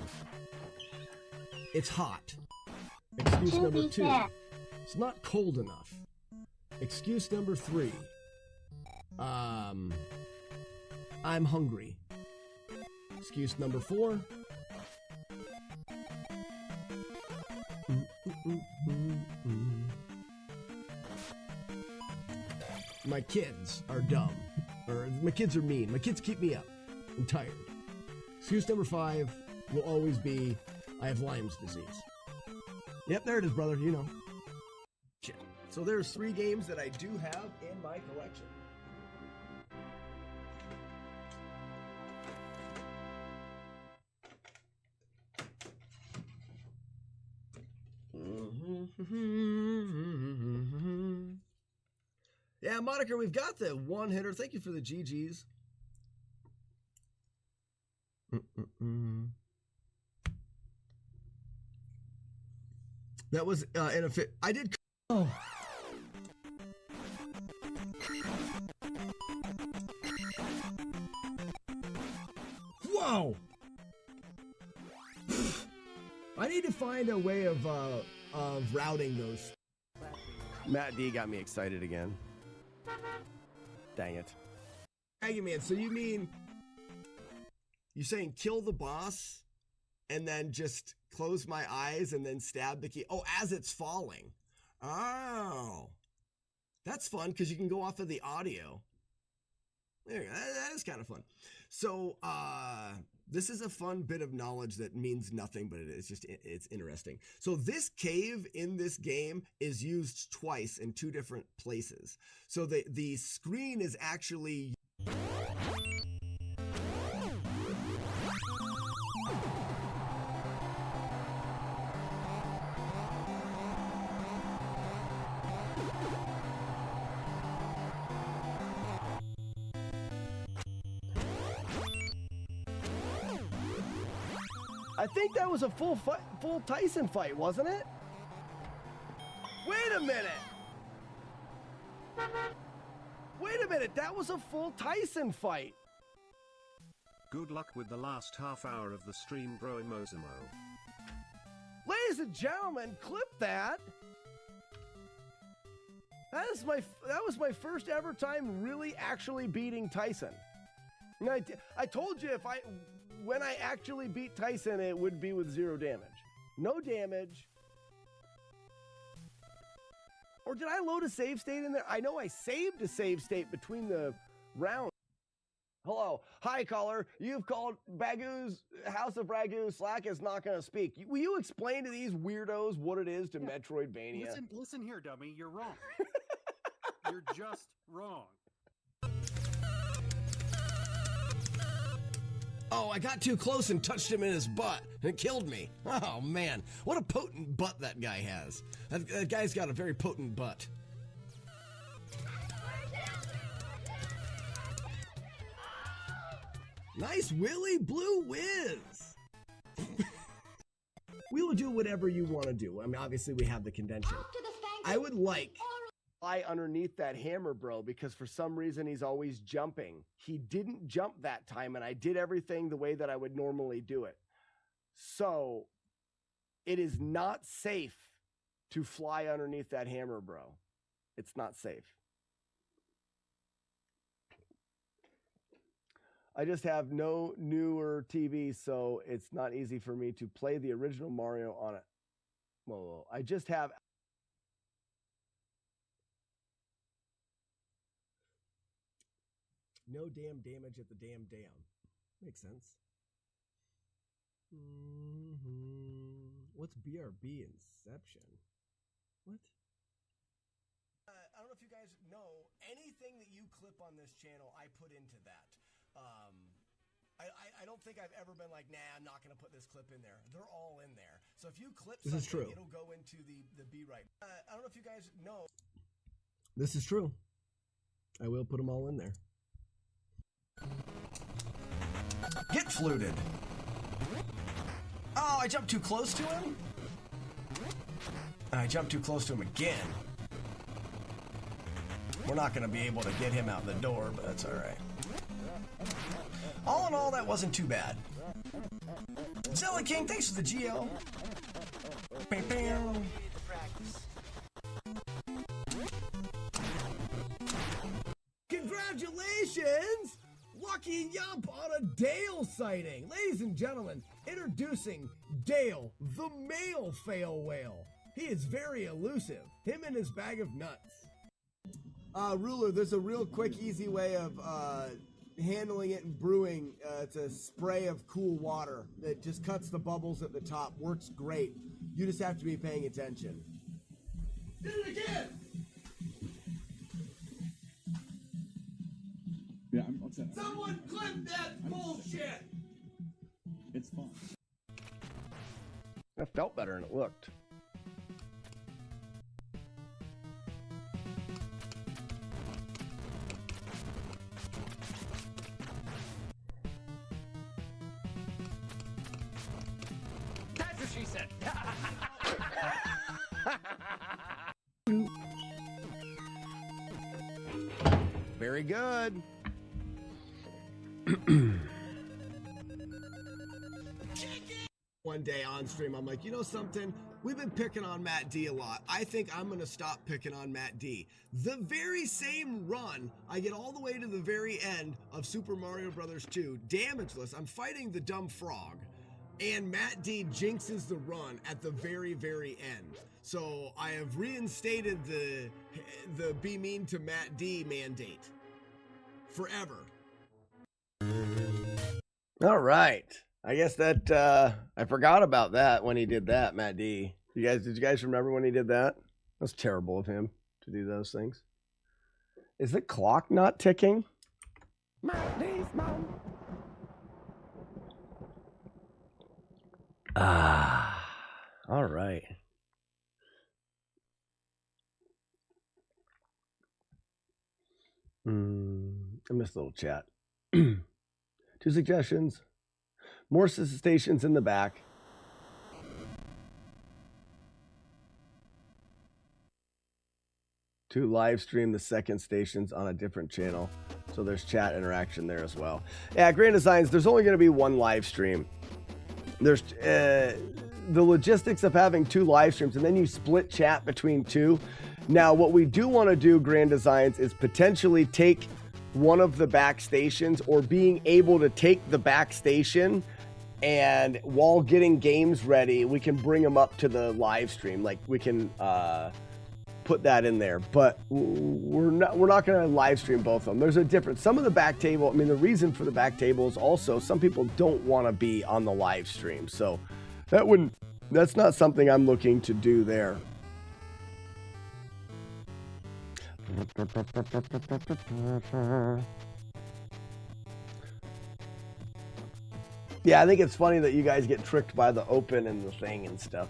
it's hot. Excuse number 2, it's not cold enough. Excuse number 3, I'm hungry. Excuse number 4, my kids are dumb. Or my kids are mean. My kids keep me up. I'm tired. Excuse number 5 will always be, I have Lyme's disease. Yep, there it is, brother. You know. Shit. So there's 3 games that I do have in my collection. Yeah, Moniker, we've got the 1-hitter. Thank you for the GGs. That was in a fit. I did. Oh. Whoa! I need to find a way of routing those. Matt D got me excited again. Dang it. Hey, man, so you mean you're saying kill the boss and then just close my eyes and then stab the key? Oh, as it's falling. Oh. That's fun because you can go off of the audio. There you go. That is kind of fun. So, this is a fun bit of knowledge that means nothing, but it's interesting. So this cave in this game is used twice in two different places. So the screen is actually... I think that was a full Tyson fight, wasn't it? Wait a minute! Wait a minute, that was a full Tyson fight! Good luck with the last half hour of the stream, bro Mosimo. Ladies and gentlemen, clip that! That was my first ever time really actually beating Tyson. And I told you when I actually beat Tyson, it would be with 0 damage. No damage. Or did I load a save state in there? I know I saved a save state between the rounds. Hello. Hi, caller. You've called Bagoo's House of Ragu. Slack is not going to speak. Will you explain to these weirdos what it is to Metroidvania? Listen here, dummy. You're wrong. You're just wrong. Oh, I got too close and touched him in his butt, and it killed me. Oh, man. What a potent butt that guy has. That guy's got a very potent butt. Nice Willy Blue Whiz. We will do whatever you want to do. I mean, obviously, we have the convention. I would like... underneath that hammer, bro, because for some reason he's always jumping. He didn't jump that time, and I did everything the way that I would normally do it. So it is not safe to fly underneath that hammer, bro. It's not safe. I just have no newer TV, so it's not easy for me to play the original Mario on it. Whoa. I just have... No damn damage at the damn dam. Makes sense. What's BRB Inception? What? I don't know if you guys know, anything that you clip on this channel, I put into that. I don't think I've ever been like, nah, I'm not going to put this clip in there. They're all in there. So if you clip something, it'll go into the B right. I don't know if you guys know. This is true. I will put them all in there. Get fluted. Oh, I jumped too close to him? I jumped too close to him again. We're not going to be able to get him out the door, but that's all right. All in all, that wasn't too bad. Zilla King, thanks for the GL. Bam, bam. Congratulations! Lucky Yump on a Dale sighting. Ladies and gentlemen, introducing Dale, the male fail whale. He is very elusive. Him and his bag of nuts. Ruler, there's a real quick, easy way of handling it and brewing. It's a spray of cool water that just cuts the bubbles at the top. Works great. You just have to be paying attention. Did it again! Yeah, I'm upset. Someone clip that bullshit! It's fun. That felt better than it looked. That's what she said. Very good. One day on stream, I'm like, you know something? We've been picking on Matt D a lot. I think I'm going to stop picking on Matt D. The very same run, I get all the way to the very end of Super Mario Bros. 2, damageless. I'm fighting the dumb frog, and Matt D jinxes the run at the very, very end. So I have reinstated the be mean to Matt D mandate forever. All right. I guess that I forgot about that when he did that, Matt D. Did you guys remember when he did that? That's terrible of him to do those things. Is the clock not ticking? Matt D's mom. All right. I missed a little chat. 2 suggestions. More stations in the back. To live stream the second stations on a different channel. So there's chat interaction there as well. Yeah, Grand Designs, there's only going to be 1 live stream. There's the logistics of having 2 live streams, and then you split chat between 2. Now, what we do want to do, Grand Designs, is potentially take one of the back stations, or being able to take the back station, and while getting games ready, we can bring them up to the live stream. Like, we can put that in there, but we're not going to live stream both of them. There's a difference. Some of the back table, I mean, the reason for the back table is also some people don't want to be on the live stream, so that's not something I'm looking to do there. Yeah, I think it's funny that you guys get tricked by the open and the thing and stuff,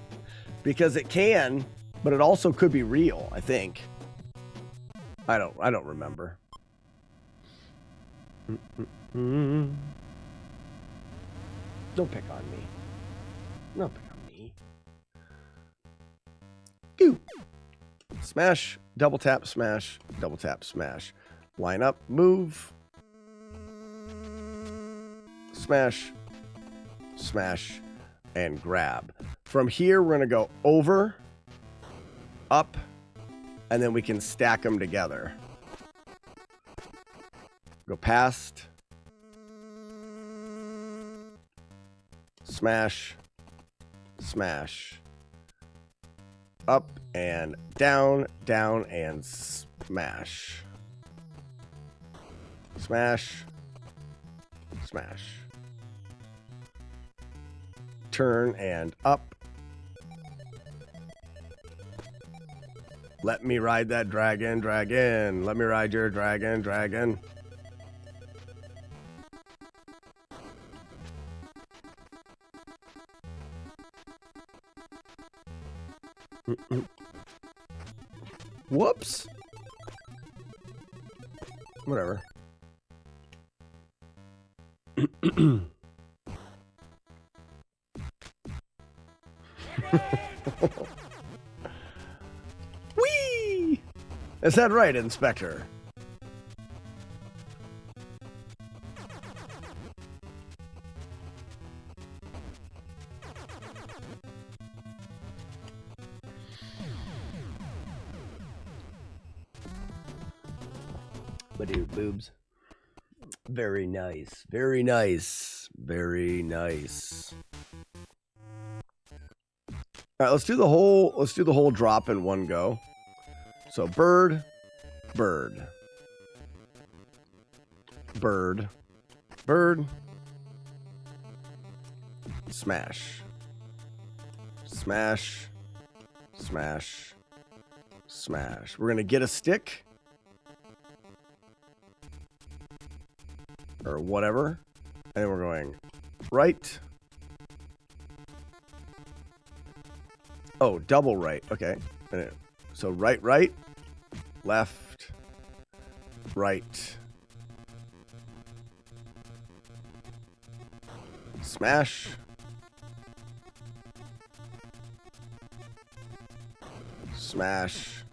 because it can, but it also could be real, I think. I don't remember. Don't pick on me. Don't pick on me. Goo. Smash, double tap, smash, double tap, smash. Line up, move. Smash, smash, and grab. From here, we're going to go over, up, and then we can stack them together. Go past, smash, smash, up and down, down and smash. Smash, smash. Turn and up. Let me ride that dragon, dragon. Let me ride your dragon, dragon. Whoops. Whatever. Whee! Is that right, Inspector? Badoo boobs. Very nice. Very nice. Very nice. All right, let's do the whole drop in one go. So bird, bird, bird, bird, smash, smash, smash, smash. We're gonna get a stick or whatever, and we're going right. Oh, double right. Okay. So right, right, left, right, smash, smash,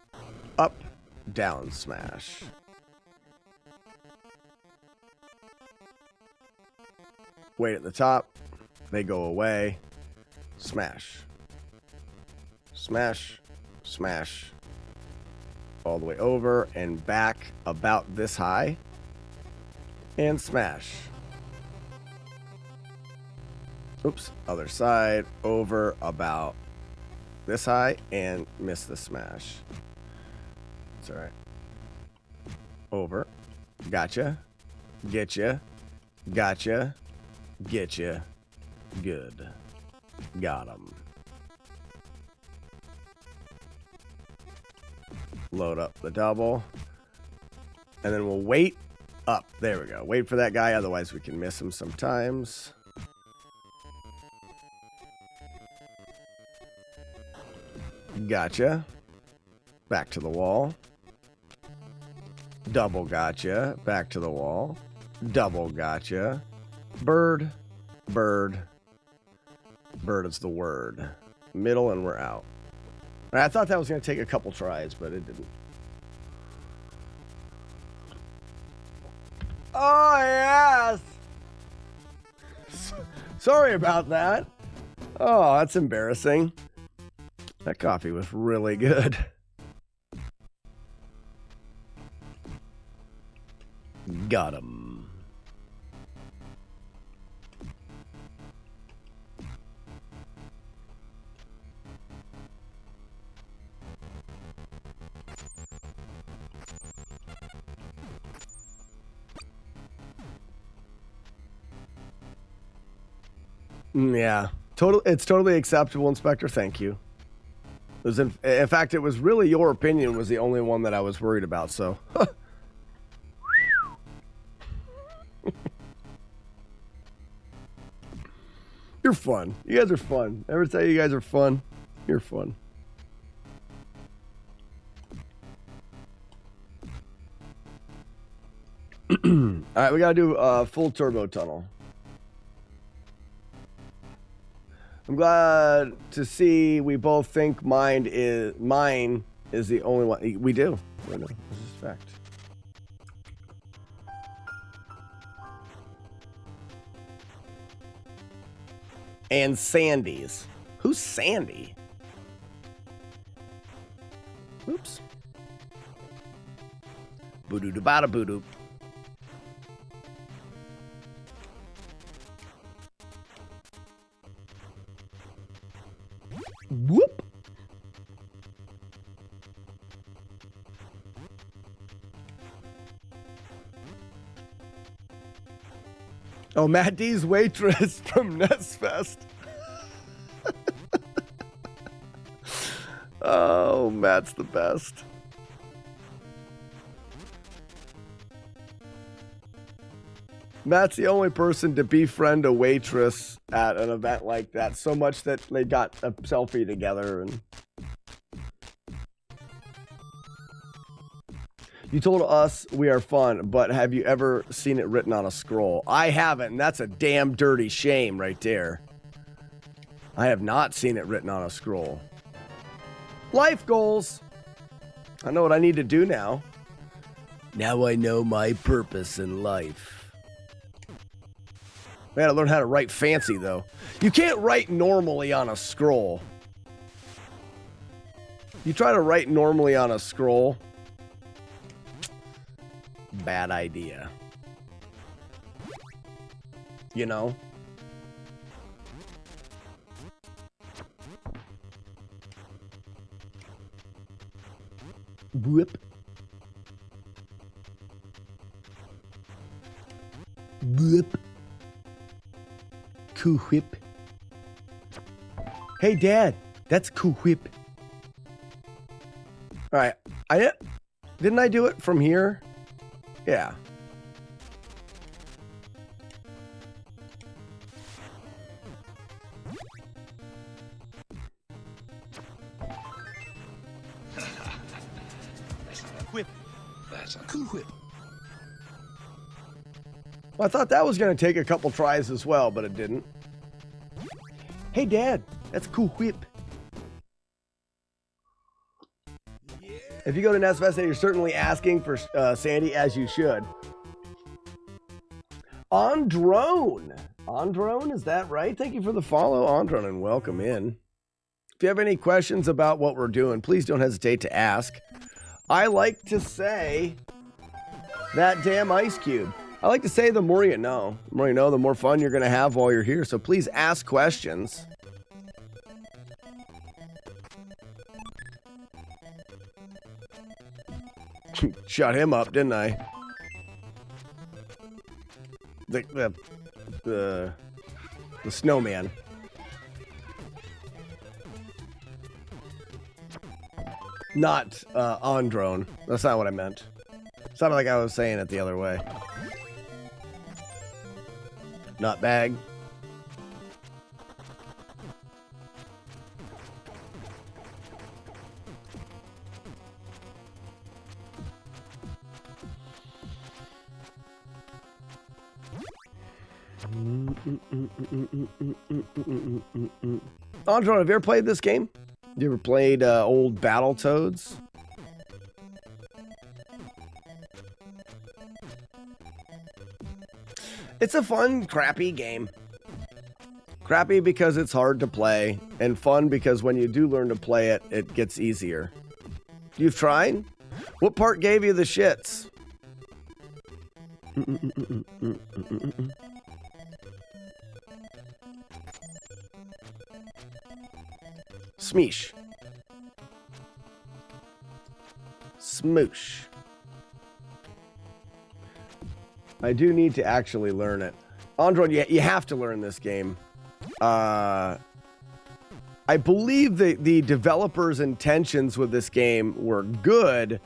up, down smash. Wait at the top. They go away. Smash. Smash. Smash. All the way over and back about this high. And smash. Oops. Other side. Over about this high and miss the smash. It's all right. Over. Gotcha. Getcha. Gotcha. Getcha. Good. Got him. Load up the double. And then we'll wait up. There we go. Wait for that guy, otherwise we can miss him sometimes. Gotcha. Back to the wall. Double gotcha. Back to the wall. Double gotcha. Bird. Bird. Bird is the word. Middle and we're out. I thought that was going to take a couple tries, but it didn't. Oh, yes! Sorry about that. Oh, that's embarrassing. That coffee was really good. Got him. Yeah, it's totally acceptable, Inspector. Thank you. It was in fact, it was really your opinion was the only one that I was worried about. So, you're fun. You guys are fun. Ever say you guys are fun? You're fun. All right, we gotta do a full turbo tunnel. I'm glad to see we both think mine is the only one. We do. This is fact. And Sandy's. Who's Sandy? Oops. Boo-doo da bada boo-doo. Whoop. Oh, Matt D's waitress from Nestfest. Oh, Matt's the best. Matt's the only person to befriend a waitress at an event like that, so much that they got a selfie together. And you told us we are fun, but have you ever seen it written on a scroll? I haven't, and that's a damn dirty shame right there. I have not seen it written on a scroll. Life goals. I know what I need to do now. Now I know my purpose in life. I gotta learn how to write fancy, though. You can't write normally on a scroll. You try to write normally on a scroll. Bad idea. You know? Whoop. Whoop. Cool whip. Hey, Dad, that's cool whip. All right, didn't I do it from here? Yeah. Whip. That's a cool whip. Well, I thought that was going to take a couple tries as well, but it didn't. Hey, Dad, that's a cool whip. If you go to NESFest, you're certainly asking for Sandy, as you should. On Drone, is that right? Thank you for the follow, On Drone, and welcome in. If you have any questions about what we're doing, please don't hesitate to ask. I like to say that damn ice cube. I like to say the more you know. The more you know, the more fun you're going to have while you're here. So please ask questions. Shut him up, didn't I? The snowman. Not on drone. That's not what I meant. Sounded like I was saying it the other way. Not bag. Andron, have you ever played this game? You ever played old Battletoads? It's a fun, crappy game. Crappy because it's hard to play, and fun because when you do learn to play it, it gets easier. You've tried? What part gave you the shits? Smeesh. Smoosh. I do need to actually learn it. Andron, you have to learn this game. I believe the developers' intentions with this game were good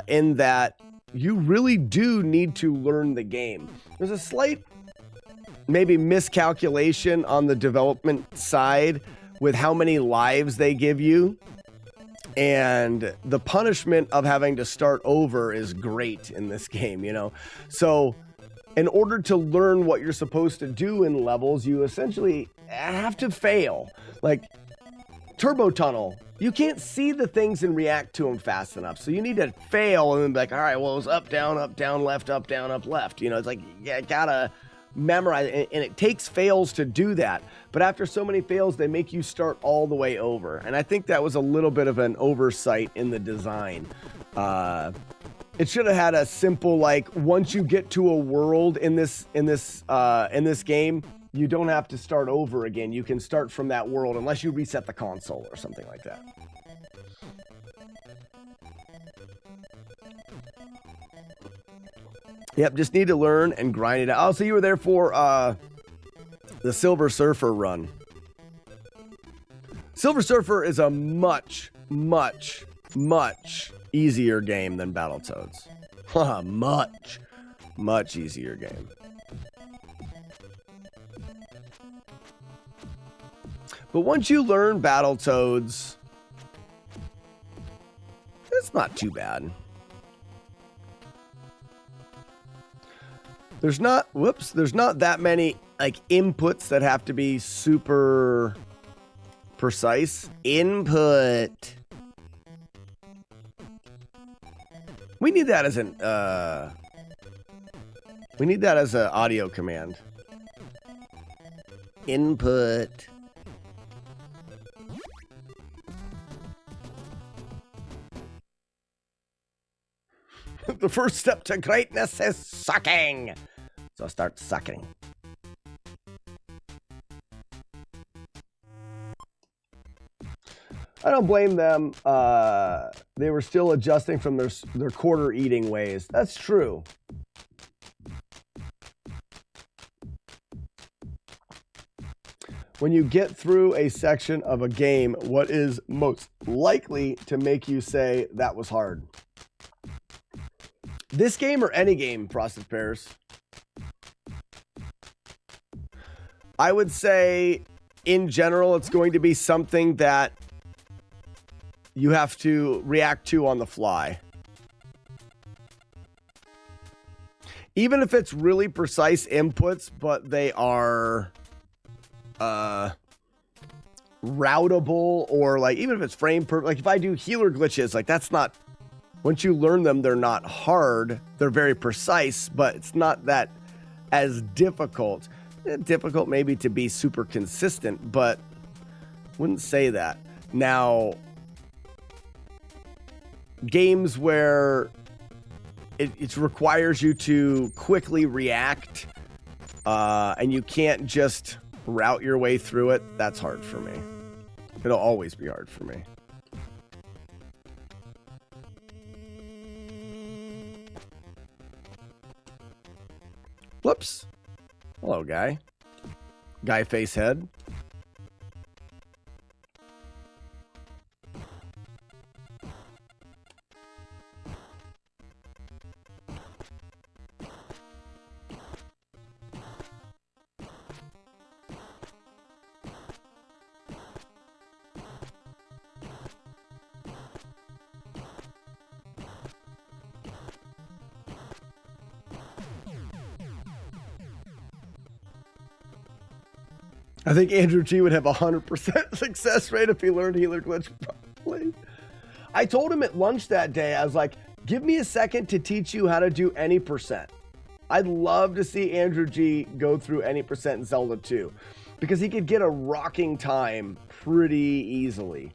in that you really do need to learn the game. There's a slight, maybe miscalculation on the development side with how many lives they give you. And the punishment of having to start over is great in this game, you know? So in order to learn what you're supposed to do in levels, you essentially have to fail. Like Turbo Tunnel, you can't see the things and react to them fast enough. So you need to fail and then be like, all right, well, it was up, down, left, up, down, up, left. You know, it's like, you gotta memorize it. And it takes fails to do that. But after so many fails, they make you start all the way over. And I think that was a little bit of an oversight in the design. It should have had a simple, like, once you get to a world in this game, you don't have to start over again. You can start from that world unless you reset the console or something like that. Yep, just need to learn and grind it out. Oh, so you were there for the Silver Surfer run. Silver Surfer is a much, much, much easier game than Battletoads. Much, much easier game. But once you learn Battletoads, it's not too bad. There's not that many like inputs that have to be super precise. Input. We need that as an audio command. Input. The first step to greatness is sucking. So start sucking. I don't blame them. They were still adjusting from their quarter eating ways. That's true. When you get through a section of a game, what is most likely to make you say that was hard? This game or any game, Frosted Pears? I would say, in general, it's going to be something that you have to react to on the fly. Even if it's really precise inputs, but they are routable, or like even if it's frame per, like if I do healer glitches, like that's not, once you learn them, they're not hard. They're very precise, but it's not that as difficult. Difficult maybe to be super consistent, but wouldn't say that. Now, games where it requires you to quickly react, and you can't just route your way through it, that's hard for me. It'll always be hard for me. Whoops. Hello, guy. Guy face head. I think Andrew G would have 100% success rate if he learned healer glitch properly. I told him at lunch that day, I was like, give me a second to teach you how to do any percent. I'd love to see Andrew G go through any percent in Zelda 2 because he could get a rocking time pretty easily.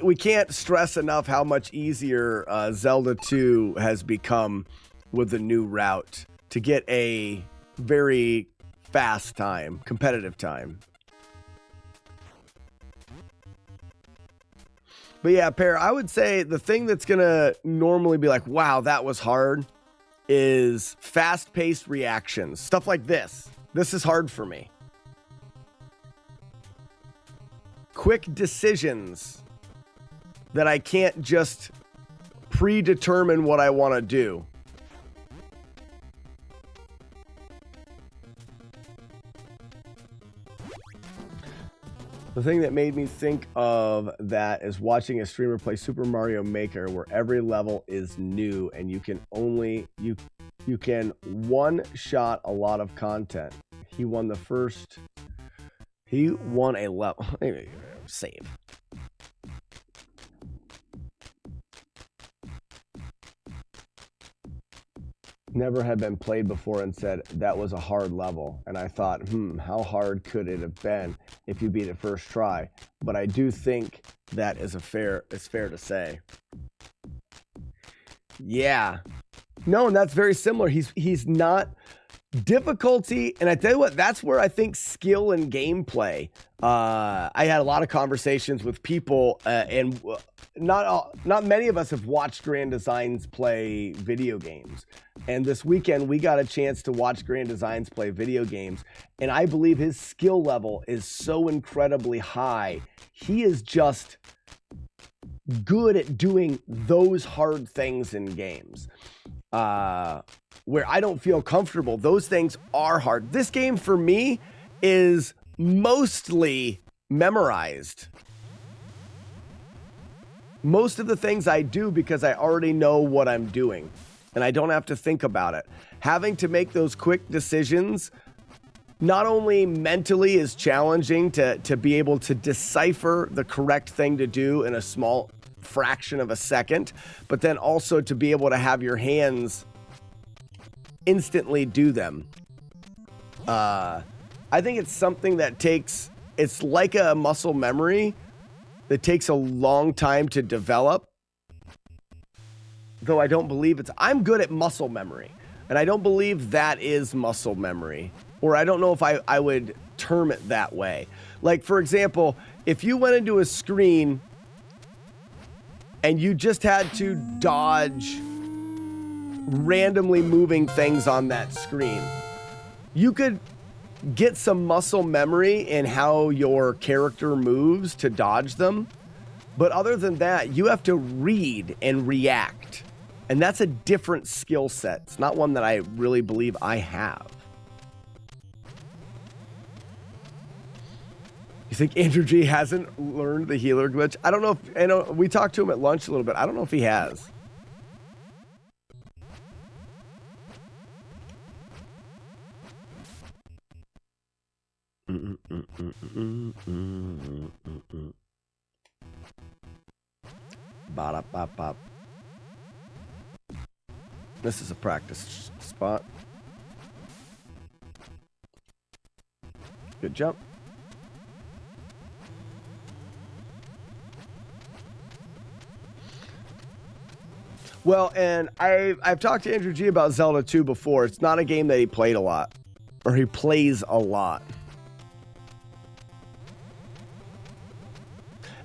We can't stress enough how much easier Zelda 2 has become with the new route to get a very fast time, competitive time. But yeah, Pear, I would say the thing that's gonna normally be like, wow, that was hard, is fast-paced reactions. Stuff like this. This is hard for me. Quick decisions that I can't just predetermine what I want to do. The thing that made me think of that is watching a streamer play Super Mario Maker, where every level is new and you can only you can one shot a lot of content. He won a level. Save. Never had been played before and said that was a hard level, and I thought, how hard could it have been if you beat it first try? But I do think that is fair to say. Yeah, no, and that's very similar. He's not difficulty, and I tell you what, that's where I think skill and gameplay. I had a lot of conversations with people, and not many of us have watched Grand Designs play video games. And this weekend, we got a chance to watch Grand Designs play video games. And I believe his skill level is so incredibly high. He is just good at doing those hard things in games. Where I don't feel comfortable, those things are hard. This game, for me, is mostly memorized. Most of the things I do because I already know what I'm doing. And I don't have to think about it. Having to make those quick decisions not only mentally is challenging to be able to decipher the correct thing to do in a small fraction of a second, but then also to be able to have your hands instantly do them. I think it's something that it's like a muscle memory that takes a long time to develop. Though I don't believe I'm good at muscle memory, and I don't believe that is muscle memory, or I don't know if I would term it that way. Like, for example, if you went into a screen and you just had to dodge randomly moving things on that screen, you could get some muscle memory in how your character moves to dodge them. But other than that, you have to read and react. And that's a different skill set. It's not one that I really believe I have. You think Andrew G hasn't learned the healer glitch? I don't know if, I know we talked to him at lunch a little bit. I don't know if he has. Ba-da-ba-ba. This is a practice spot. Good jump. Well, and I've talked to Andrew G about Zelda 2 before. It's not a game that he played a lot, or he plays a lot.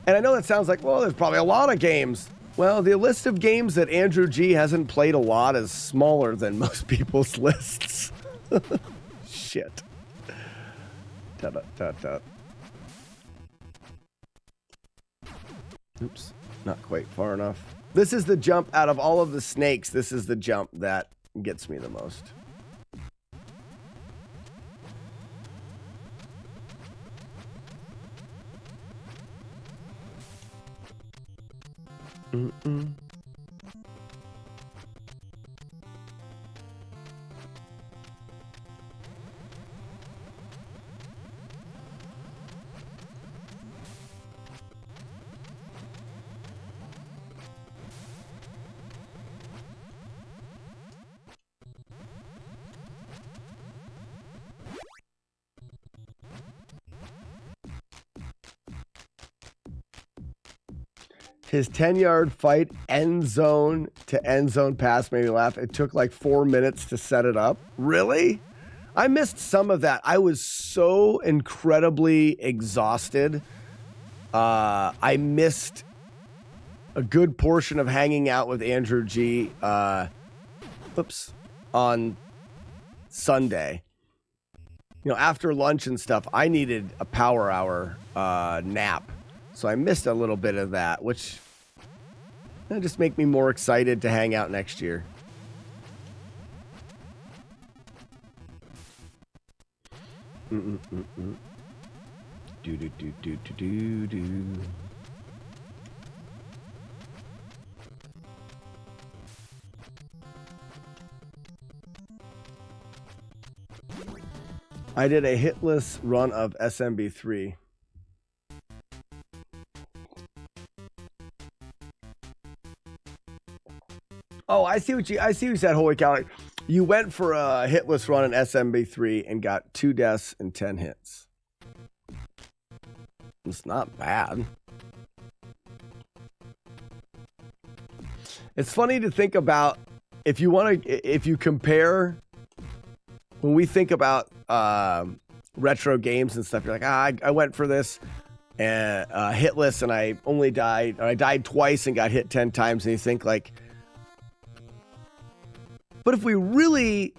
And I know that sounds like, well, there's probably a lot of games. Well, the list of games that Andrew G hasn't played a lot is smaller than most people's lists. Shit. Da-da-da-da. Oops, not quite far enough. This is the jump out of all of the snakes. This is the jump that gets me the most. Mm-mm. His 10-yard fight end zone to end zone pass made me laugh. It took like 4 minutes to set it up. Really? I missed some of that. I was so incredibly exhausted. I missed a good portion of hanging out with Andrew G. On Sunday. You know, after lunch and stuff, I needed a power hour nap. So I missed a little bit of that, which just make me more excited to hang out next year. Do do do do do do do. I did a hitless run of SMB3. Oh, I see what you said, Holy Cow. You went for a hitless run in SMB3 and got 2 deaths and 10 hits. It's not bad. It's funny to think about if you compare when we think about retro games and stuff, you're like, I went for this and hitless and I died twice and got hit 10 times, and you think like, but if we really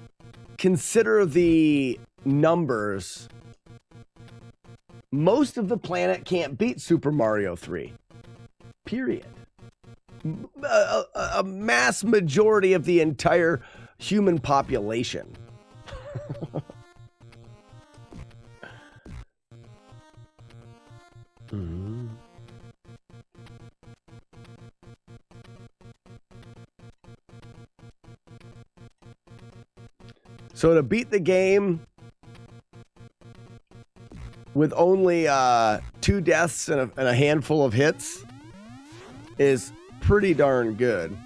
consider the numbers, most of the planet can't beat Super Mario 3. Period. A mass majority of the entire human population. Mm-hmm. So to beat the game with only 2 deaths and a handful of hits is pretty darn good.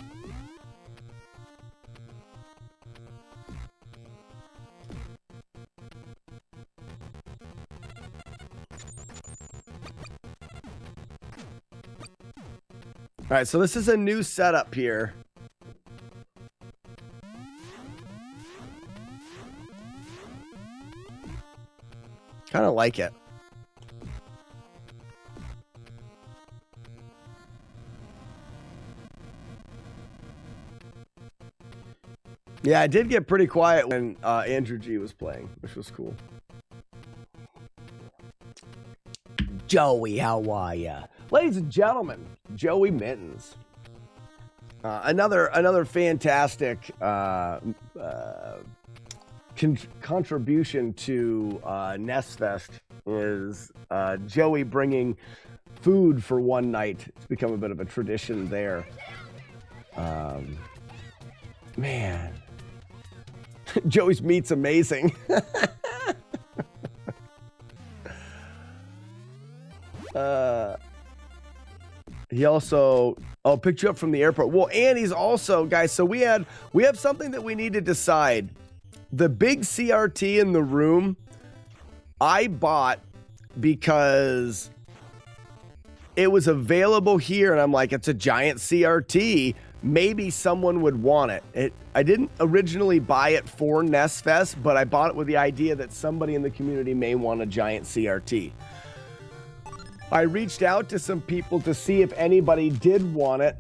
All right, so this is a new setup here. Kind of like it. Yeah, I did get pretty quiet when Andrew G was playing, which was cool. Joey, how are ya? Ladies and gentlemen, Joey Mittens. Another fantastic contribution to Nest Fest is Joey bringing food for one night. It's become a bit of a tradition there. Man, Joey's meat's amazing. He also picked you up from the airport. Well, and he's also, guys, so we have something that we need to decide. The big CRT in the room I bought because it was available here, and I'm like, it's a giant CRT. Maybe someone would want it. I didn't originally buy it for Nest Fest, but I bought it with the idea that somebody in the community may want a giant CRT. I reached out to some people to see if anybody did want it,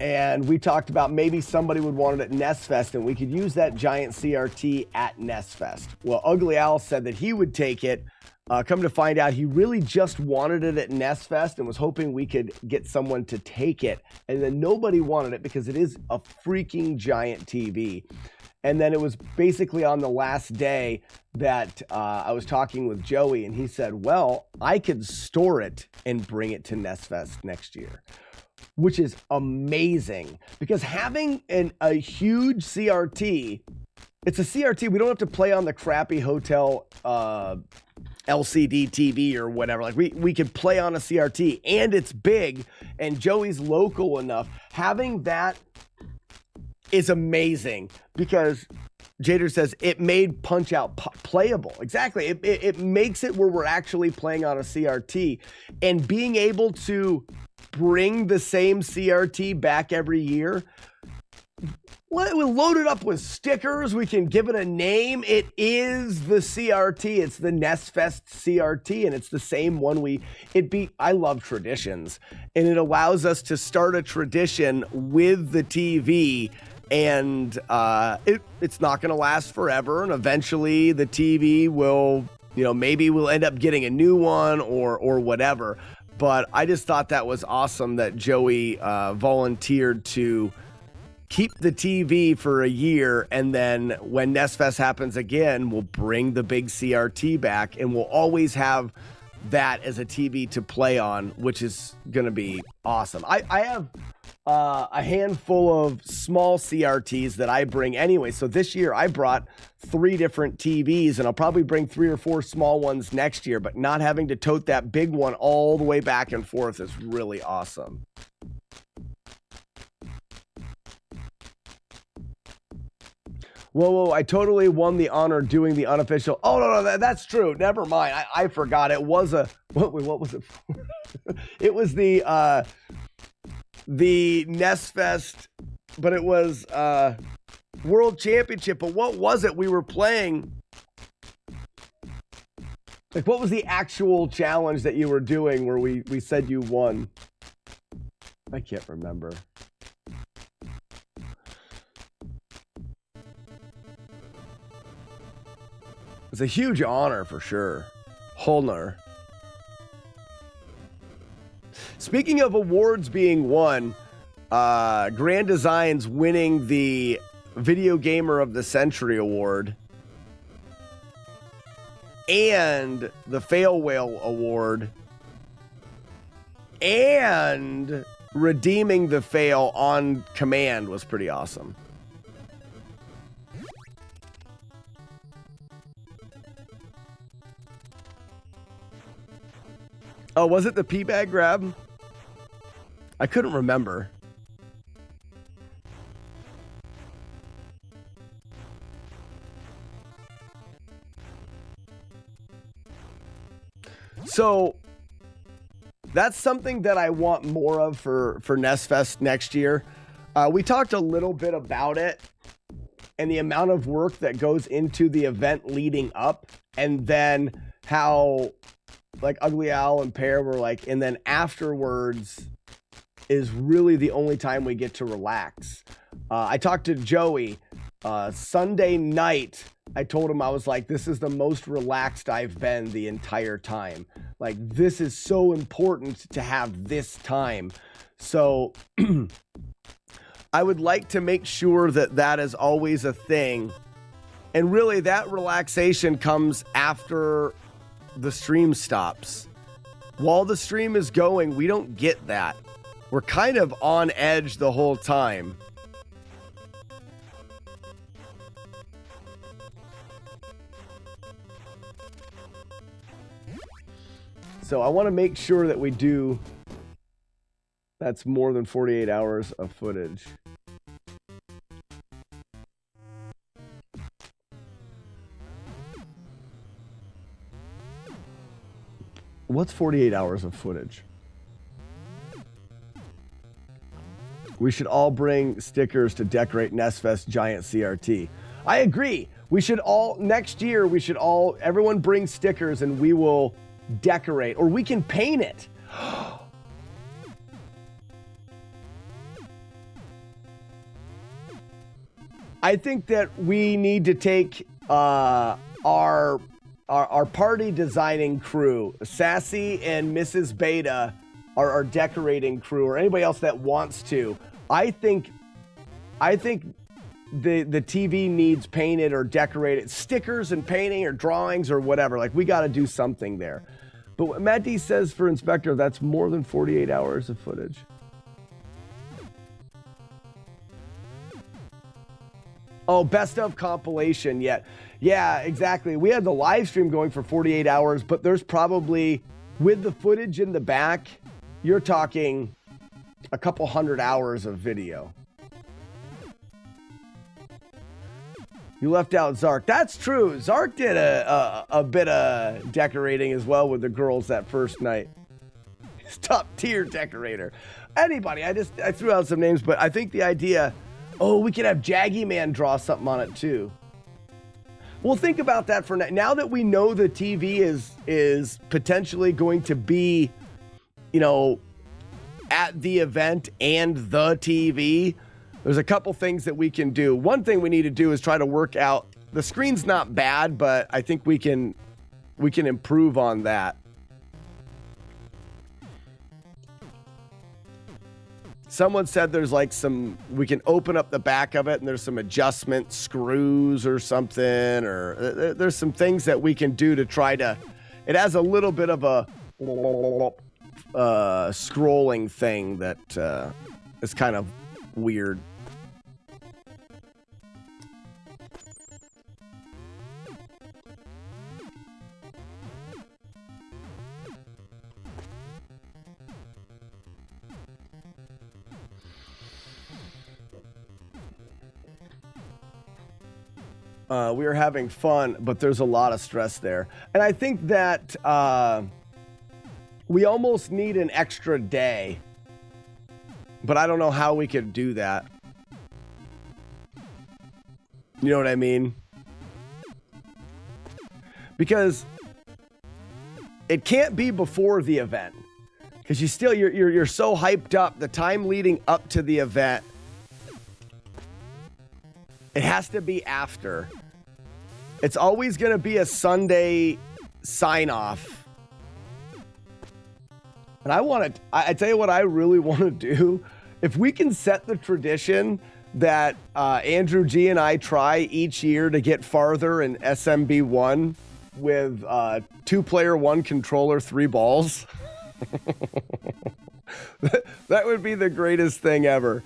and we talked about maybe somebody would want it at Nest Fest, and we could use that giant CRT at Nest Fest. Well, Ugly Al said that he would take it. Come to find out, he really just wanted it at Nest Fest and was hoping we could get someone to take it, and then nobody wanted it because it is a freaking giant TV. And then it was basically on the last day that I was talking with Joey, and he said, well, I could store it and bring it to Nest Fest next year, which is amazing because having a huge CRT, it's a CRT. We don't have to play on the crappy hotel LCD TV or whatever. Like we could play on a CRT, and it's big, and Joey's local enough. Having that is amazing because Jader says it made Punch Out playable. Exactly. It makes it where we're actually playing on a CRT, and being able to bring the same CRT back every year. We load it up with stickers. We can give it a name. It is the CRT. It's the Nest Fest CRT, and it's the same one I love traditions, and it allows us to start a tradition with the TV. And it's not going to last forever, and eventually the TV will, maybe we'll end up getting a new one or whatever. But I just thought that was awesome that Joey volunteered to keep the TV for a year, and then when Nest Fest happens again, we'll bring the big CRT back, and we'll always have that as a TV to play on, which is going to be awesome. I have a handful of small CRTs that I bring anyway. So this year I brought 3 different TVs, and I'll probably bring 3 or 4 small ones next year, but not having to tote that big one all the way back and forth is really awesome. Whoa, I totally won the honor doing the unofficial. Oh, no, that's true. Never mind. I forgot. It was what was it for? It was the Nest Fest, but it was World Championship. But what was it we were playing? Like, what was the actual challenge that you were doing where we said you won? I can't remember. It's a huge honor for sure. Holner. Speaking of awards being won, Grand Designs winning the Video Gamer of the Century Award and the Fail Whale Award and redeeming the fail on command was pretty awesome. Oh, was it the pee bag grab? I couldn't remember. So that's something that I want more of for Nest Fest next year. We talked a little bit about it and the amount of work that goes into the event leading up, and then how like Ugly Al and Pear were like, and then afterwards is really the only time we get to relax. I talked to Joey Sunday night. I told him, I was like, this is the most relaxed I've been the entire time. Like, this is so important to have this time. So I would like to make sure that that is always a thing. And really that relaxation comes after the stream stops. While the stream is going, we don't get that. We're kind of on edge the whole time. So I want to make sure that we do. That's more than 48 hours of footage. What's 48 hours of footage? We should all bring stickers to decorate Nestfest giant CRT. I agree. We should all, next year, everyone bring stickers and we will decorate, or we can paint it. I think that we need to take our party designing crew, Sassy and Mrs. Beta, are our decorating crew, or anybody else that wants to. I think the TV needs painted or decorated, stickers and painting or drawings or whatever. Like, we got to do something there. But what Matt D says for Inspector, that's more than 48 hours of footage. Oh, best of compilation yet. Yeah, exactly. We had the live stream going for 48 hours, but there's probably, with the footage in the back, you're talking a couple hundred hours of video. You left out Zark. That's true. Zark did a bit of decorating as well with the girls that first night. He's top tier decorator. Anybody, I threw out some names, but I think the idea, we could have Jaggy Man draw something on it too. Well, think about that for now that we know the TV is potentially going to be, at the event and the TV. There's a couple things that we can do. One thing we need to do is try to work out. The screen's not bad, but I think we can improve on that. Someone said there's like we can open up the back of it and there's some adjustment screws or something, or there's some things that we can do to try to, it has a little bit of a scrolling thing that is kind of weird. We are having fun, but there's a lot of stress there. And I think that we almost need an extra day, but I don't know how we could do that. You know what I mean? Because it can't be before the event, because you're so hyped up. The time leading up to the event, it has to be after. It's always going to be a Sunday sign off. And I tell you what I really want to do. If we can set the tradition that Andrew G and I try each year to get farther in SMB1 with 2-player, 1 controller, 3 balls. That would be the greatest thing ever.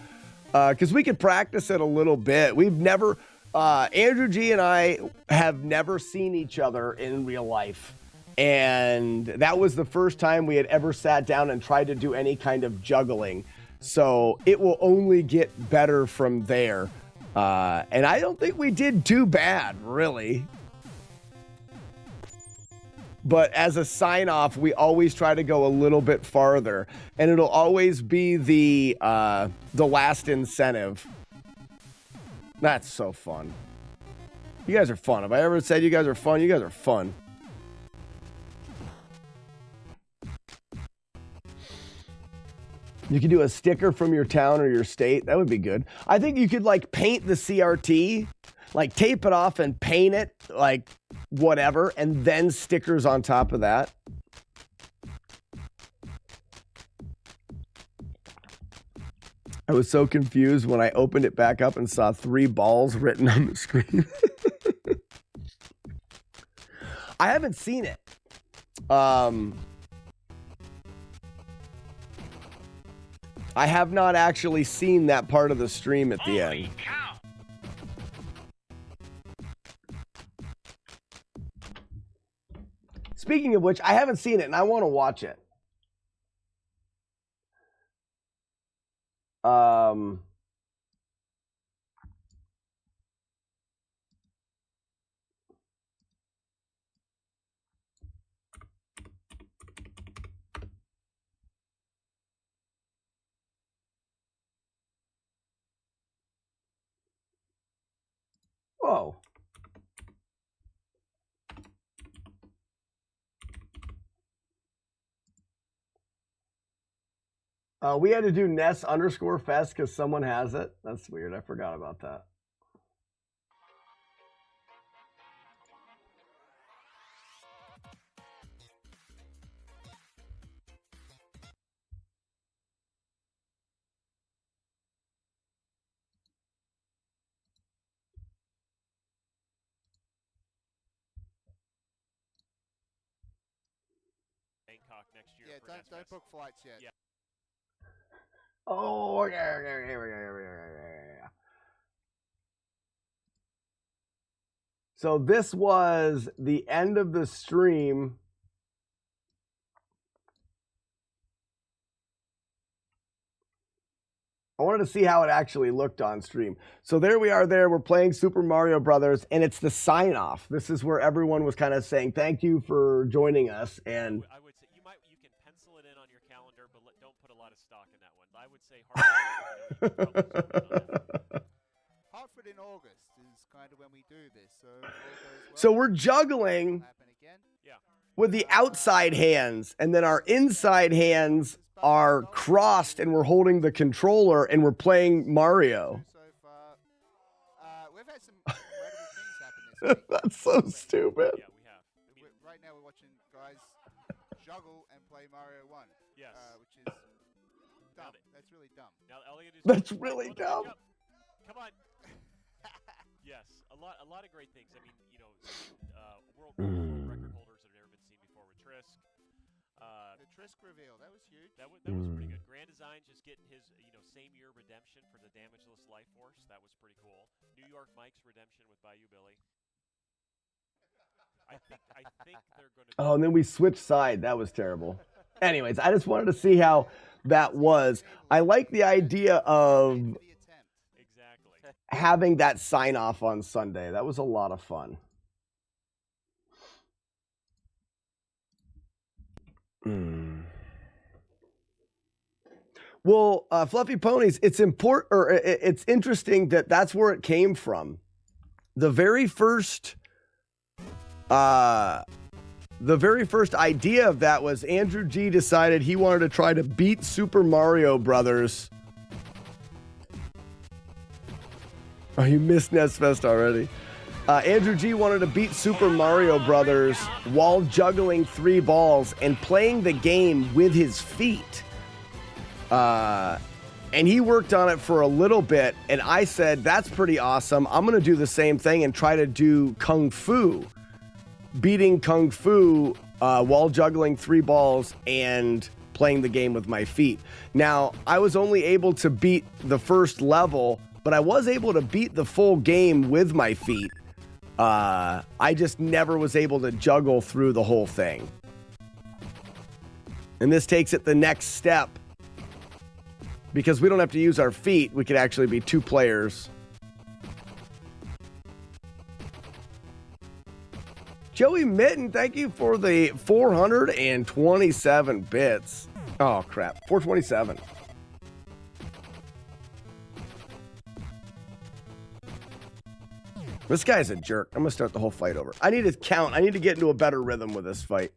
Because we could practice it a little bit. We've never, Andrew G and I have never seen each other in real life. And that was the first time we had ever sat down and tried to do any kind of juggling. So it will only get better from there. And I don't think we did too bad, really. But as a sign off, we always try to go a little bit farther, and it'll always be the last incentive. That's so fun. You guys are fun. Have I ever said you guys are fun? You guys are fun. You could do a sticker from your town or your state. That would be good. I think you could like paint the CRT, like tape it off and paint it, like whatever, and then stickers on top of that. I was so confused when I opened it back up and saw 3 balls written on the screen. I haven't seen it. I have not actually seen that part of the stream at the end. Cow. speaking of which, I haven't seen it and I want to watch it. Whoa. We had to do Ness_Fest because someone has it. That's weird. I forgot about that. Bangkok next year. Yeah, don't book flights yet. Yeah. Oh, yeah. So this was the end of the stream. I wanted to see how it actually looked on stream. So there we are there. We're playing Super Mario Brothers, and it's the sign-off. This is where everyone was kind of saying, thank you for joining us. And I would say you can pencil it in on your calendar, but don't put a lot of stock in that one. I would say Hartford in August is kind of when we do this. So, if all goes well, so we're juggling with the outside hands, and then our inside hands are crossed, and we're holding the controller, and we're playing Mario. So far, we've had some incredible things happen this week. That's so stupid. Yeah, we have. Right now we're watching guys juggle and play Mario 1. Yes. Which is dumb. That's really dumb. Now Elliot is That's really dumb. Come on. Yes, a lot of great things. I mean, world record holders that have never been seen before with Trisk. The Trisk reveal, that was huge. That was pretty good. Grand Design just getting his same year redemption for the Damageless Life Force. That was pretty cool. New York Mike's redemption with Bayou Billy. I think they're going to. Oh, and then we switched side. That was terrible. Anyways, I just wanted to see how that was. I like the idea of having that sign off on Sunday. That was a lot of fun. Well, Fluffy Ponies, it's important, or it's interesting that that's where it came from. The very first idea of that was Andrew G decided he wanted to try to beat Super Mario Brothers. Oh, you missed Nesfest already. Andrew G wanted to beat Super Mario Brothers while juggling 3 balls and playing the game with his feet. And he worked on it for a little bit, and I said, that's pretty awesome. I'm going to do the same thing and try to do Kung Fu. Beating Kung Fu while juggling 3 balls and playing the game with my feet. Now, I was only able to beat the first level, but I was able to beat the full game with my feet. I just never was able to juggle through the whole thing. And this takes it the next step. Because we don't have to use our feet, we could actually be 2 players. Joey Mitten, thank you for the 427 bits. Oh, crap. 427. This guy's a jerk. I'm going to start the whole fight over. I need to count. I need to get into a better rhythm with this fight.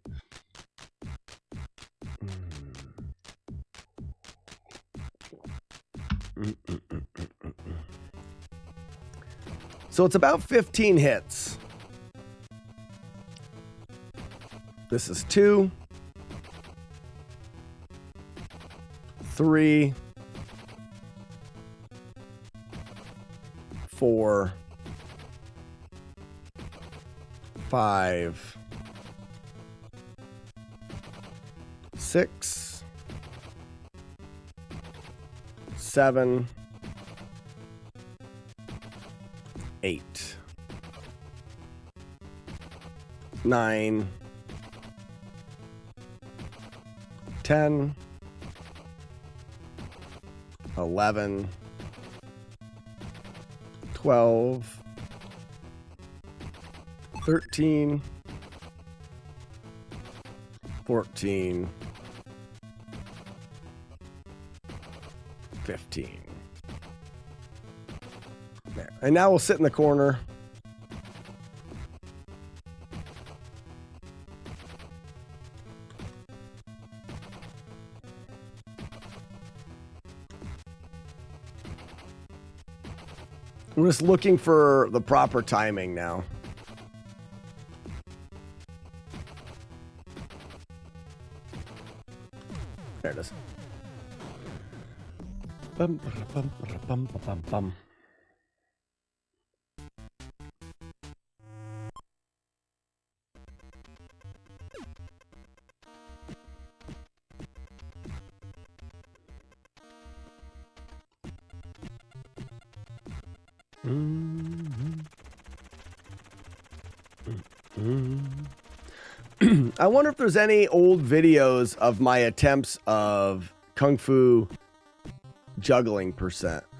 So it's about 15 hits. This is 2, 3, 4, 5, 6, 7, 8, 9, 10, 11, 12, 13, 14, 15. There. And now we'll sit in the corner. I'm just looking for the proper timing now. There it is. Bum, bum, bum, bum, bum, bum. I wonder if there's any old videos of my attempts of Kung Fu juggling percent. I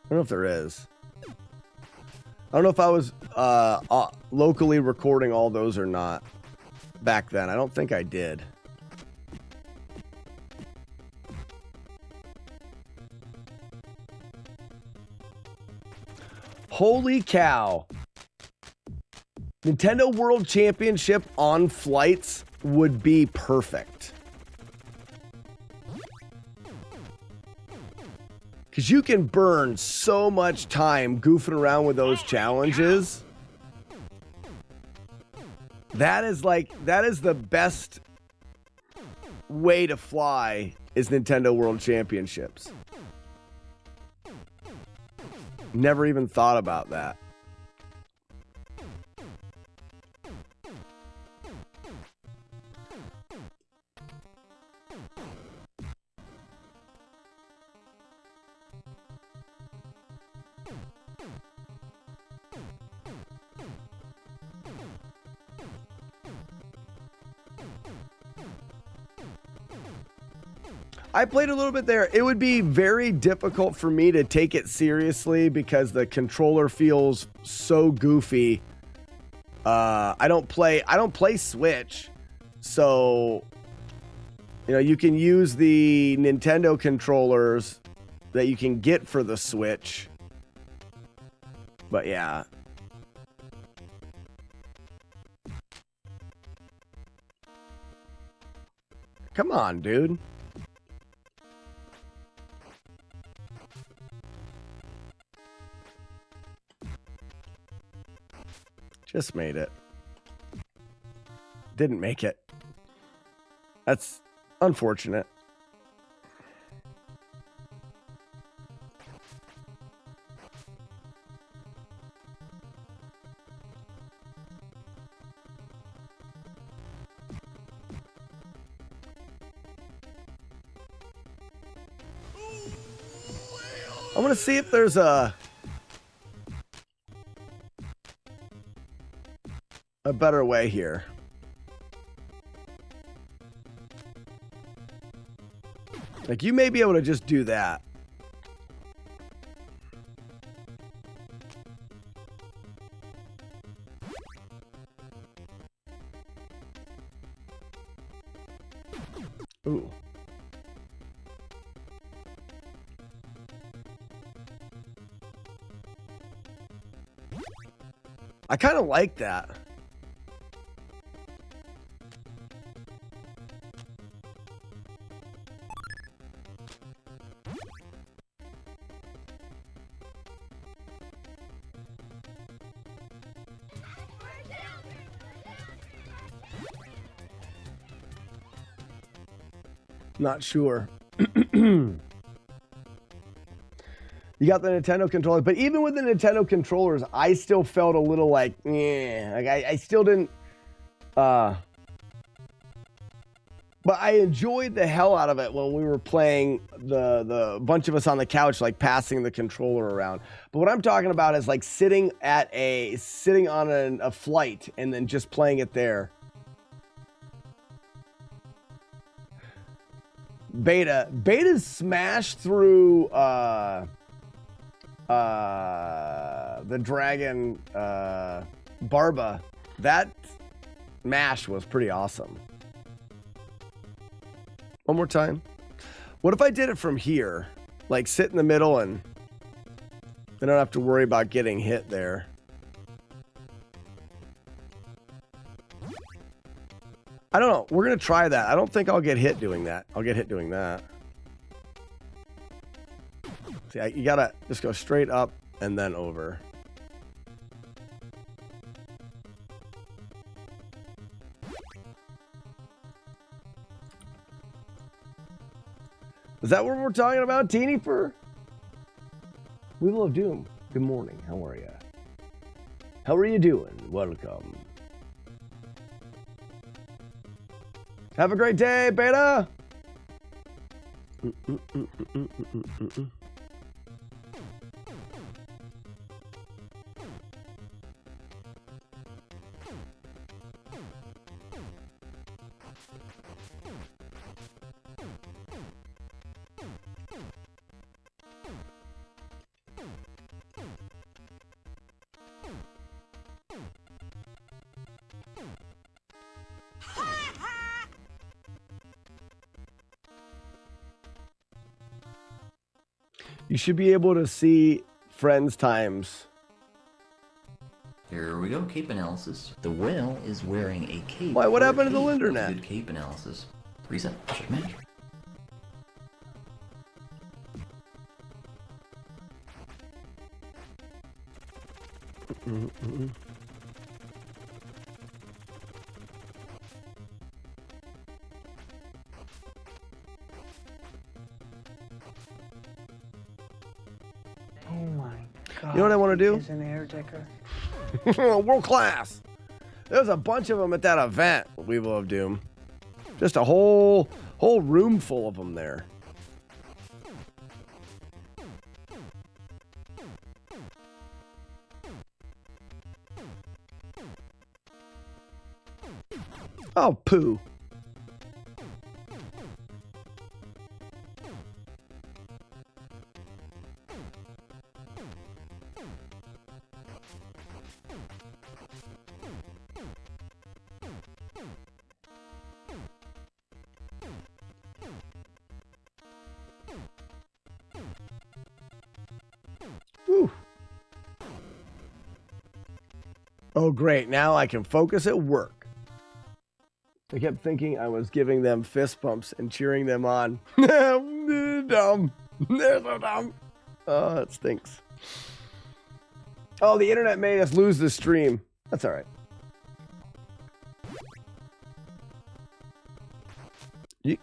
don't know if there is. I don't know if I was locally recording all those or not back then. I don't think I did. Holy cow. Nintendo World Championship on flights would be perfect. Because you can burn so much time goofing around with those challenges. That is the best way to fly is Nintendo World Championships. Never even thought about that. I played a little bit there. It would be very difficult for me to take it seriously because the controller feels so goofy. I don't play Switch. So, you know, you can use the Nintendo controllers that you can get for the Switch. But yeah. Come on, dude. Just made it. Didn't make it. That's unfortunate. I'm gonna see if there's a better way here. Like, you may be able to just do that. Ooh. I kind of like that. Not sure. You got the Nintendo controller, but even with the Nintendo controllers, I still felt a little like, like I still didn't. But I enjoyed the hell out of it when we were playing the bunch of us on the couch, like passing the controller around. But what I'm talking about is like sitting on a flight and then just playing it there. Beta. Beta's smashed through the dragon Barba. That mash was pretty awesome. One more time. What if I did it from here? Like sit in the middle and I don't have to worry about getting hit there. I don't know. We're going to try that. I don't think I'll get hit doing that. I'll get hit doing that. See, you got to just go straight up and then over. Is that what we're talking about, Teeny Fur? We love Doom. Good morning. How are you? How are you doing? Welcome. Have a great day, Beta. You should be able to see friends times. Here we go, cape analysis. The whale is wearing a cape. Why, what happened to the Lindernet? Good cape analysis. Reset. Check match. Oh my God. You know what I want to do? Is an air dicker. World class. There's a bunch of them at that event, Weevil of Doom. Just a whole room full of them there. Oh, poo. Whew. Oh, great. Now I can focus at work. I kept thinking I was giving them fist bumps and cheering them on. They're dumb. They're so dumb. Oh, that stinks. Oh, the internet made us lose the stream. That's all right.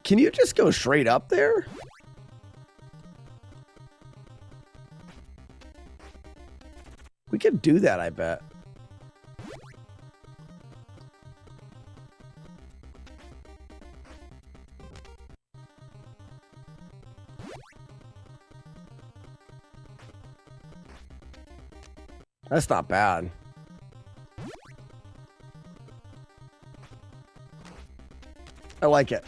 Can you just go straight up there? We could do that, I bet. That's not bad. I like it.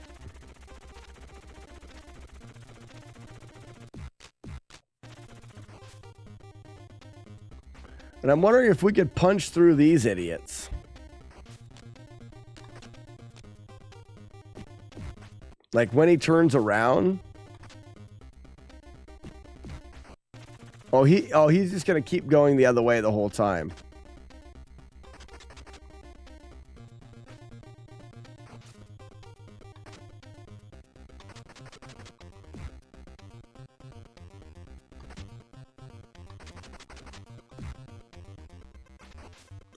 And I'm wondering if we could punch through these idiots. Like when he turns around. Oh, he's just gonna keep going the other way the whole time.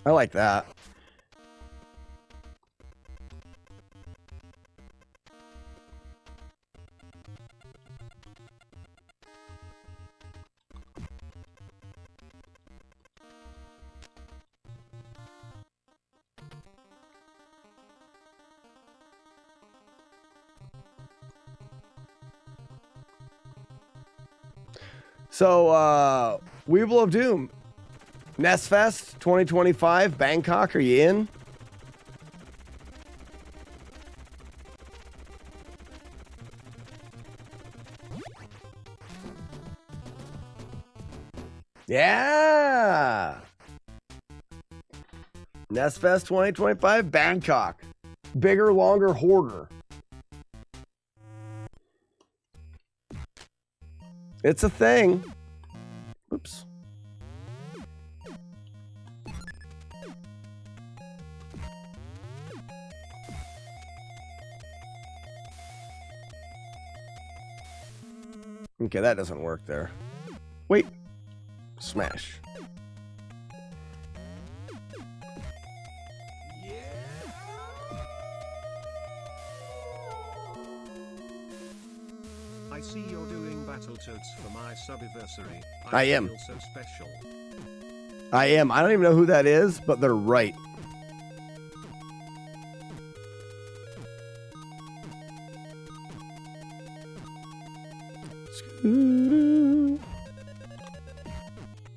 I like that. So, Weevil of Doom, Nest Fest 2025, Bangkok, are you in? Yeah. Nestfest 2025, Bangkok. Bigger, longer, hoarder. It's a thing. Oops. Okay, that doesn't work there. Wait. Smash. I see you're doing Battletoads for my subiversary. I am. Feel so special. I am. I don't even know who that is, but they're right.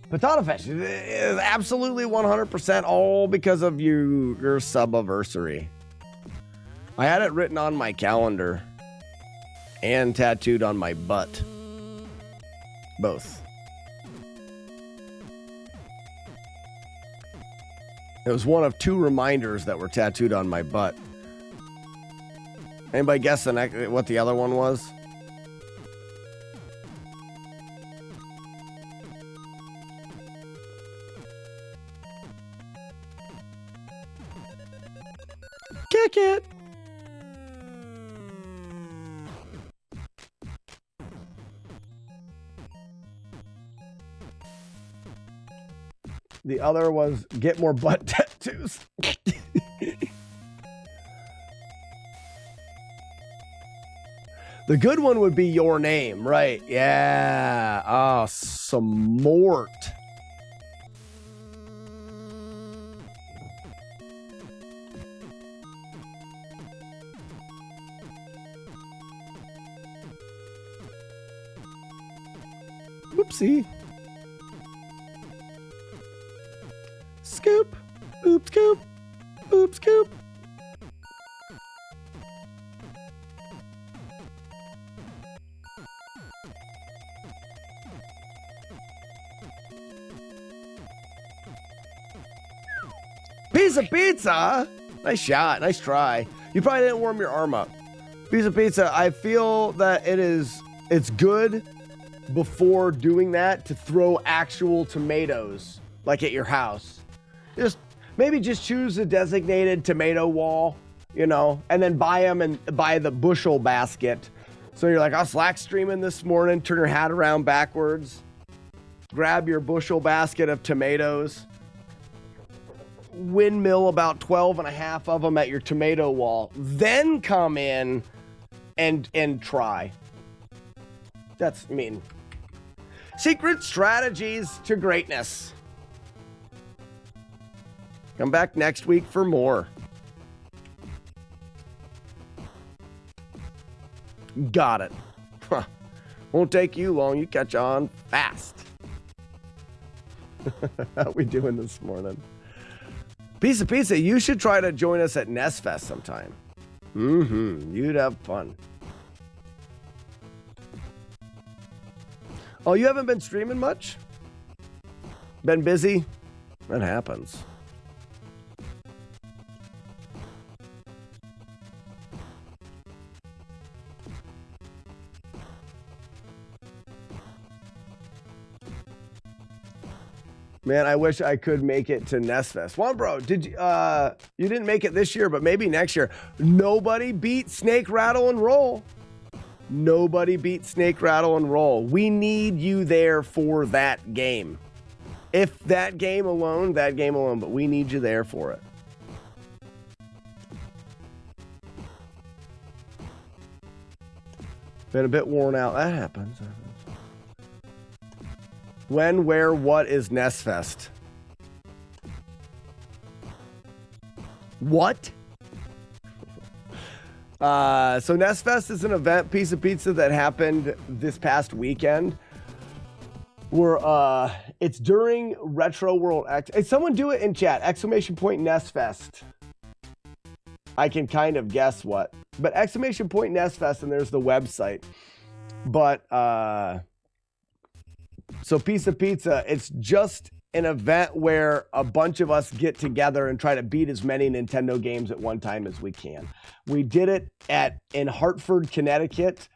Potato Fish is absolutely 100% all because of your subiversary. I had it written on my calendar and tattooed on my butt. Both. It was one of 2 reminders that were tattooed on my butt. Anybody guess what the other one was? Kick it. The other was get more butt tattoos. The good one would be your name, right? Yeah. Oh, smart. Whoopsie. Scoop. Oop scoop. Oop scoop. Piece of pizza. Nice shot. Nice try. You probably didn't warm your arm up. Piece of pizza. I feel that it's good before doing that to throw actual tomatoes like at your house. Maybe just choose a designated tomato wall, and then buy them and buy the bushel basket. So you're like, I was slack streaming this morning, turn your hat around backwards, grab your bushel basket of tomatoes, windmill about 12 and a half of them at your tomato wall, then come in and try. That's secret strategies to greatness. Come back next week for more. Got it. Huh. Won't take you long. You catch on fast. How we doing this morning? Piece of pizza, you should try to join us at Nestfest sometime. You'd have fun. Oh, you haven't been streaming much? Been busy? That happens. Man, I wish I could make it to Nestfest. One bro, did you didn't make it this year, but maybe next year. Nobody beat Snake Rattle and Roll. Nobody beat Snake Rattle and Roll. We need you there for that game. If that game alone, but we need you there for it. Been a bit worn out. That happens. When, where, what is Nestfest? What? So Nestfest is an event, piece of pizza, that happened this past weekend. Where it's during Retro World X. Hey, someone do it in chat! ! Nestfest. I can kind of guess what, but ! Nestfest, and there's the website. But So Piece of Pizza, it's just an event where a bunch of us get together and try to beat as many Nintendo games at one time as we can. We did it in Hartford, Connecticut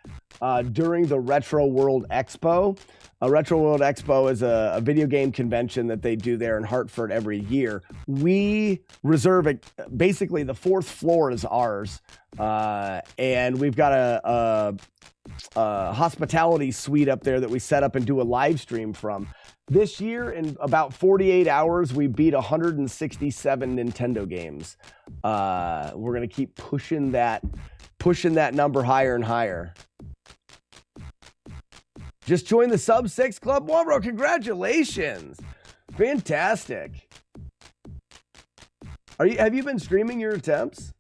during the Retro World Expo. Retro World Expo is a video game convention that they do there in Hartford every year. We reserve basically the 4th floor is ours, and we've got a hospitality suite up there that we set up and do a live stream from. This year, in about 48 hours, we beat 167 Nintendo games. We're gonna keep pushing that number higher and higher. Just joined the Sub 6 Club. Well, bro, congratulations. Fantastic. Have you been streaming your attempts?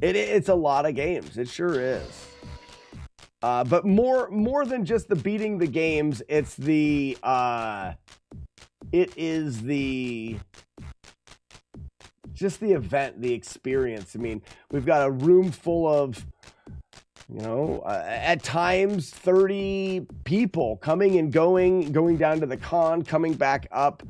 It's a lot of games. It sure is. But more than just the beating the games, it is just the event, the experience. I mean, we've got a room full of, at times 30 people coming and going down to the con, coming back up,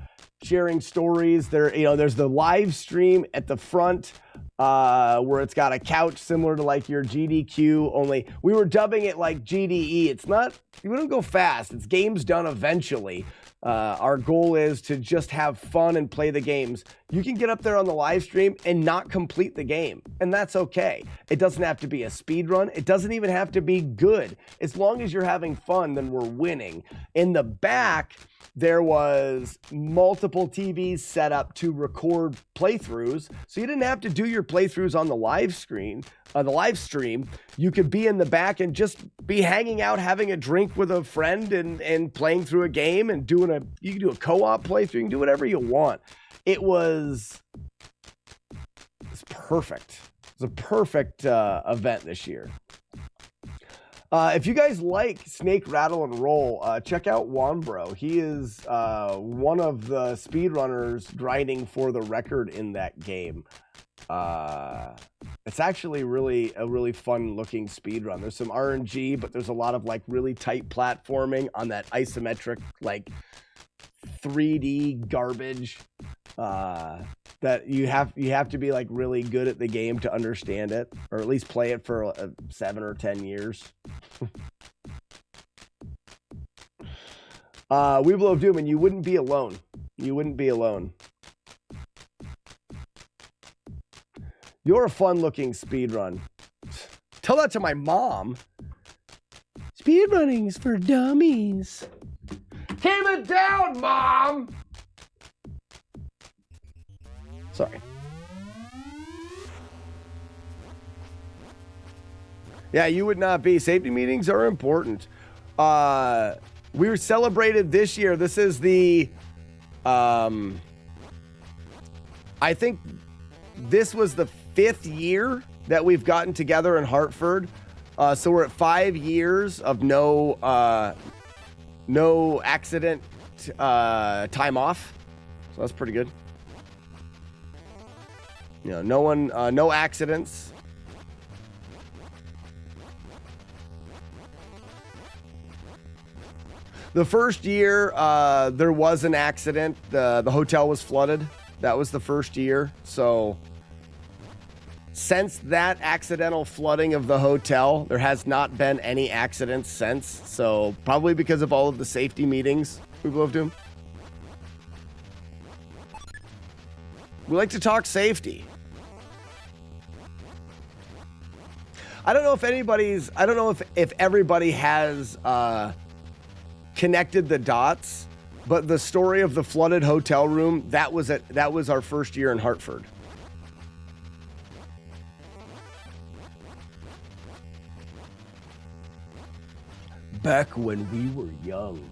sharing stories. There's the live stream at the front, where it's got a couch similar to like your GDQ, only we were dubbing it like GDE. It's not, we don't go fast. It's games done eventually. Our goal is to just have fun and play the games. You can get up there on the live stream and not complete the game, and that's okay. It doesn't have to be a speed run. It doesn't even have to be good. As long as you're having fun, then we're winning. In the back, there was multiple TVs set up to record playthroughs, so you didn't have to do your playthroughs on the live stream. You could be in the back and just be hanging out, having a drink with a friend, and playing through a game and you can do a co-op playthrough. You can do whatever you want. It's perfect. It's a perfect event this year. If you guys like Snake, Rattle, and Roll, check out Wanbro. He is one of the speedrunners grinding for the record in that game. It's actually a really fun looking speedrun. There's some RNG, but there's a lot of like really tight platforming on that isometric, like 3D garbage, that you have to be like really good at the game to understand it, or at least play it for 7 or 10 years. Weeble of Doom, and you wouldn't be alone. You wouldn't be alone. You're a fun-looking speedrun. Tell that to my mom. Speedrunning's for dummies. Keep it down, Mom! Sorry. Yeah, you would not be. Safety meetings are important. We were celebrated this year. This is the, I think this was the 5th year that we've gotten together in Hartford. So we're at 5 years of no accident time off. So that's pretty good. No accidents. The first year, there was an accident. The hotel was flooded. That was the first year. So since that accidental flooding of the hotel, there has not been any accidents since. So probably because of all of the safety meetings we've lived in. We like to talk safety. I don't know if everybody has connected the dots, but the story of the flooded hotel room, that was our first year in Hartford. Back when we were young.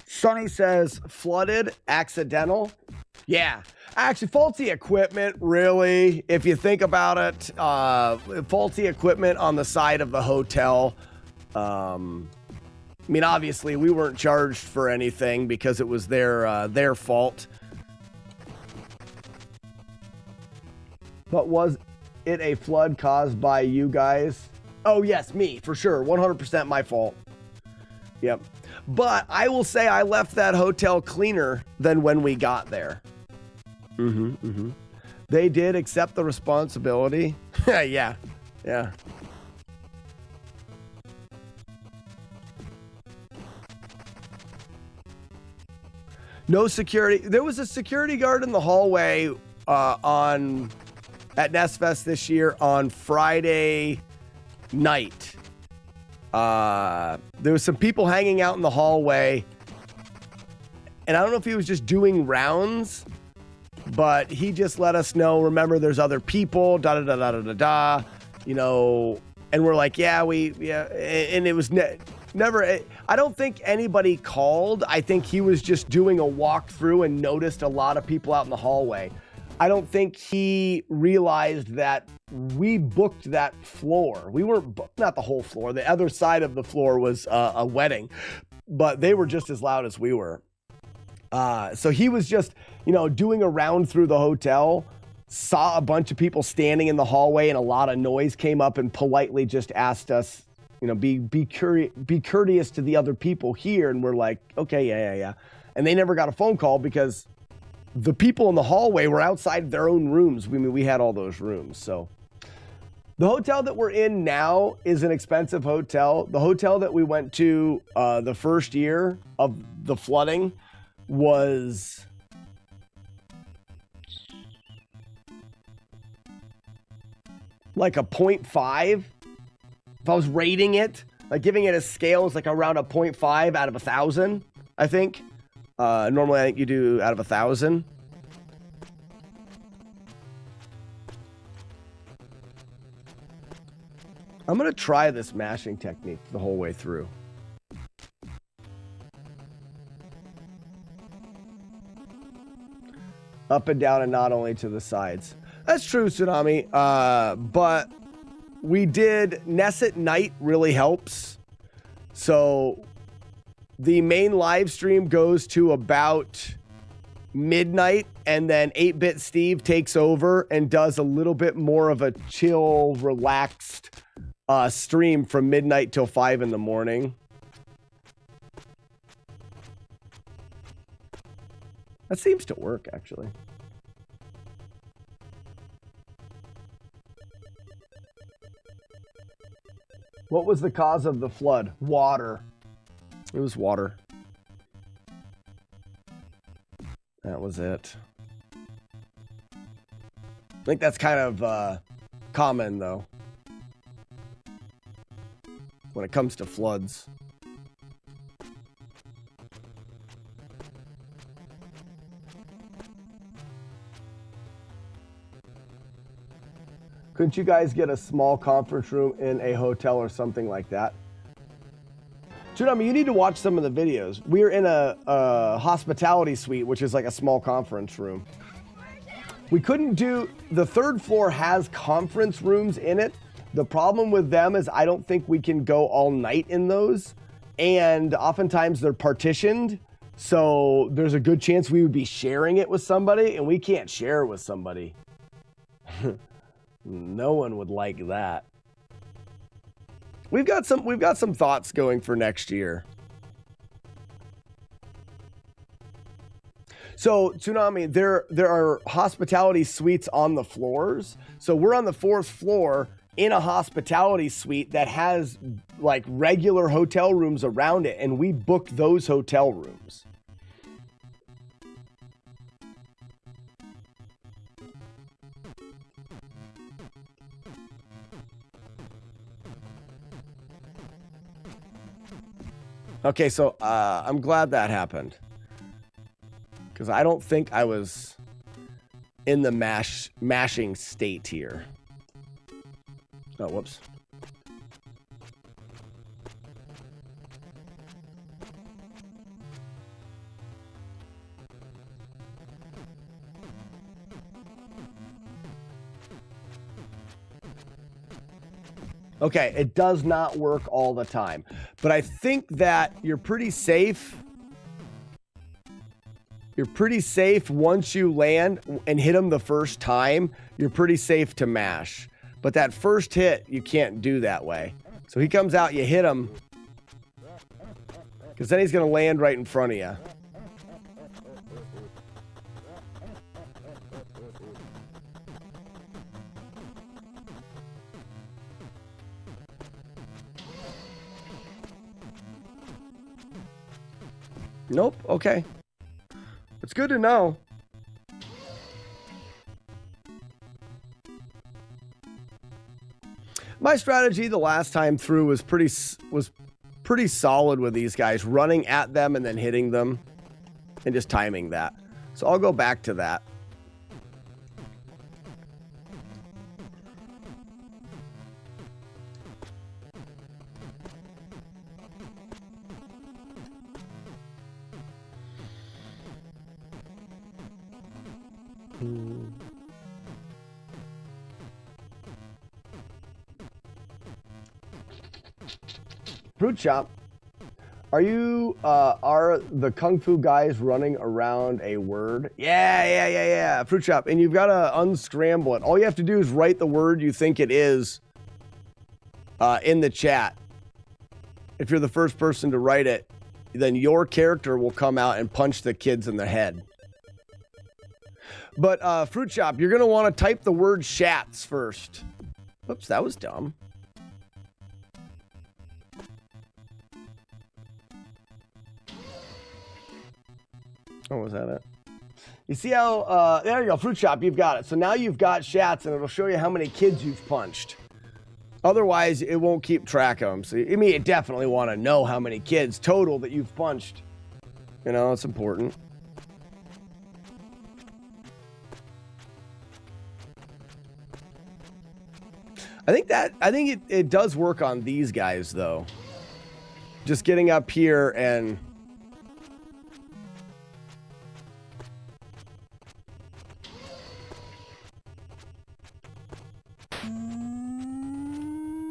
Sonny says, flooded, accidental. Yeah. Actually, faulty equipment, really, if you think about it, faulty equipment on the side of the hotel. I mean, obviously, we weren't charged for anything because it was their fault. But was it a flood caused by you guys? Oh, yes, me, for sure. 100% my fault. Yep. But I will say I left that hotel cleaner than when we got there. They did accept the responsibility. Yeah. No security. There was a security guard in the hallway at NestFest this year on Friday night. There was some people hanging out in the hallway, and I don't know if he was just doing rounds, but he just let us know, remember, there's other people, you know, and we're like, yeah, and it was never, I don't think anybody called. I think he was just doing a walkthrough and noticed a lot of people out in the hallway. I don't think he realized that we booked that floor. We weren't, not the whole floor. The other side of the floor was a wedding, but they were just as loud as we were. So he was just, you know, doing a round through the hotel, saw a bunch of people standing in the hallway and a lot of noise, came up and politely just asked us, you know, be courteous to the other people here. And we're like, okay, yeah. And they never got a phone call because the people in the hallway were outside their own rooms. We had all those rooms. So the hotel that we're in now is an expensive hotel. The hotel that we went to the first year of the flooding was like a 0.5. If I was rating it, like giving it a scale, is like around a 0.5 out of 1,000, I think. Normally, I think you do out of 1,000. I'm going to try this mashing technique the whole way through. Up and down and not only to the sides. That's true, Tsunami. But we did Ness at night really helps. So the main live stream goes to about midnight, and then 8-Bit Steve takes over and does a little bit more of a chill, relaxed stream from midnight till 5 in the morning. That seems to work, actually. What was the cause of the flood? Water. It was water. That was it. I think that's kind of common, though, when it comes to floods. Couldn't you guys get a small conference room in a hotel or something like that? Tsunami, you need to watch some of the videos. We're in a hospitality suite, which is like a small conference room. We couldn't do, the third floor has conference rooms in it. The problem with them is I don't think we can go all night in those. And oftentimes they're partitioned. So there's a good chance we would be sharing it with somebody, and we can't share it with somebody. No one would like that. We've got some thoughts going for next year. So, Tsunami, there are hospitality suites on the floors. So we're on the 4th floor in a hospitality suite that has like regular hotel rooms around it, and we booked those hotel rooms. Okay, so I'm glad that happened, because I don't think I was in the mashing state here. Oh, whoops. Okay, it does not work all the time, but I think that you're pretty safe You're pretty safe once you land and hit him the first time. You're pretty safe to mash. But that first hit, you can't do that way. So he comes out, you hit him. Because then he's going to land right in front of you. Nope. Okay. It's good to know. My strategy the last time through was pretty solid with these guys, running at them and then hitting them and just timing that. So I'll go back to that. Fruit Shop, are you are the Kung Fu guys running around a word? Yeah. Fruit Shop, and you've got to unscramble it. All you have to do is write the word you think it is in the chat. If you're the first person to write it, then your character will come out and punch the kids in the head. But Fruit Shop, you're going to want to type the word shats first. Oops, that was dumb. Oh, was that it? You see how, there you go, Fruit Shop, you've got it. So now you've got shats, and it'll show you how many kids you've punched. Otherwise, it won't keep track of them. So, I mean, you definitely want to know how many kids total that you've punched. You know, it's important. I think it does work on these guys, though. Just getting up here and...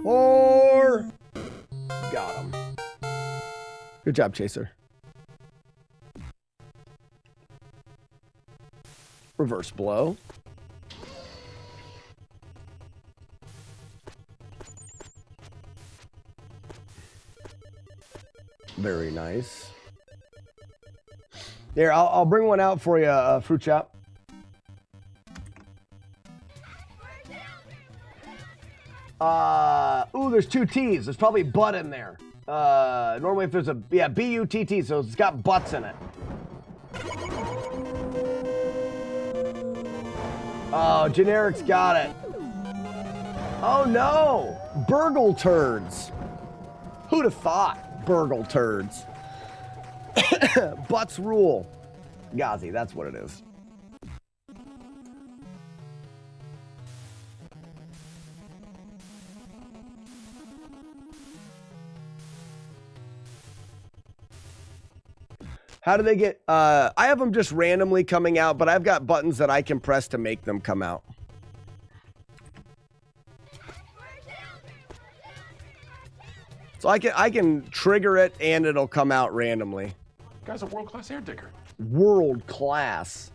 Or got him. Good job, Chaser. Reverse blow. Very nice. Here, I'll bring one out for you, Fruit Chop. Ooh, there's two T's. There's probably butt in there. Normally if there's a, yeah, B-U-T-T, so it's got butts in it. Oh, Generic's got it. Oh no, Burgle turds. Who'd have thought? Burgle turds. Butts rule. Gazi, that's what it is. How do they get, I have them just randomly coming out, but I've got buttons that I can press to make them come out. So I can trigger it and it'll come out randomly. Guy's a world-class air digger. World class.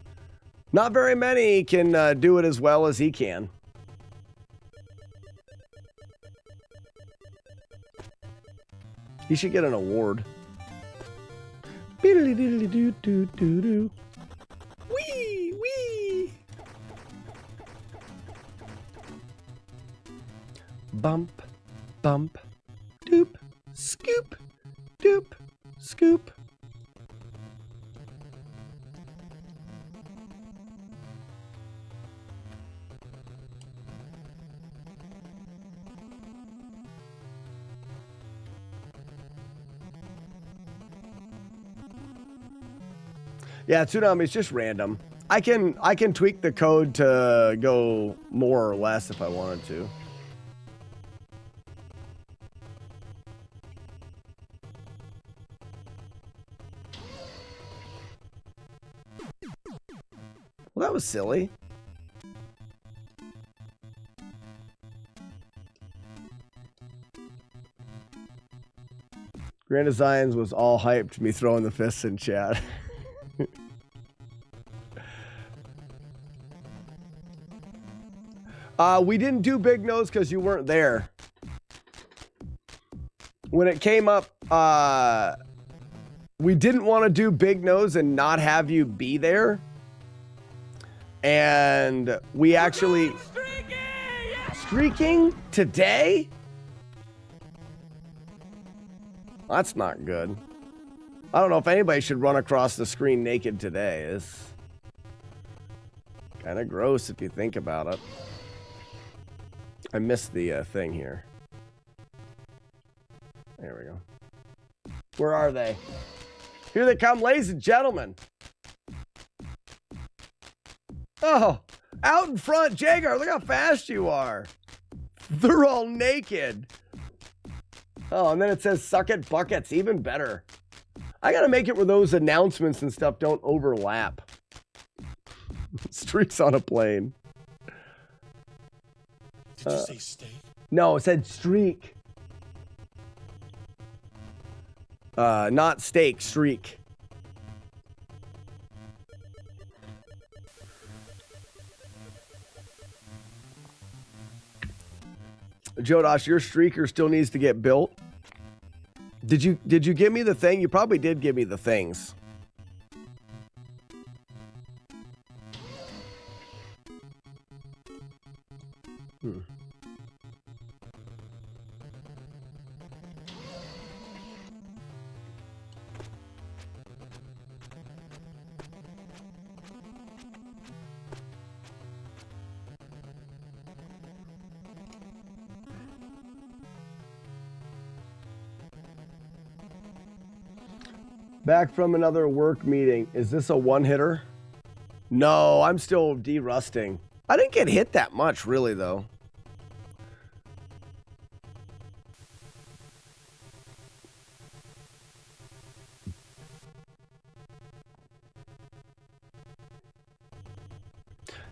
Not very many can do it as well as he can. He should get an award. Wee, wee. Bump, bump, doop, scoop, doop, scoop. Yeah, Tsunami, it's just random. I can tweak the code to go more or less if I wanted to. Well, that was silly. Grand Designs was all hyped me throwing the fists in chat. We didn't do Big Nose because you weren't there. When it came up, we didn't want to do Big Nose and not have you be there. And we actually... Streaking today? That's not good. I don't know if anybody should run across the screen naked today. It's kind of gross if you think about it. I missed the thing here. There we go. Where are they? Here they come, ladies and gentlemen. Oh, out in front, Jagar, look how fast you are. They're all naked. Oh, and then it says suck it buckets, even better. I gotta make it where those announcements and stuff don't overlap. Streaks on a plane. Did you say steak? No, it said streak. Not steak, streak. Jodosh, your streaker still needs to get built. Did you give me the thing? You probably did give me the things. Back from another work meeting. Is this a one-hitter? No, I'm still de-rusting. I didn't get hit that much, really, though.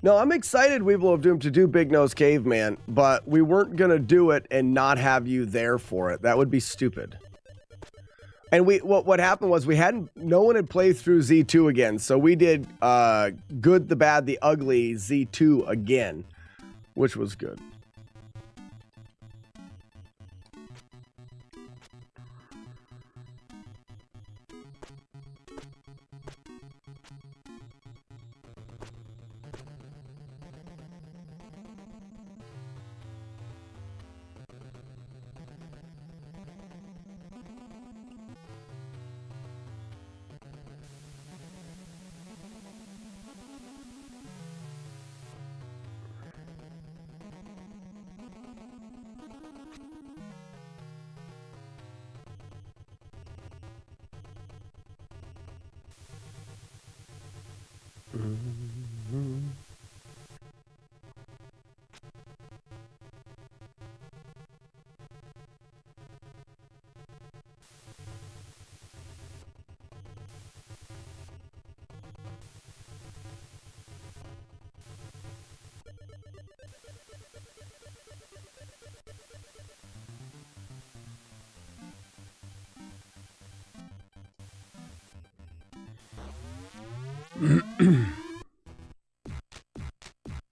No, I'm excited, Weevil of Doom, to do Big Nose Caveman, but we weren't going to do it and not have you there for it. That would be stupid. And what happened was no one had played through Z2 again, so we did Good, the Bad, the Ugly Z2 again, which was good.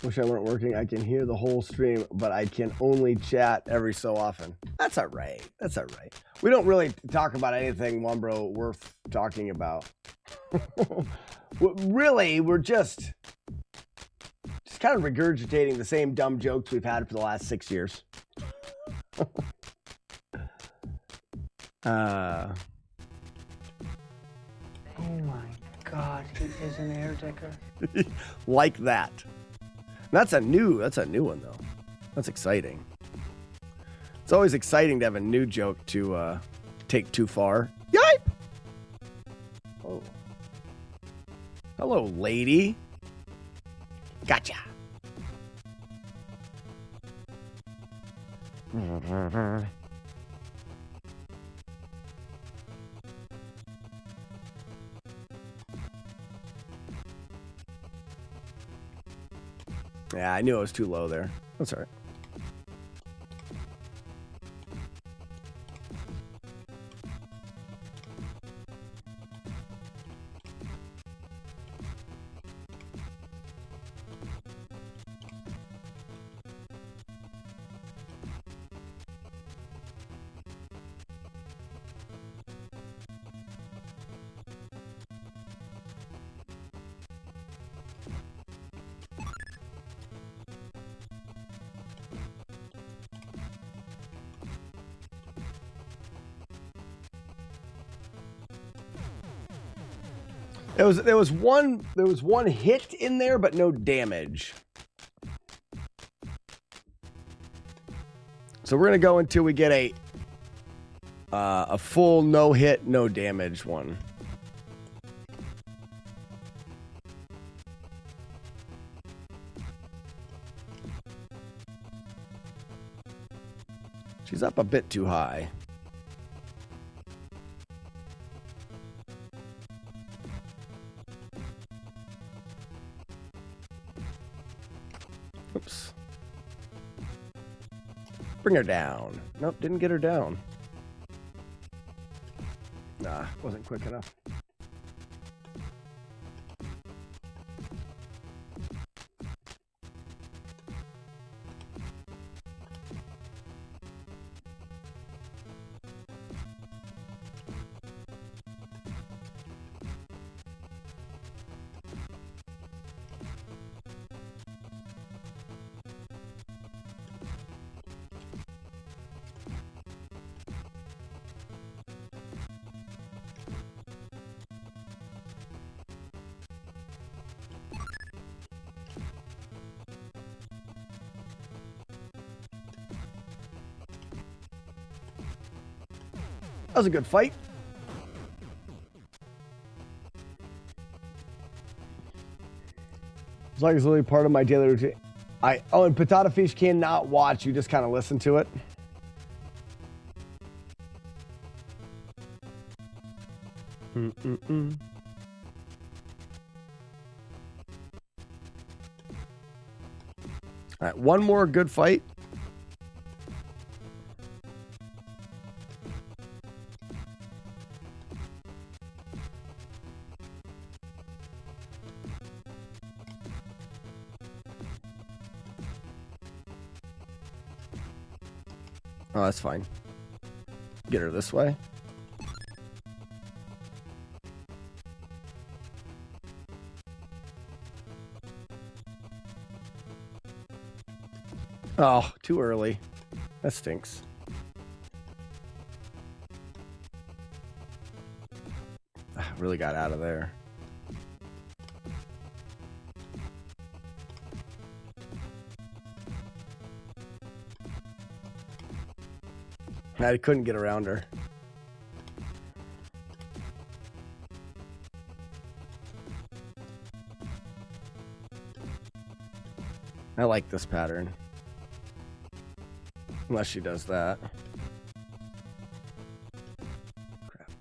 Wish I weren't working. I can hear the whole stream, but I can only chat every so often. That's all right. That's all right. We don't really talk about anything, Wombro, worth talking about. Really, we're just kind of regurgitating the same dumb jokes we've had for the last 6 years. Oh my God, he is an air dicker. Like that. That's a new one though. That's exciting. It's always exciting to have a new joke to take too far. Yipe! Oh. Hello, lady. Gotcha. Yeah, I knew I was too low there. That's all right. There was one hit in there, but no damage. So we're gonna go until we get a full no hit, no damage one. She's up a bit too high. Oops. Bring her down. Nope, didn't get her down. Nah, wasn't quick enough. That was a good fight. As long as it's really part of my daily routine. And Potato Fish cannot watch, you just kind of listen to it. All right, one more good fight. Oh, that's fine. Get her this way. Oh, too early. That stinks. Really got out of there. I couldn't get around her. I like this pattern. Unless she does that. Crap.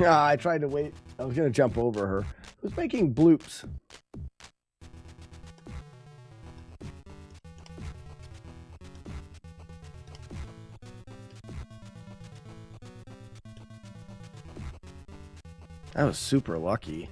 I tried to wait. I was going to jump over her. I was making bloops. That was super lucky.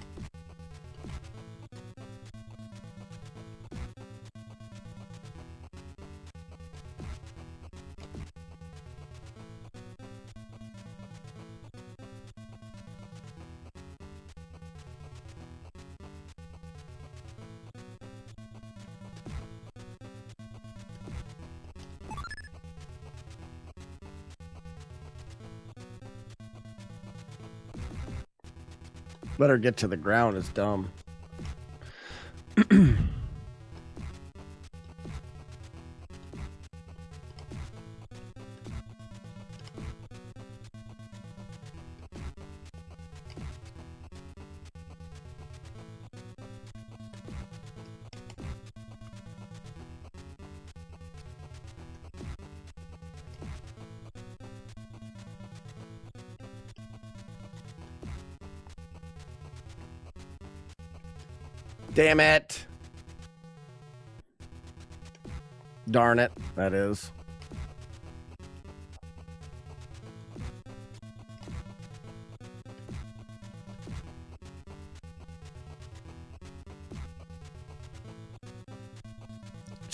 Let her get to the ground is dumb. Damn it. Darn it, that is.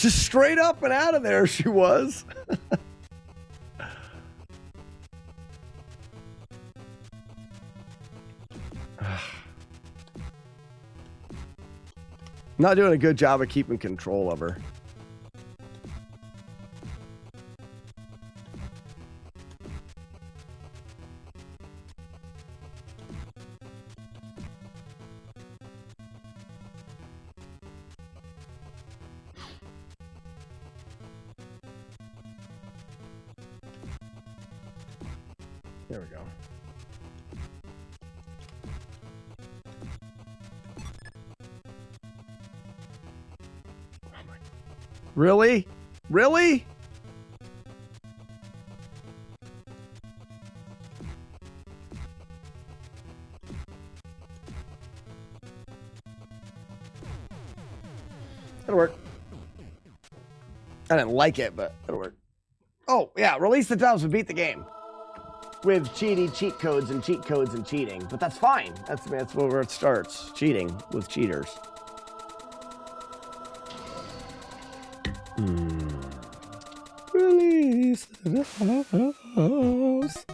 Just straight up and out of there she was. Not doing a good job of keeping control of her. There we go. Really? Really? That'll work. I didn't like it, but it'll work. Oh, yeah, release the dubs and beat the game. With cheat codes and cheating. But that's fine. That's where it starts. Cheating with cheaters. Release the dubs.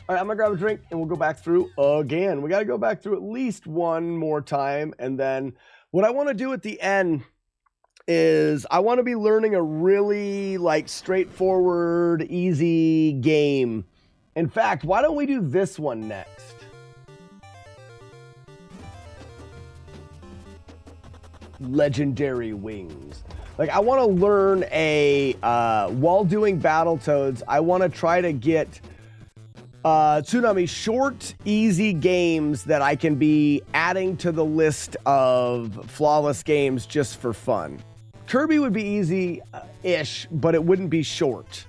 All right, I'm gonna grab a drink and we'll go back through again. We gotta go back through at least one more time, and then what I want to do at the end is I want to be learning a really straightforward, easy game. In fact, why don't we do this one next? Legendary Wings. I want to learn while doing Battletoads, I want to try to get Tsunami short, easy games that I can be adding to the list of flawless games just for fun. Kirby would be easy-ish, but it wouldn't be short.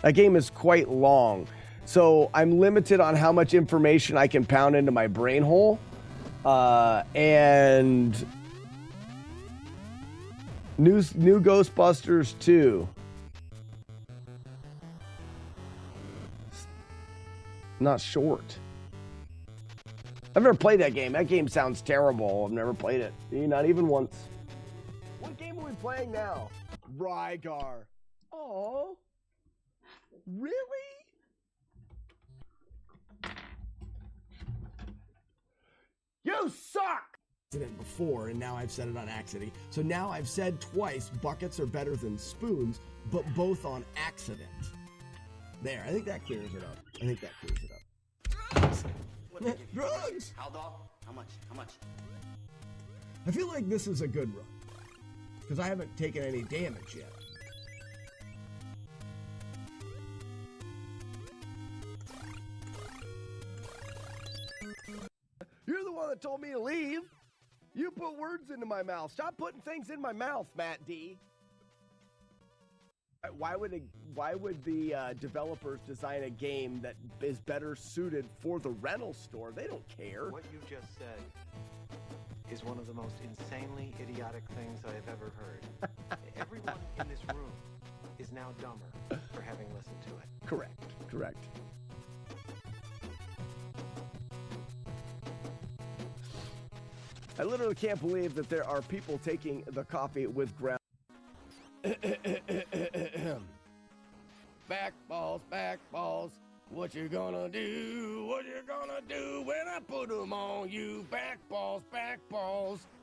That game is quite long. So I'm limited on how much information I can pound into my brain hole. And new Ghostbusters 2. Not short. I've never played that game. That game sounds terrible. I've never played it. Not even once. What game are we playing now? Rygar. Oh, really? You suck! Before, and now I've said it on accident. So now I've said twice, buckets are better than spoons, but both on accident. There, I think that clears it up. Drugs! How dog? How much? How much? I feel like this is a good run, because I haven't taken any damage yet. You're the one that told me to leave. You put words into my mouth. Stop putting things in my mouth, Matt D. Why would the developers design a game that is better suited for the rental store? They don't care. What you just said is one of the most insanely idiotic things I have ever heard. Everyone in this room is now dumber for having listened to it. Correct. I literally can't believe that there are people taking the coffee with ground. Back balls. What you gonna do? What you gonna do when I put them on you? Back balls.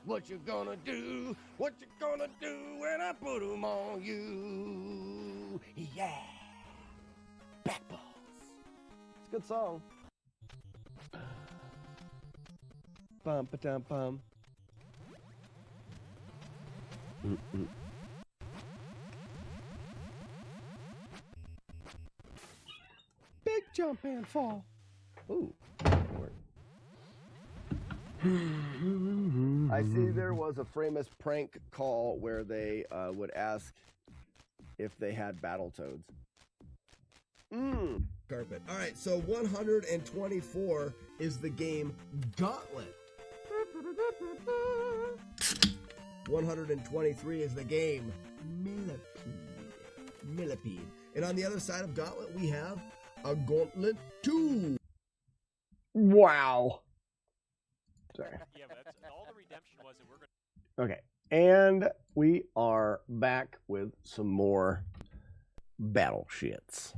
What you gonna do? What you gonna do when I put them on you? Yeah. Back balls. It's a good song. Bum pa dum bum. Big jump and fall. Ooh. I see there was a famous prank call where they would ask if they had Battletoads. Carpet. All right, so 124 is the game Gauntlet. 123 is the game Millipede. And on the other side of Gauntlet, we have a Gauntlet 2. Wow. Sorry. Yeah, but that's all the redemption was, and we're going. Okay, and we are back with some more battle shits.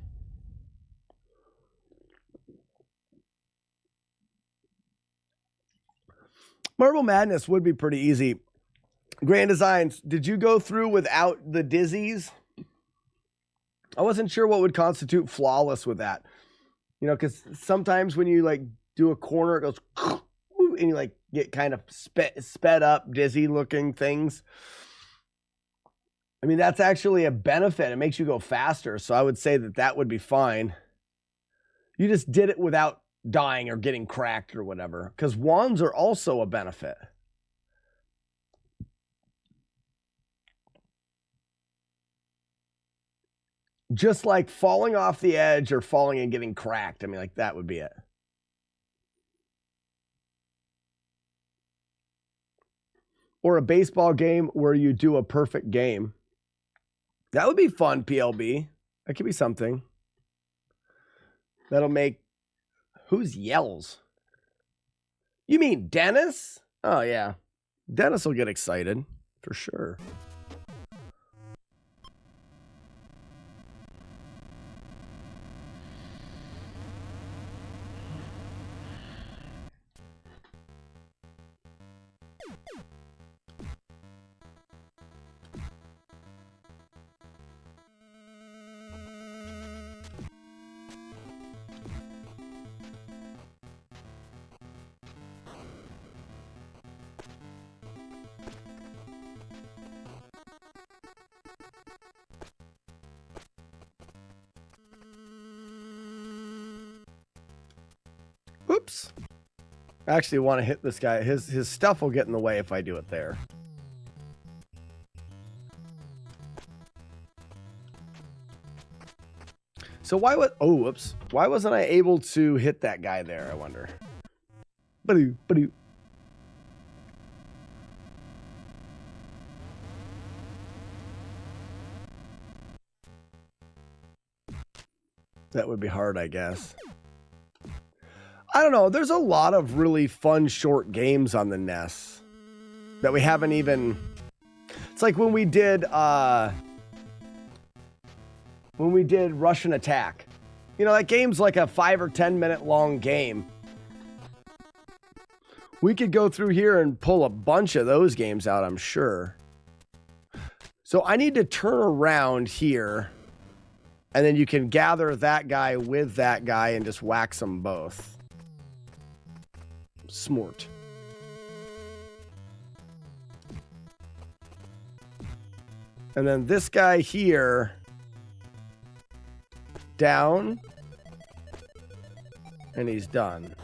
Marble Madness would be pretty easy. Grand Designs, did you go through without the dizzies? I wasn't sure what would constitute flawless with that. You know, because sometimes when you like do a corner, it goes and you like get kind of sped up, dizzy looking things. I mean, that's actually a benefit. It makes you go faster. So I would say that that would be fine. You just did it without dying or getting cracked or whatever. Because wands are also a benefit. Just like falling off the edge or falling and getting cracked. I mean, like that would be it. Or a baseball game where you do a perfect game. That would be fun, PLB. That could be something. That'll make... Who's yells? You mean Dennis? Oh, yeah. Dennis will get excited, for sure. Oops. I actually want to hit this guy. His stuff will get in the way if I do it there. So why was... Oh, whoops. Why wasn't I able to hit that guy there, I wonder? Ba-doo, ba-doo. That would be hard, I guess. I don't know. There's a lot of really fun short games on the NES that we haven't even... It's like when we did Russian Attack. You know, that game's like a 5 or 10 minute long game. We could go through here and pull a bunch of those games out, I'm sure. So I need to turn around here, and then you can gather that guy with that guy and just wax them both. Smart. And then this guy here, down, and he's done.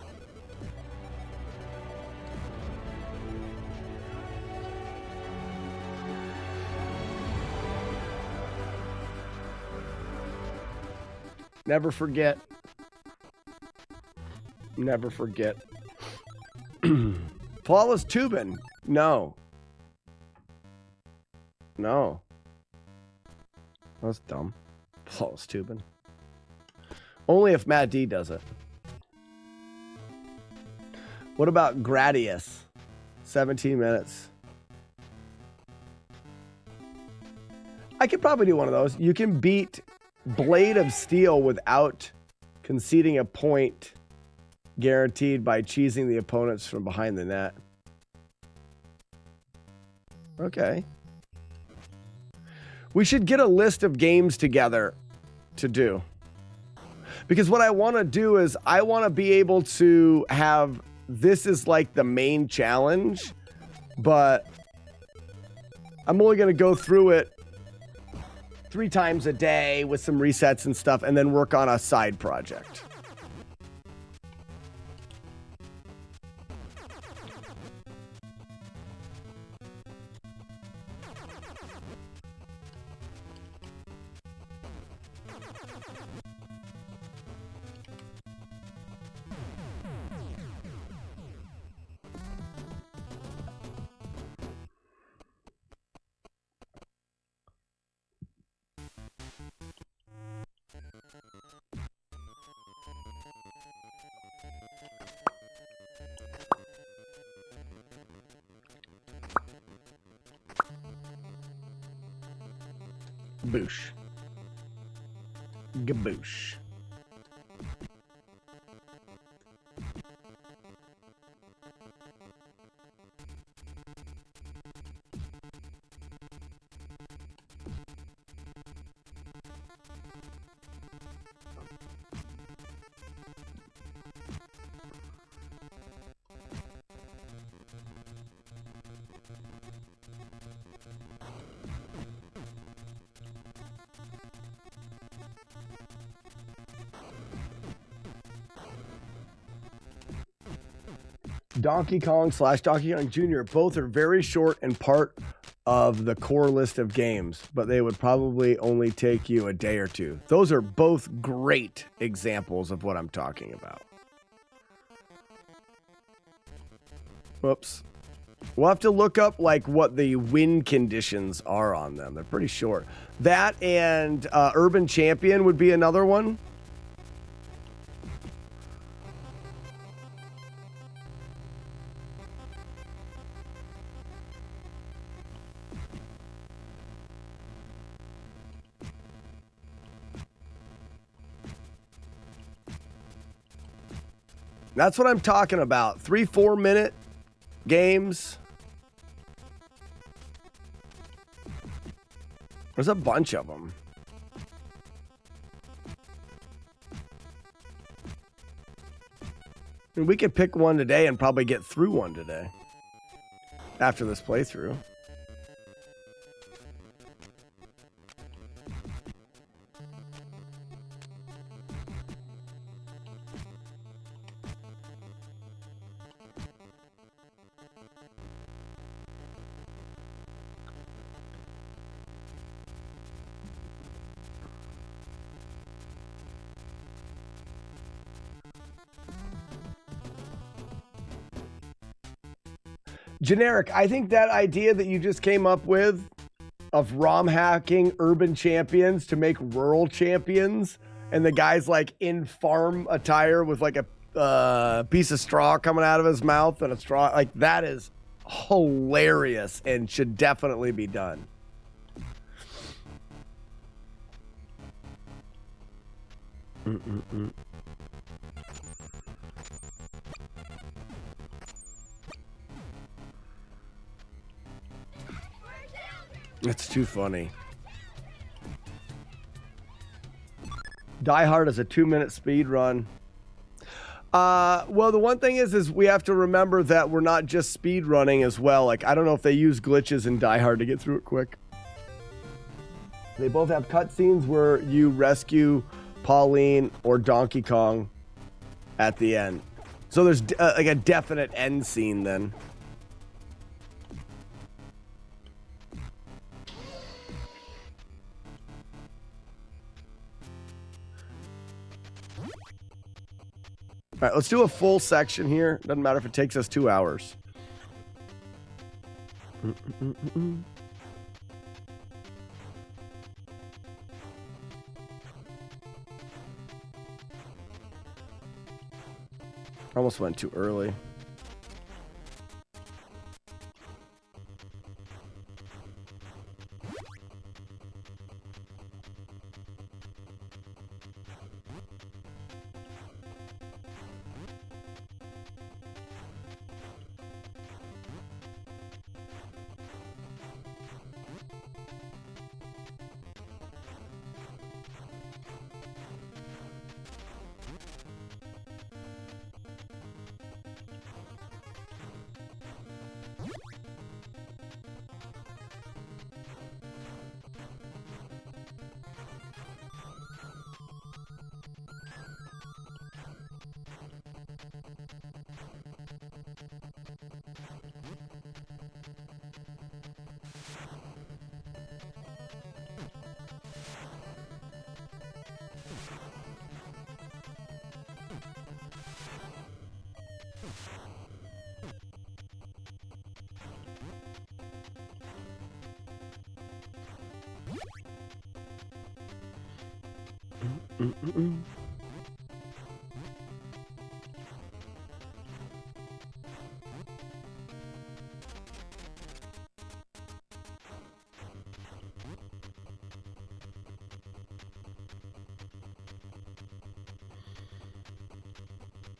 Never forget. Never forget. Flawless tubing. No. No. That's dumb. Flawless tubing. Only if Matt D does it. What about Gradius? 17 minutes. I could probably do one of those. You can beat Blade of Steel without conceding a point, guaranteed by cheesing the opponents from behind the net. Okay. We should get a list of games together to do. Because what I want to do is I want to be able to have this is like the main challenge, but I'm only going to go through it 3 times a day with some resets and stuff, and then work on a side project. Boosh. Gaboosh. Donkey Kong / Donkey Kong Jr. Both are very short and part of the core list of games, but they would probably only take you a day or two. Those are both great examples of what I'm talking about. Whoops. We'll have to look up like what the win conditions are on them. They're pretty short. That and Urban Champion would be another one. That's what I'm talking about. 3-4 minute games. There's a bunch of them. I mean, we could pick one today and probably get through one today after this playthrough. Generic, I think that idea that you just came up with of ROM hacking urban champions to make rural champions, and the guy's like in farm attire with like a piece of straw coming out of his mouth and a straw, like that is hilarious and should definitely be done. It's too funny. Die Hard is a 2-minute speed run. Well, the one thing is we have to remember that we're not just speed running as well. Like, I don't know if they use glitches in Die Hard to get through it quick. They both have cutscenes where you rescue Pauline or Donkey Kong at the end. So there's like a definite end scene then. All right, let's do a full section here. Doesn't matter if it takes us 2 hours. Almost went too early.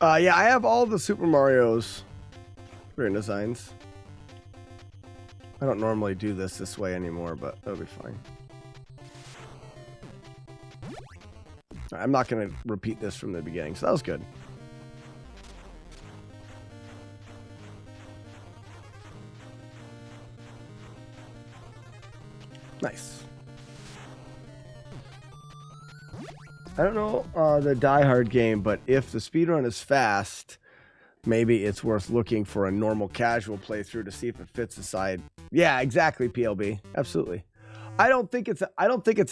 Yeah, I have all the Super Mario's Grand Designs. I don't normally do this way anymore, but that'll be fine. I'm not going to repeat this from the beginning, so that was good. Nice. I don't know the Die Hard game, but if the speedrun is fast, maybe it's worth looking for a normal casual playthrough to see if it fits aside. Yeah, exactly, PLB. Absolutely. I don't think it's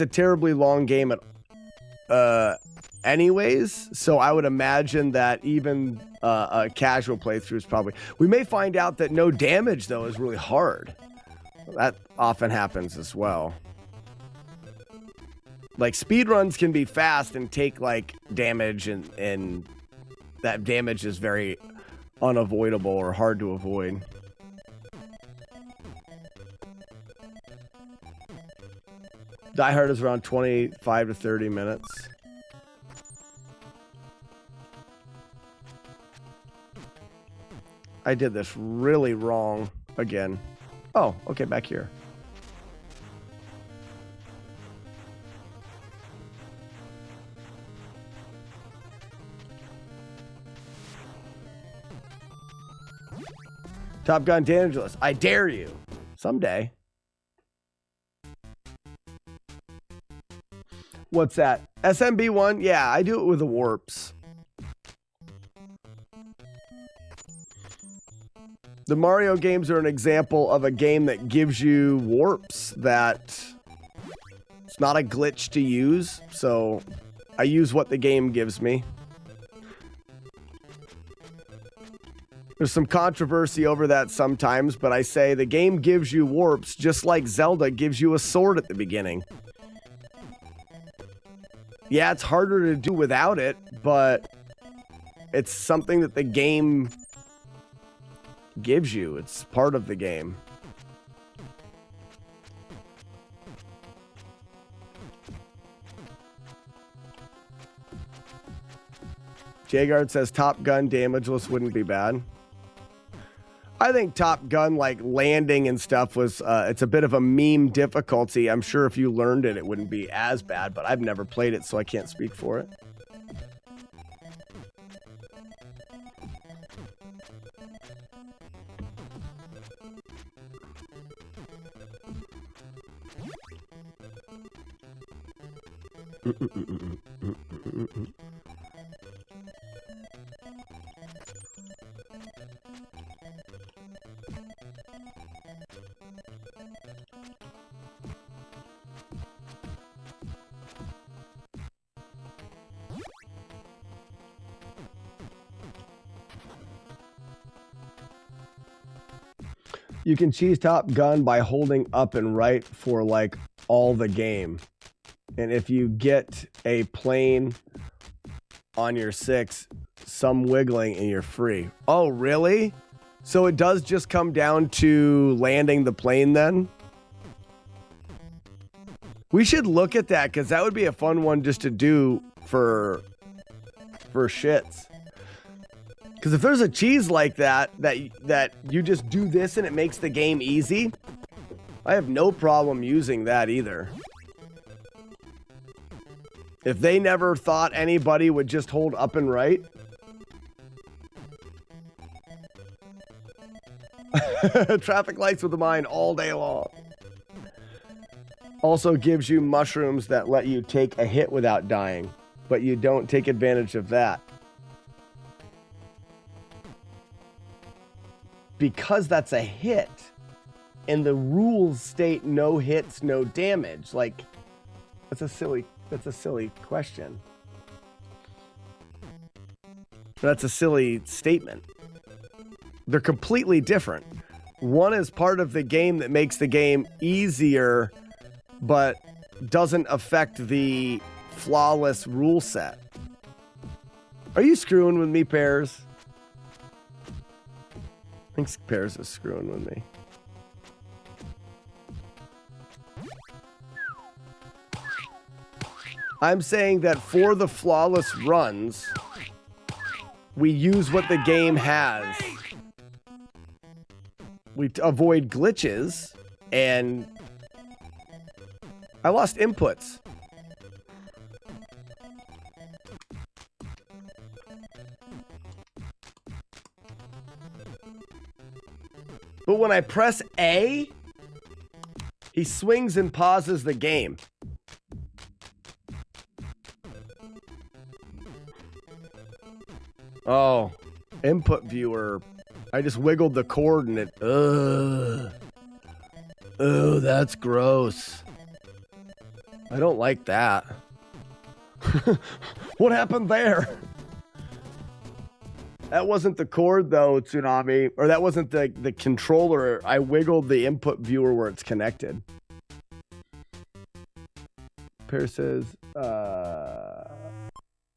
a terribly long game anyways, so I would imagine that even a casual playthrough is probably. We may find out that no damage though is really hard. That often happens as well. Like speedruns can be fast and take like damage, and that damage is very unavoidable or hard to avoid. Die Hard is around 25 to 30 minutes. I did this really wrong again. Oh, okay, back here. Top Gun Dangerous. I dare you. Someday. What's that? SMB1? Yeah, I do it with the warps. The Mario games are an example of a game that gives you warps that it's not a glitch to use, so I use what the game gives me. There's some controversy over that sometimes, but I say the game gives you warps just like Zelda gives you a sword at the beginning. Yeah, it's harder to do without it, but it's something that the game gives you. It's part of the game. Jagard says Top Gun damageless wouldn't be bad. I think Top Gun, like landing and stuff, was it's a bit of a meme difficulty. I'm sure if you learned it, it wouldn't be as bad, but I've never played it, so I can't speak for it. You can cheese Top Gun by holding up and right for like all the game. And if you get a plane on your 6, some wiggling and you're free. Oh, really? So it does just come down to landing the plane then? We should look at that because that would be a fun one just to do for shits. Because if there's a cheese like that you just do this and it makes the game easy, I have no problem using that either. If they never thought anybody would just hold up and right. Traffic lights with the mind all day long. Also gives you mushrooms that let you take a hit without dying, but you don't take advantage of that. Because that's a hit, and the rules state no hits, no damage. Like, that's a silly question. That's a silly statement. They're completely different. One is part of the game that makes the game easier, but doesn't affect the flawless rule set. Are you screwing with me, Pears? I think Pears is screwing with me. I'm saying that for the flawless runs, we use what the game has. We avoid glitches, and I lost inputs. But when I press A, he swings and pauses the game. Oh, input viewer. I just wiggled the cord and it. Oh, that's gross. I don't like that. What happened there? That wasn't the cord though, Tsunami. Or that wasn't the controller. I wiggled the input viewer where it's connected. Pear says,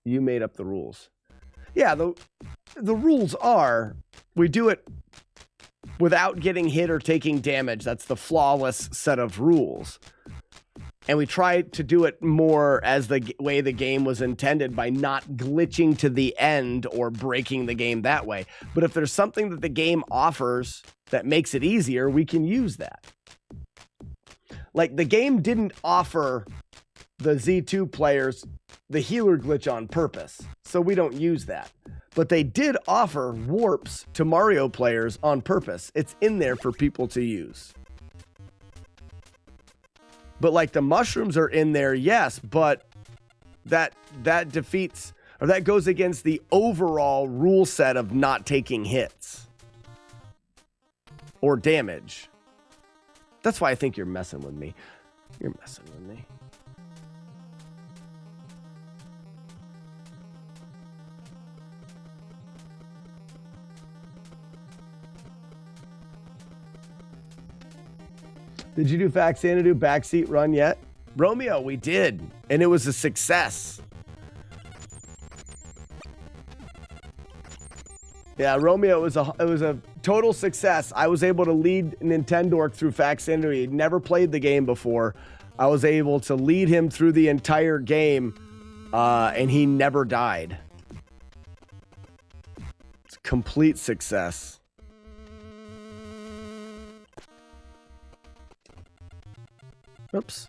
you made up the rules. Yeah, the rules are we do it without getting hit or taking damage. That's the flawless set of rules. And we try to do it more as the way the game was intended by not glitching to the end or breaking the game that way. But if there's something that the game offers that makes it easier, we can use that. Like the game didn't offer the Z2 players the healer glitch on purpose, so we don't use that. But they did offer warps to Mario players on purpose. It's in there for people to use. But like the mushrooms are in there, yes, but that defeats, or that goes against the overall rule set of not taking hits or damage. That's why I think you're messing with me. You're messing with me. Did you do Faxanadu backseat run yet? Romeo, we did, and it was a success. Yeah, Romeo, it was a total success. I was able to lead Nintendork through Faxanadu. He'd never played the game before. I was able to lead him through the entire game, and he never died. It's a complete success. Oops.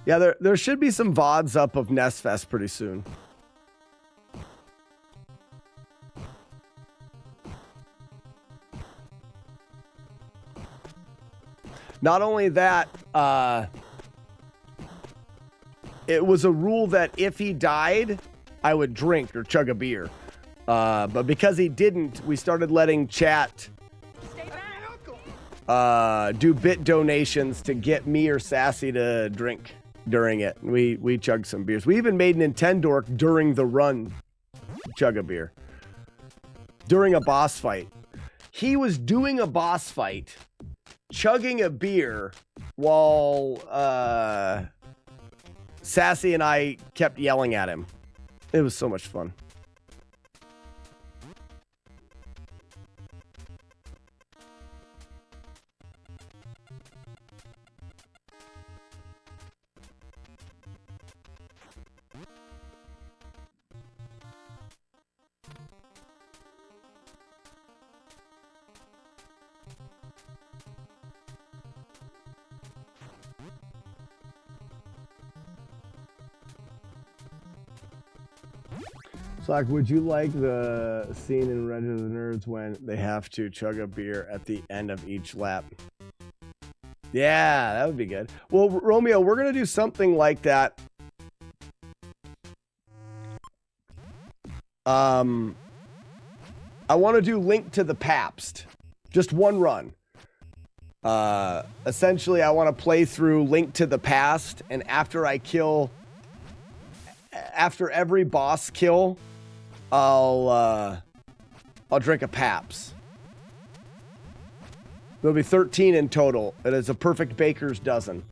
Yeah, there should be some VODs up of Nest Fest pretty soon. Not only that, it was a rule that if he died, I would drink or chug a beer. But because he didn't, we started letting chat do bit donations to get me or Sassy to drink during it. We chugged some beers. We even made Nintendork during the run chug a beer. During a boss fight. He was doing a boss fight, chugging a beer, while Sassy and I kept yelling at him. It was so much fun. Slack, would you like the scene in Revenge of the Nerds when they have to chug a beer at the end of each lap? Yeah, that would be good. Well, Romeo, we're going to do something like that. I want to do Link to the Pabst. Just one run. Essentially, I want to play through Link to the Past, and after every boss kill, I'll drink a Pabst. There'll be 13 in total. It is a perfect baker's dozen.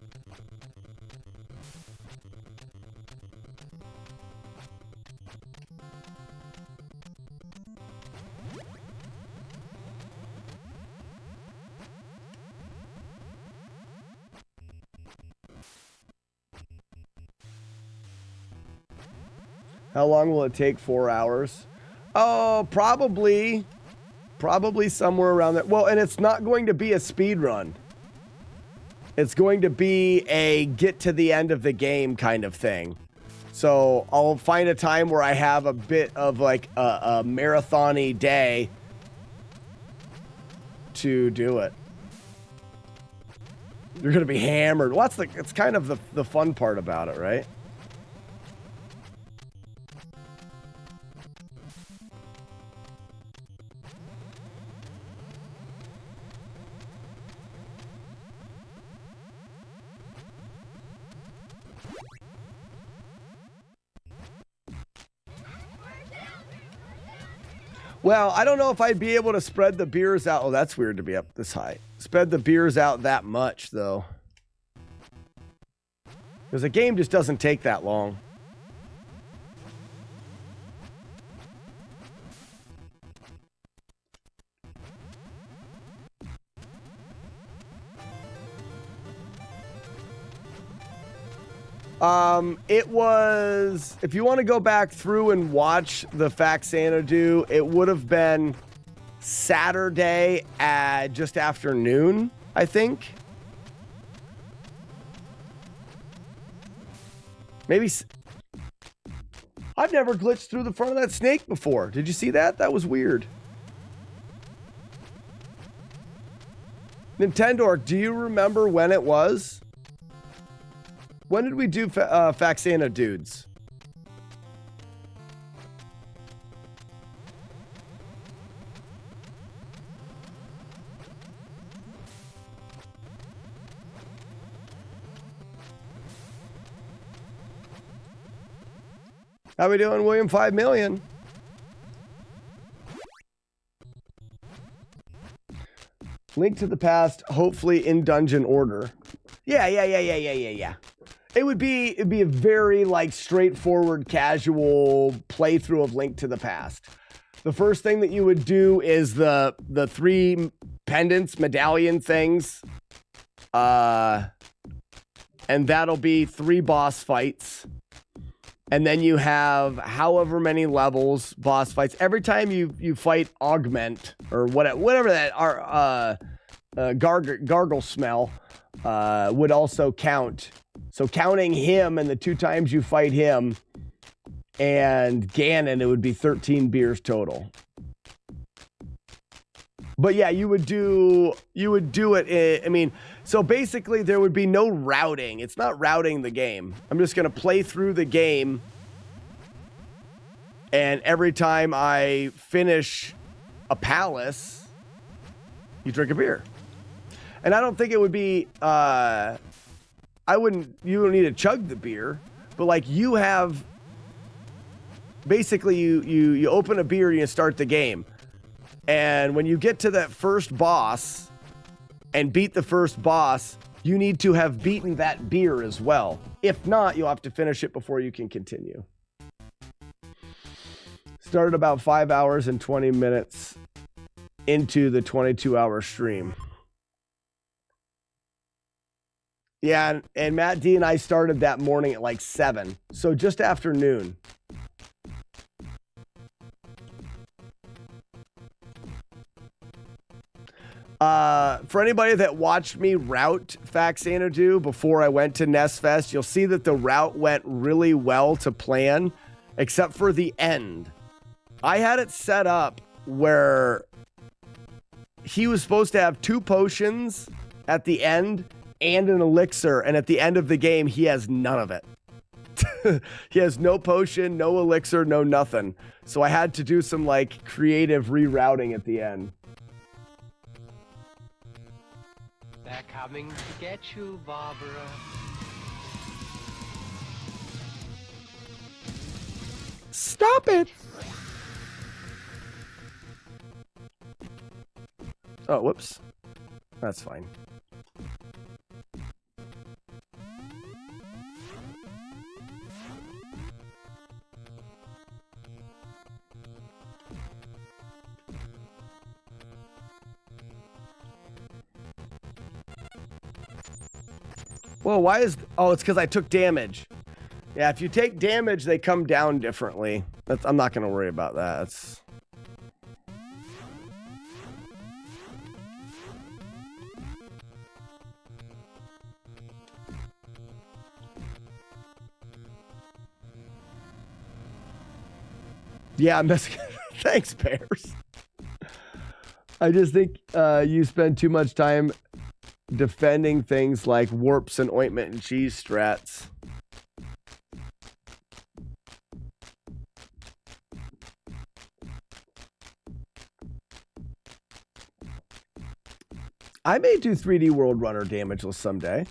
How long will it take? 4 hours? Oh, probably somewhere around that. Well, and it's not going to be a speed run. It's going to be a get to the end of the game kind of thing. So I'll find a time where I have a bit of like a marathon-y day to do it. You're going to be hammered. Well, it's kind of the fun part about it, right? Well, I don't know if I'd be able to spread the beers out. Oh, that's weird to be up this high. Spread the beers out that much, though. Because a game just doesn't take that long. It was, if you want to go back through and watch the Faxanadu, it would have been Saturday at just after noon, I think. Maybe. I've never glitched through the front of that snake before. Did you see that? That was weird. Nintendo, do you remember when it was? When did we do Faxana Dudes? How we doing, William? 5 million. Link to the Past, hopefully in dungeon order. Yeah. It'd be a very like straightforward, casual playthrough of Link to the Past. The first thing that you would do is the 3 pendants, medallion things. And that'll be 3 boss fights. And then you have however many levels, boss fights. Every time you fight Augment or whatever that gargle smell would also count. So counting him and the 2 times you fight him and Ganon, it would be 13 beers total. But yeah, you would do it. I mean, so basically there would be no routing. It's not routing the game. I'm just going to play through the game. And every time I finish a palace, you drink a beer. And I don't think it would be, you don't need to chug the beer, but like you have, basically you open a beer and you start the game. And when you get to that first boss and beat the first boss, you need to have beaten that beer as well. If not, you'll have to finish it before you can continue. Started about 5 hours and 20 minutes into the 22-hour stream. Yeah, and Matt D and I started that morning at like 7, so just after noon. For anybody that watched me route Faxanadu before I went to Nest Fest, you'll see that the route went really well to plan, except for the end. I had it set up where he was supposed to have 2 potions at the end and an elixir, and at the end of the game, he has none of it. He has no potion, no elixir, no nothing. So I had to do some like creative rerouting at the end. They're coming to get you, Barbara. Stop it! Oh, whoops. That's fine. Whoa, why is... Oh, it's because I took damage. Yeah, if you take damage, they come down differently. I'm not going to worry about that. That's... Yeah, I'm messing. Thanks, Bears. I just think you spend too much time defending things like warps and ointment and cheese strats. I may do 3D World Runner damageless someday.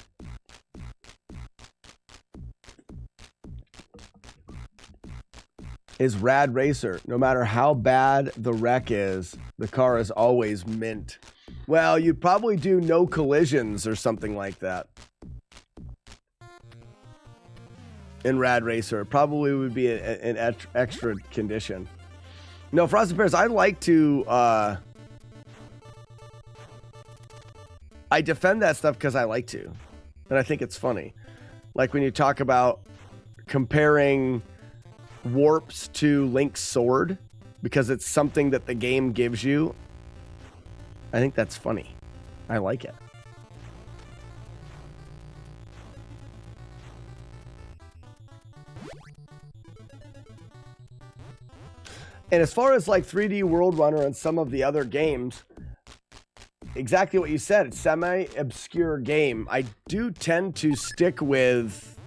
Is Rad Racer. No matter how bad the wreck is, the car is always mint. Well, you'd probably do no collisions or something like that. In Rad Racer, it probably would be an extra condition. No, Frosted Bears, I like to... I defend that stuff because I like to. And I think it's funny. Like when you talk about comparing warps to Link's sword because it's something that the game gives you. I think that's funny. I like it. And as far as like 3D World Runner and some of the other games, exactly what you said, it's semi-obscure game. I do tend to stick with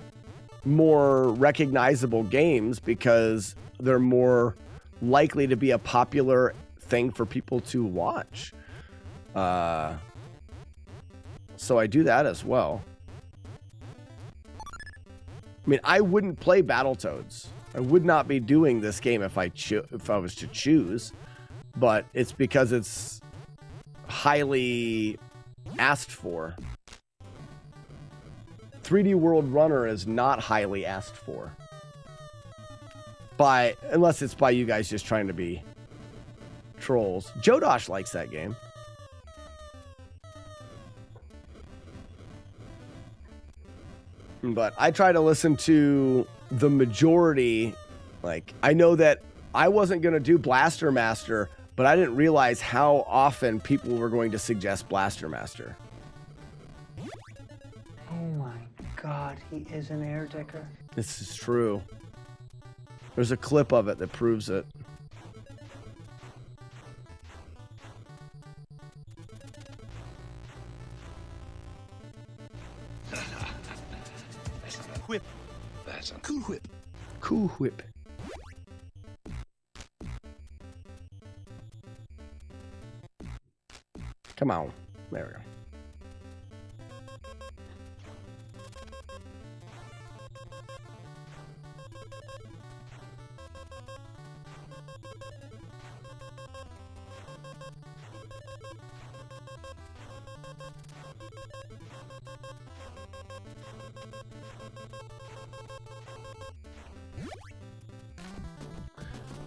more recognizable games because they're more likely to be a popular thing for people to watch. So I do that as well. I mean, I wouldn't play Battletoads. I would not be doing this game if I was to choose, but it's because it's highly asked for. 3D World Runner is not highly asked for. Unless it's by you guys just trying to be trolls. Jodosh likes that game. But I try to listen to the majority. Like, I know that I wasn't going to do Blaster Master, but I didn't realize how often people were going to suggest Blaster Master. Oh my God, he is an air dicker. This is true. There's a clip of it that proves it. Whip. That's a cool whip. Cool whip. Come on. There we go.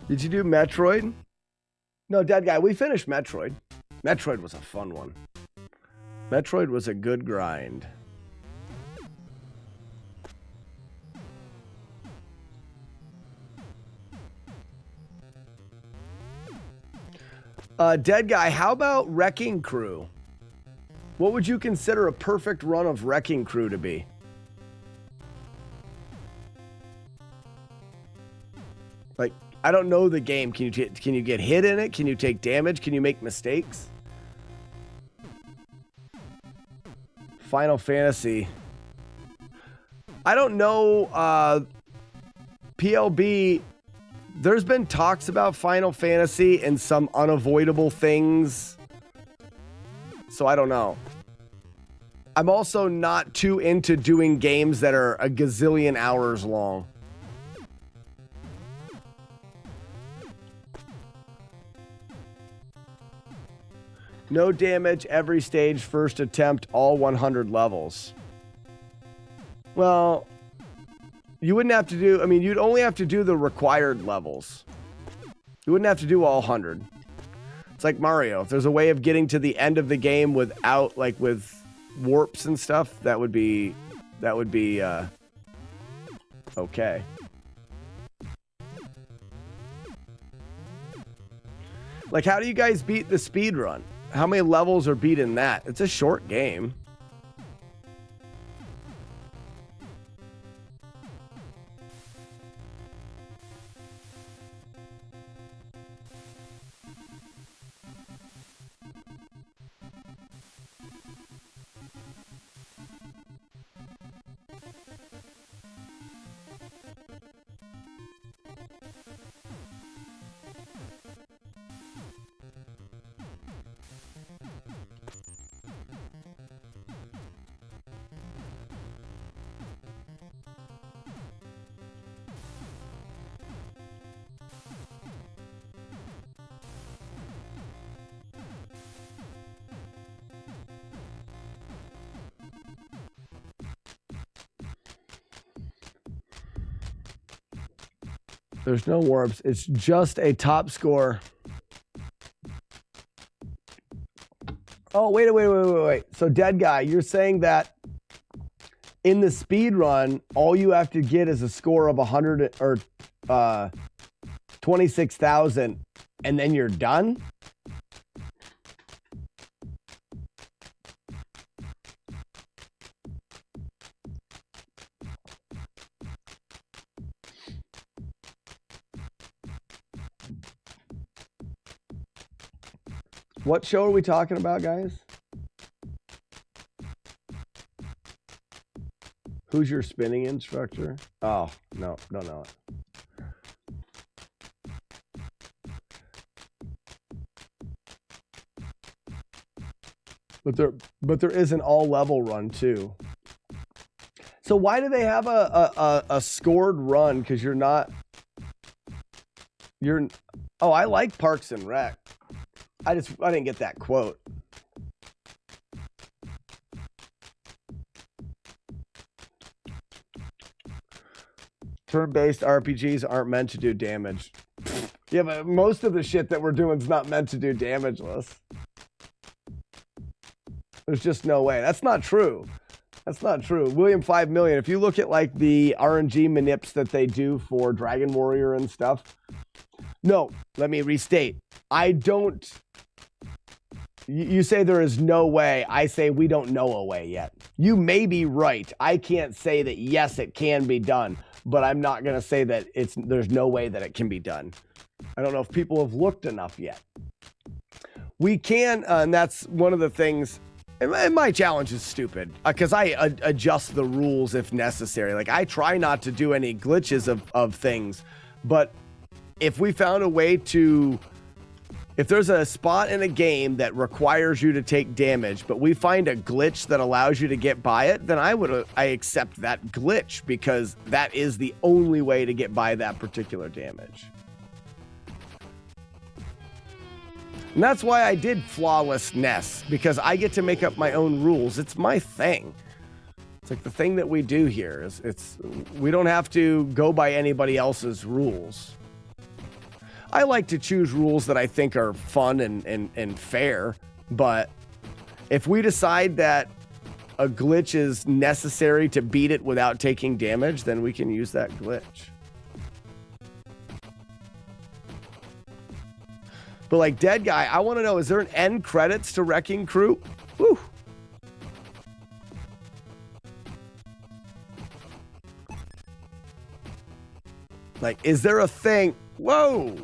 Did you do Metroid? No, Dead Guy, we finished Metroid. Metroid was a fun one. Metroid was a good grind. Dead Guy, how about Wrecking Crew? What would you consider a perfect run of Wrecking Crew to be? Like, I don't know the game. Can you get hit in it? Can you take damage? Can you make mistakes? Final Fantasy. I don't know. PLB, there's been talks about Final Fantasy and some unavoidable things. So I don't know. I'm also not too into doing games that are a gazillion hours long. No damage, every stage, first attempt, all 100 levels. Well, you wouldn't have to do... I mean, you'd only have to do the required levels. You wouldn't have to do all 100. It's like Mario. If there's a way of getting to the end of the game without, like, with warps and stuff, that would be okay. Like, how do you guys beat the speed run? How many levels are beat in that? It's a short game. There's no warps. It's just a top score. Oh, wait. So, Dead Guy, you're saying that in the speed run, all you have to get is a score of 100 or 26,000, and then you're done? What show are we talking about, guys? Who's your spinning instructor? Oh, no, don't know it. But there is an all level run too. So why do they have a scored run? Because oh, I like Parks and Rec. I didn't get that quote. Turn-based RPGs aren't meant to do damage. Yeah, but most of the shit that we're doing is not meant to do damageless. There's just no way. That's not true. That's not true. William 5 million. If you look at like the RNG manips that they do for Dragon Warrior and stuff. No, let me restate. I don't. You say there is no way. I say we don't know a way yet. You may be right. I can't say that yes, it can be done, but I'm not going to say that there's no way that it can be done. I don't know if people have looked enough yet. We can, and that's one of the things. And my challenge is stupid because I adjust the rules if necessary. Like I try not to do any glitches of things, but if we found a way to. If there's a spot in a game that requires you to take damage, but we find a glitch that allows you to get by it, then I accept that glitch because that is the only way to get by that particular damage. And that's why I did flawlessness, because I get to make up my own rules. It's my thing. It's like the thing that we do here is we don't have to go by anybody else's rules. I like to choose rules that I think are fun and fair, but if we decide that a glitch is necessary to beat it without taking damage, then we can use that glitch. But like Dead Guy, I want to know, is there an end credits to Wrecking Crew? Woo! Like, is there a thing? Whoa!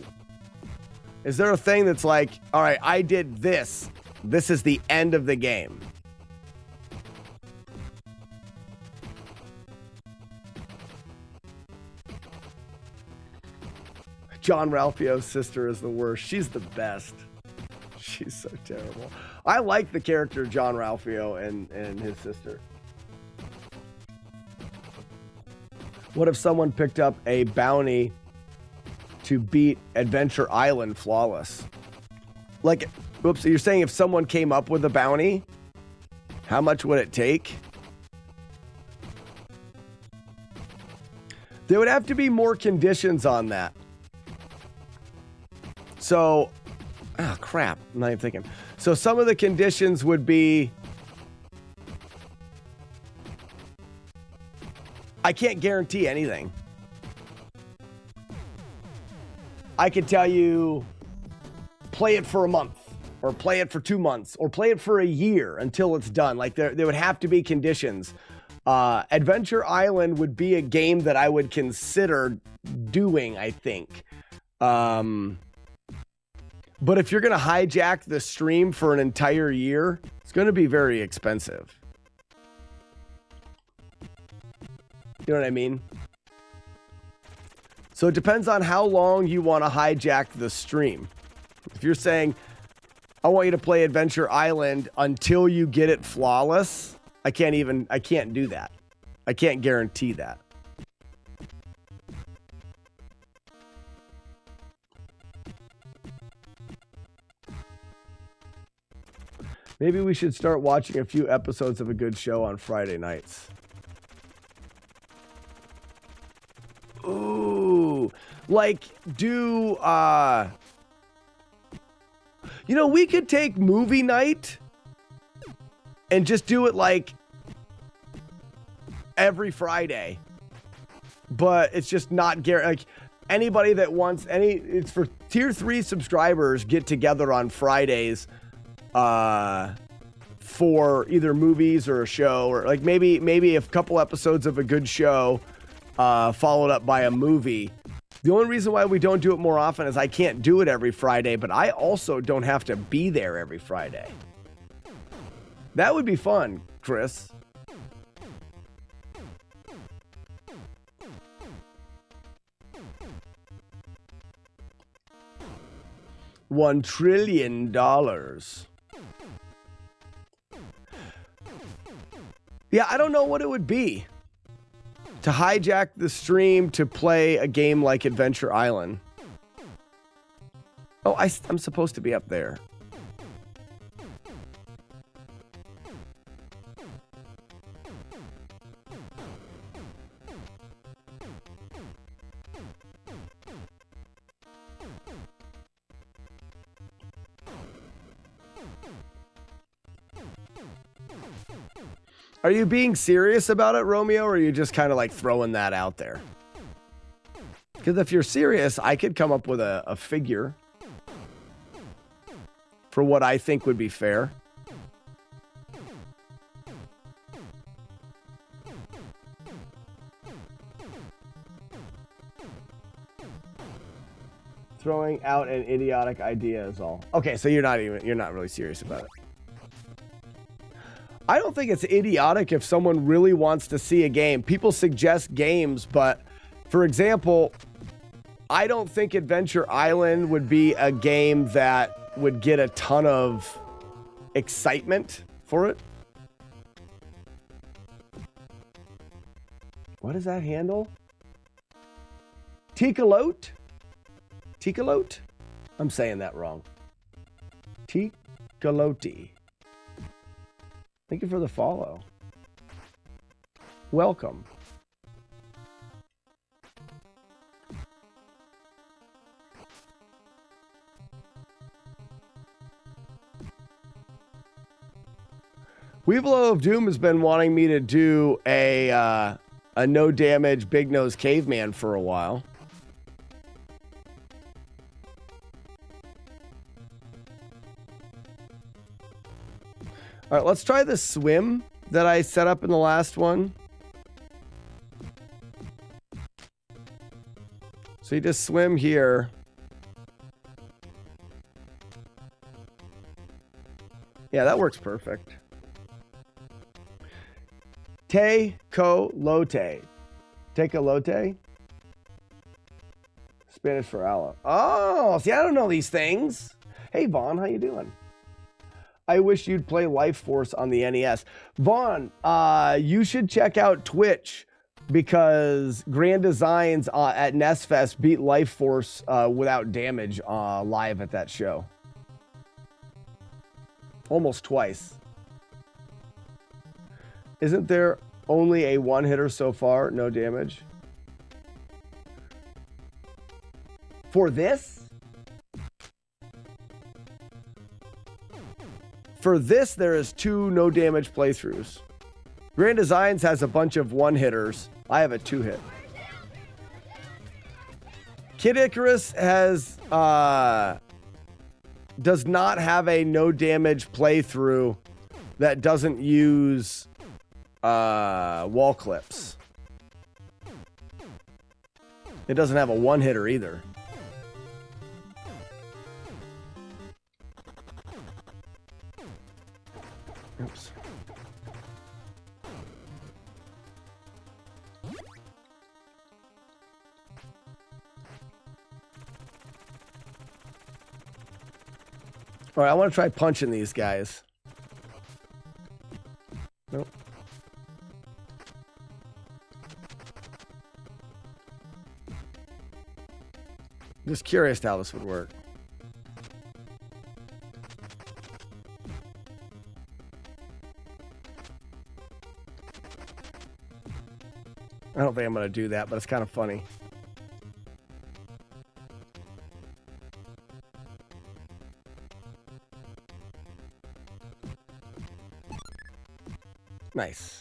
Is there a thing that's like, all right, I did this. This is the end of the game. John Ralphio's sister is the worst. She's the best. She's so terrible. I like the character John Ralphio and his sister. What if someone picked up a bounty to beat Adventure Island flawless? Like, oops, you're saying if someone came up with a bounty, how much would it take? There would have to be more conditions on that. So, oh crap, I'm not even thinking. So some of the conditions would be, I can't guarantee anything. I could tell you, play it for a month, or play it for 2 months, or play it for a year until it's done. Like there would have to be conditions. Adventure Island would be a game that I would consider doing, I think. But if you're going to hijack the stream for an entire year, it's going to be very expensive. You know what I mean? So it depends on how long you want to hijack the stream. If you're saying, I want you to play Adventure Island until you get it flawless, I can't do that. I can't guarantee that. Maybe we should start watching a few episodes of a good show on Friday nights. Ooh, like do, we could take movie night and just do it like every Friday, but it's just not like anybody that wants it's for tier 3 subscribers get together on Fridays for either movies or a show, or like maybe a couple episodes of a good show followed up by a movie. The only reason why we don't do it more often is I can't do it every Friday, but I also don't have to be there every Friday. That would be fun, Chris. $1 trillion. Yeah, I don't know what it would be to hijack the stream to play a game like Adventure Island. Oh, I'm supposed to be up there. Are you being serious about it, Romeo, or are you just kind of like throwing that out there? Because if you're serious, I could come up with a figure for what I think would be fair. Throwing out an idiotic idea is all. Okay, so you're not really serious about it. I don't think it's idiotic if someone really wants to see a game. People suggest games, but for example, I don't think Adventure Island would be a game that would get a ton of excitement for it. What is that handle? Tikalote? Tikalote? I'm saying that wrong. Tikalote. Thank you for the follow. Welcome. Weevil of Doom has been wanting me to do a no damage big nose caveman for a while. All right, let's try the swim that I set up in the last one. So you just swim here. Yeah, that works perfect. Tecolote. Tecolote? Spanish for aloe. Oh, see, I don't know these things. Hey, Vaughn, how you doing? I wish you'd play Life Force on the NES. Vaughn, you should check out Twitch because Grand Designs at NES Fest beat Life Force without damage live at that show. Almost twice. Isn't there only a one-hitter so far? No damage. For this? For this, there is 2 no damage playthroughs. Grand Designs has a bunch of one-hitters. I have a 2-hit. Kid Icarus has does not have a no damage playthrough that doesn't use wall clips. It doesn't have a one-hitter either. Oops. All right, I want to try punching these guys. Nope. Just curious how this would work. I don't think I'm going to do that, but it's kind of funny. Nice.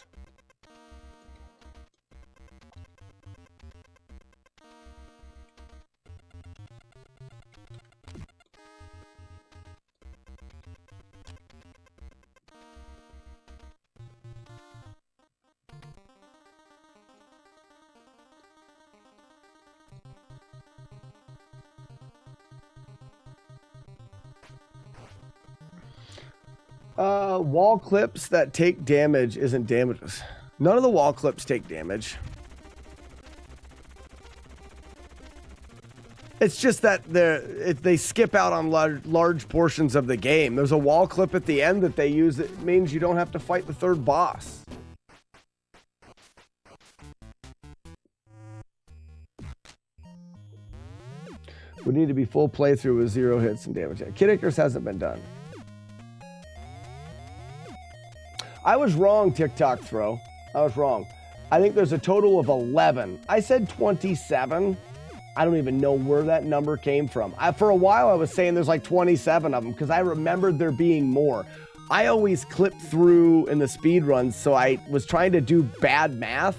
Wall clips that take damage isn't damages. None of the wall clips take damage. It's just that they skip out on large portions of the game. There's a wall clip at the end that they use. It means you don't have to fight the third boss. Would need to be full playthrough with 0 hits and damage. Kid Icarus hasn't been done. I was wrong, TikTok throw. I was wrong. I think there's a total of 11. I said 27. I don't even know where that number came from. For a while, I was saying there's like 27 of them because I remembered there being more. I always clip through in the speed runs, so I was trying to do bad math,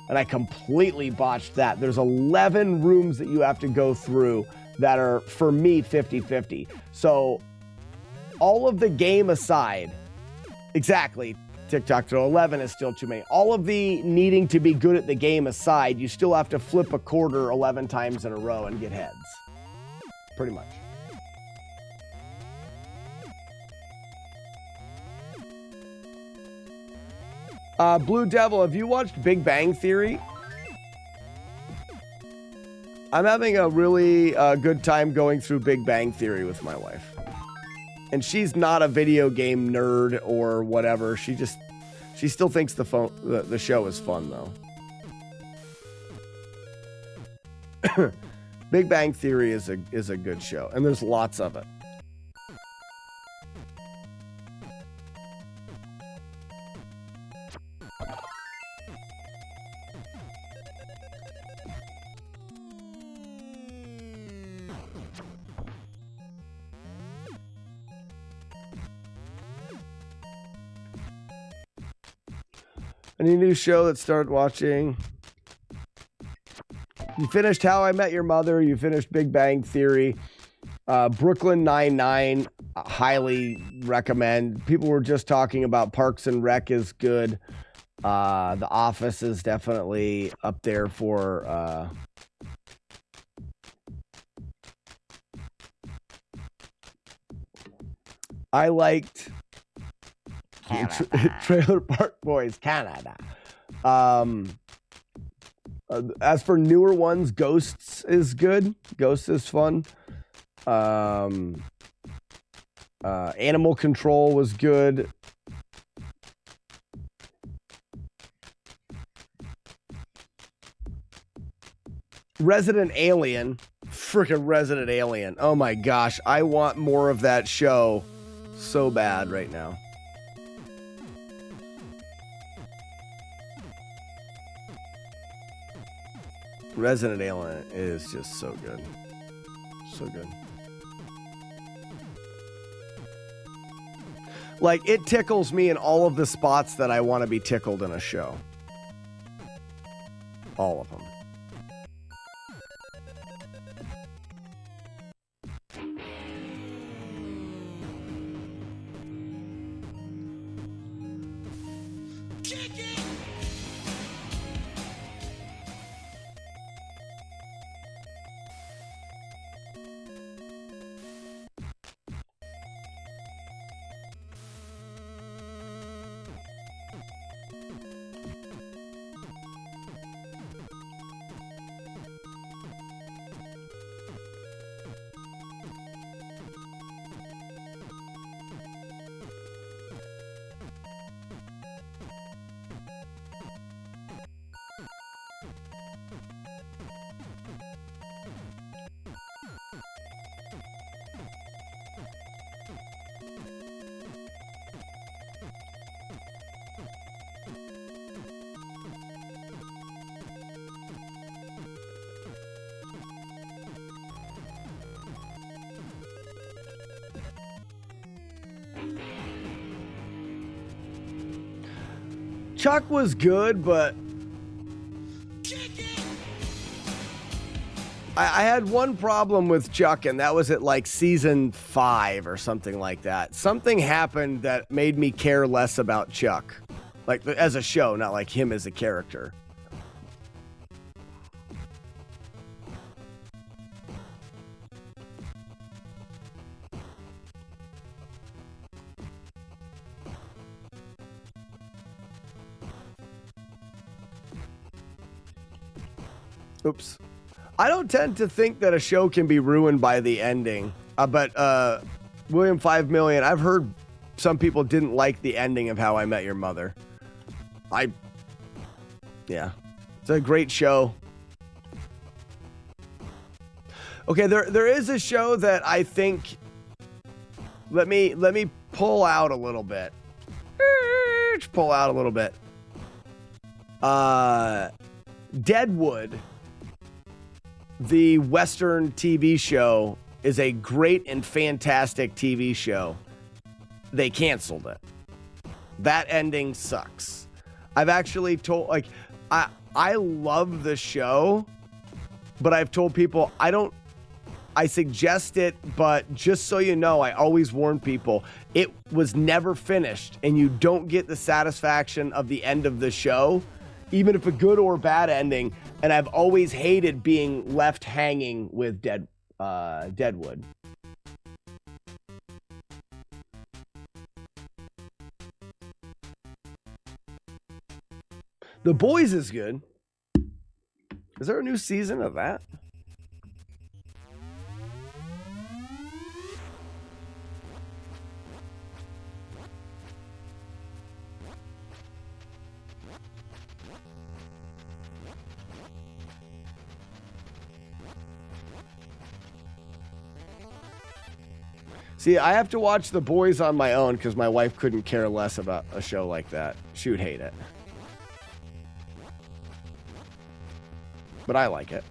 and I completely botched that. There's 11 rooms that you have to go through that are, for me, 50-50. So all of the game aside, exactly, TikTok, so 11 is still too many. All of the needing to be good at the game aside, you still have to flip a quarter 11 times in a row and get heads. Pretty much. Blue Devil, have you watched Big Bang Theory? I'm having a really good time going through Big Bang Theory with my wife. And she's not a video game nerd or whatever. She still thinks the show is fun though. Big Bang Theory is a good show, and there's lots of it. Any new show that started watching? You finished How I Met Your Mother. You finished Big Bang Theory. Brooklyn Nine-Nine, highly recommend. People were just talking about Parks and Rec is good. The Office is definitely up there for... I liked... Trailer Park Boys, Canada. As for newer ones, Ghosts is good. Ghosts is fun. Animal Control was good. Resident Alien. Freaking Resident Alien. Oh my gosh. I want more of that show so bad right now. Resident Alien is just so good. So good. Like, it tickles me in all of the spots that I want to be tickled in a show. All of them. Chuck was good, but I had one problem with Chuck, and that was at like season 5 or something like that. Something happened that made me care less about Chuck, like as a show, not like him as a character. Oops. I don't tend to think that a show can be ruined by the ending. But William 5 Million, I've heard some people didn't like the ending of How I Met Your Mother. Yeah. It's a great show. Okay, there is a show that I think, let me pull out a little bit. Pull out a little bit. Deadwood, the Western TV show, is a great and fantastic TV show. They canceled it. That ending sucks. I've actually told, like, I love the show, but I've told people I suggest it, but just so you know, I always warn people, it was never finished, and you don't get the satisfaction of the end of the show, even if a good or bad ending. And I've always hated being left hanging with Deadwood. The Boys is good. Is there a new season of that? See, I have to watch The Boys on my own because my wife couldn't care less about a show like that. She would hate it. But I like it.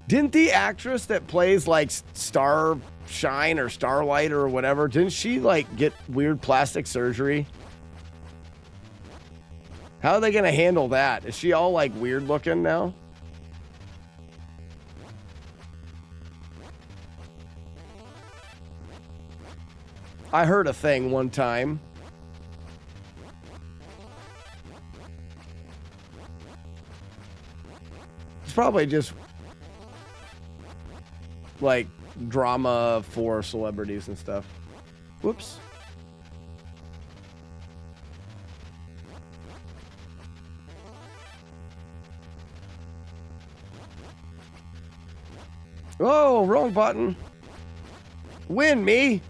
Didn't the actress that plays like Starshine or Starlight or whatever, didn't she like get weird plastic surgery? How are they going to handle that? Is she all like weird looking now? I heard a thing one time. It's probably just like drama for celebrities and stuff. Whoops. Oh, wrong button. Win me.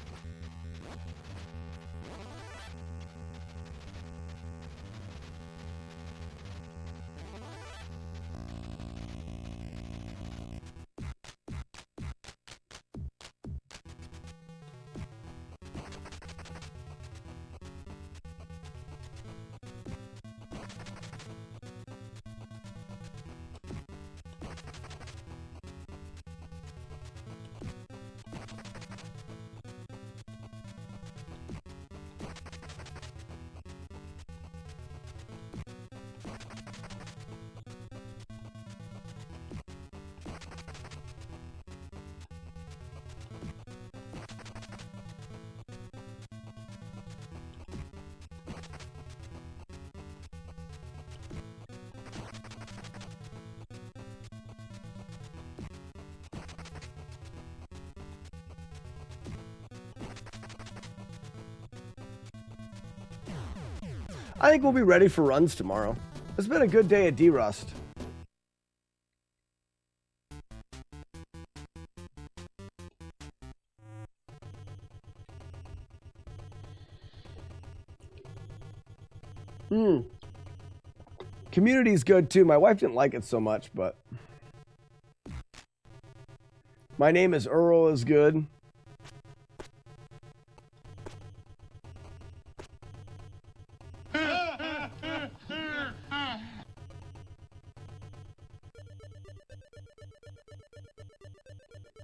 I think we'll be ready for runs tomorrow. It's been a good day at D-Rust. Community's good too. My wife didn't like it so much, but My Name is Earl is good.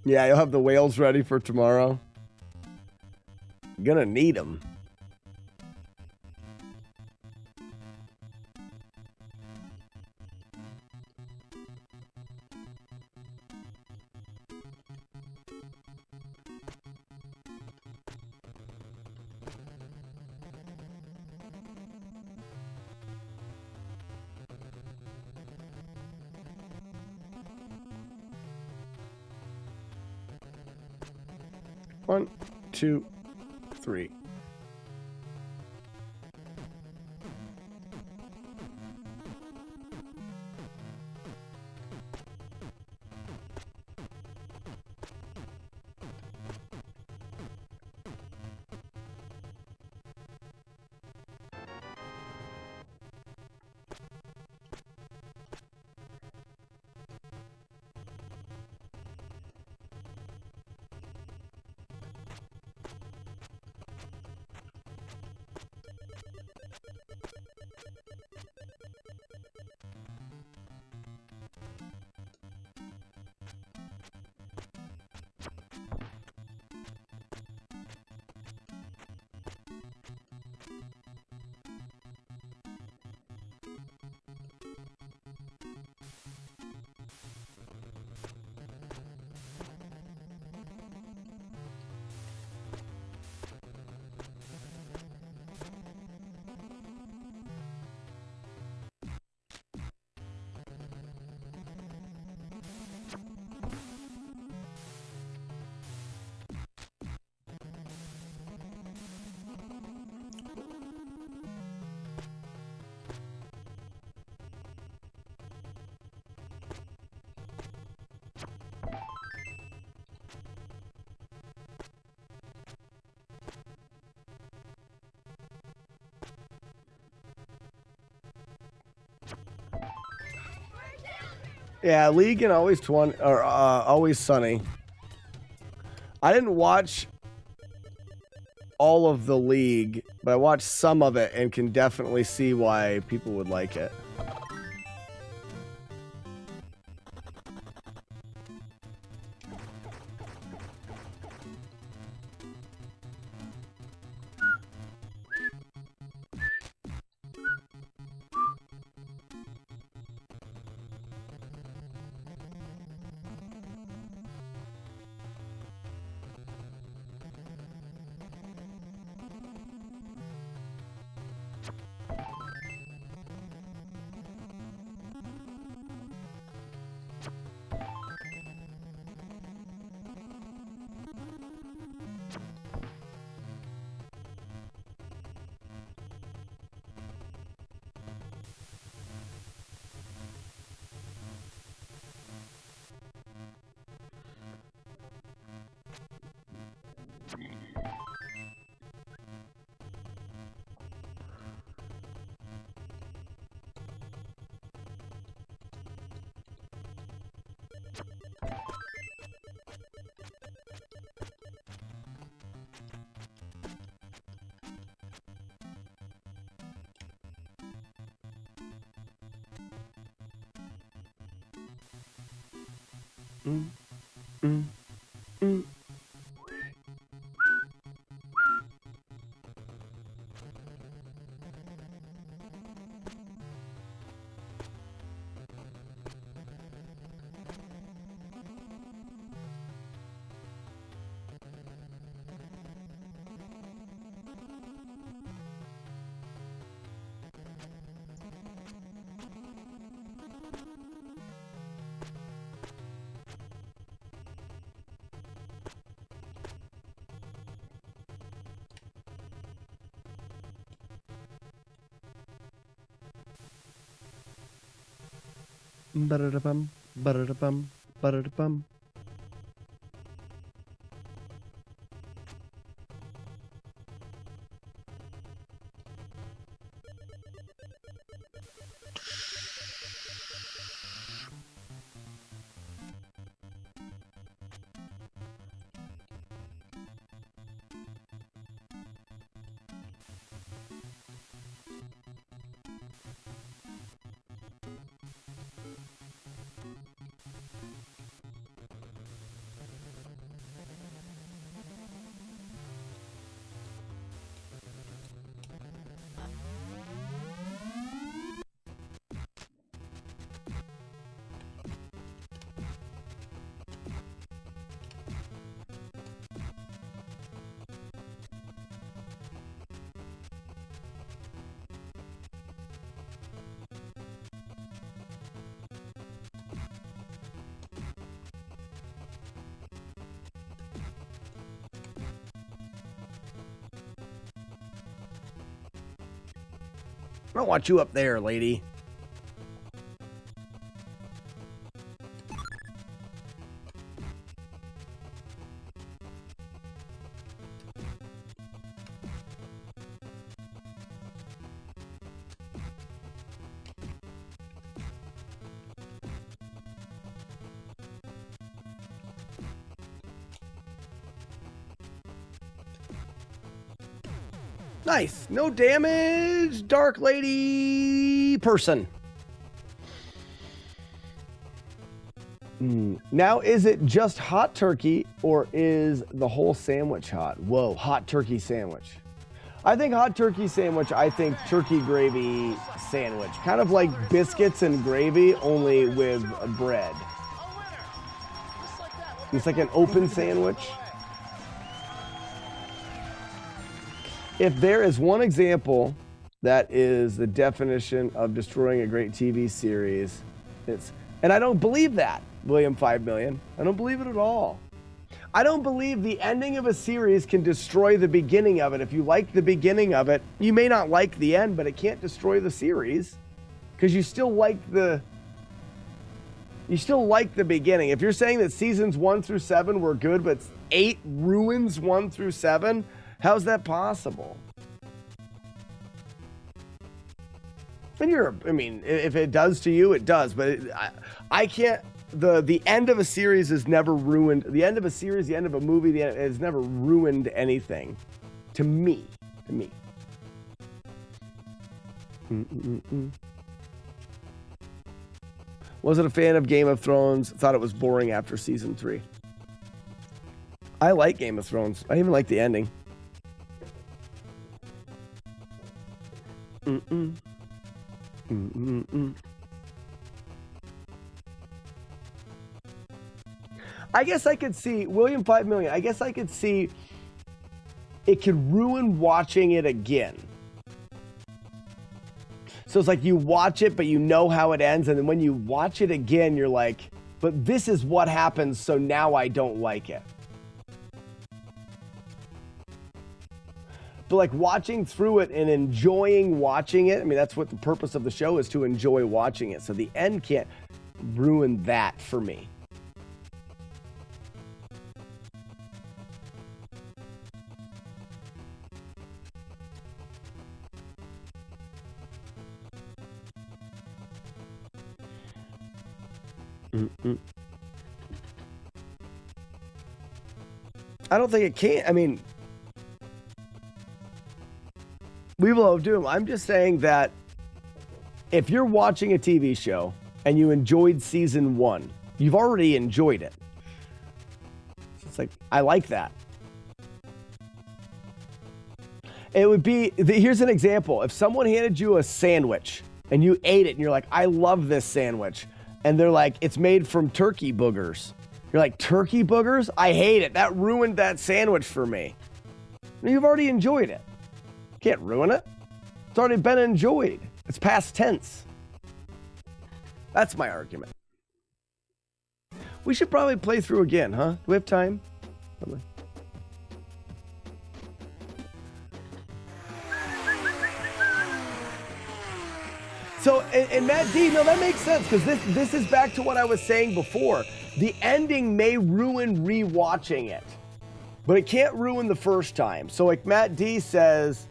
Yeah, you'll have the whales ready for tomorrow. Gonna need them. 1, 2, 3. Yeah, League and Always 20 or Always Sunny. I didn't watch all of the League, but I watched some of it and can definitely see why people would like it. Ba-da-da-bum, ba-da-da-bum, ba-da-da-bum. I don't want you up there, lady. Nice. No damage, Dark Lady person. Now, is it just hot turkey or is the whole sandwich hot? Whoa, hot turkey sandwich. I think hot turkey sandwich, I think turkey gravy sandwich. Kind of like biscuits and gravy, only with bread. It's like an open sandwich. If there is one example that is the definition of destroying a great TV series, and I don't believe that, William 5 million. I don't believe it at all. I don't believe the ending of a series can destroy the beginning of it. If you like the beginning of it, you may not like the end, but it can't destroy the series because you still like the beginning. If you're saying that seasons 1 through 7 were good, but 8 ruins 1 through 7, how's that possible? And if it does to you, it does. But I can't. The end of a series is never ruined. The end of a series, the end of a movie, has never ruined anything. To me. Wasn't a fan of Game of Thrones. Thought it was boring after season 3. I like Game of Thrones. I even like the ending. I guess I could see William 5 million. I guess I could see it could ruin watching it again. So it's like you watch it, but you know how it ends, and then when you watch it again, you're like, but this is what happens, so now I don't like it. But like watching through it and enjoying watching it, I mean, that's what the purpose of the show is, to enjoy watching it. So the end can't ruin that for me. I don't think it can. I mean, we will have doom. I'm just saying that if you're watching a TV show and you enjoyed season 1, you've already enjoyed it. It's like, I like that. It would be, here's an example. If someone handed you a sandwich and you ate it and you're like, I love this sandwich. And they're like, it's made from turkey boogers. You're like, turkey boogers? I hate it. That ruined that sandwich for me. You've already enjoyed it. Can't ruin it. It's already been enjoyed. It's past tense. That's my argument. We should probably play through again, huh? Do we have time? Probably. So, and Matt D, no, that makes sense, because this is back to what I was saying before. The ending may ruin rewatching it, but it can't ruin the first time. So like Matt D says,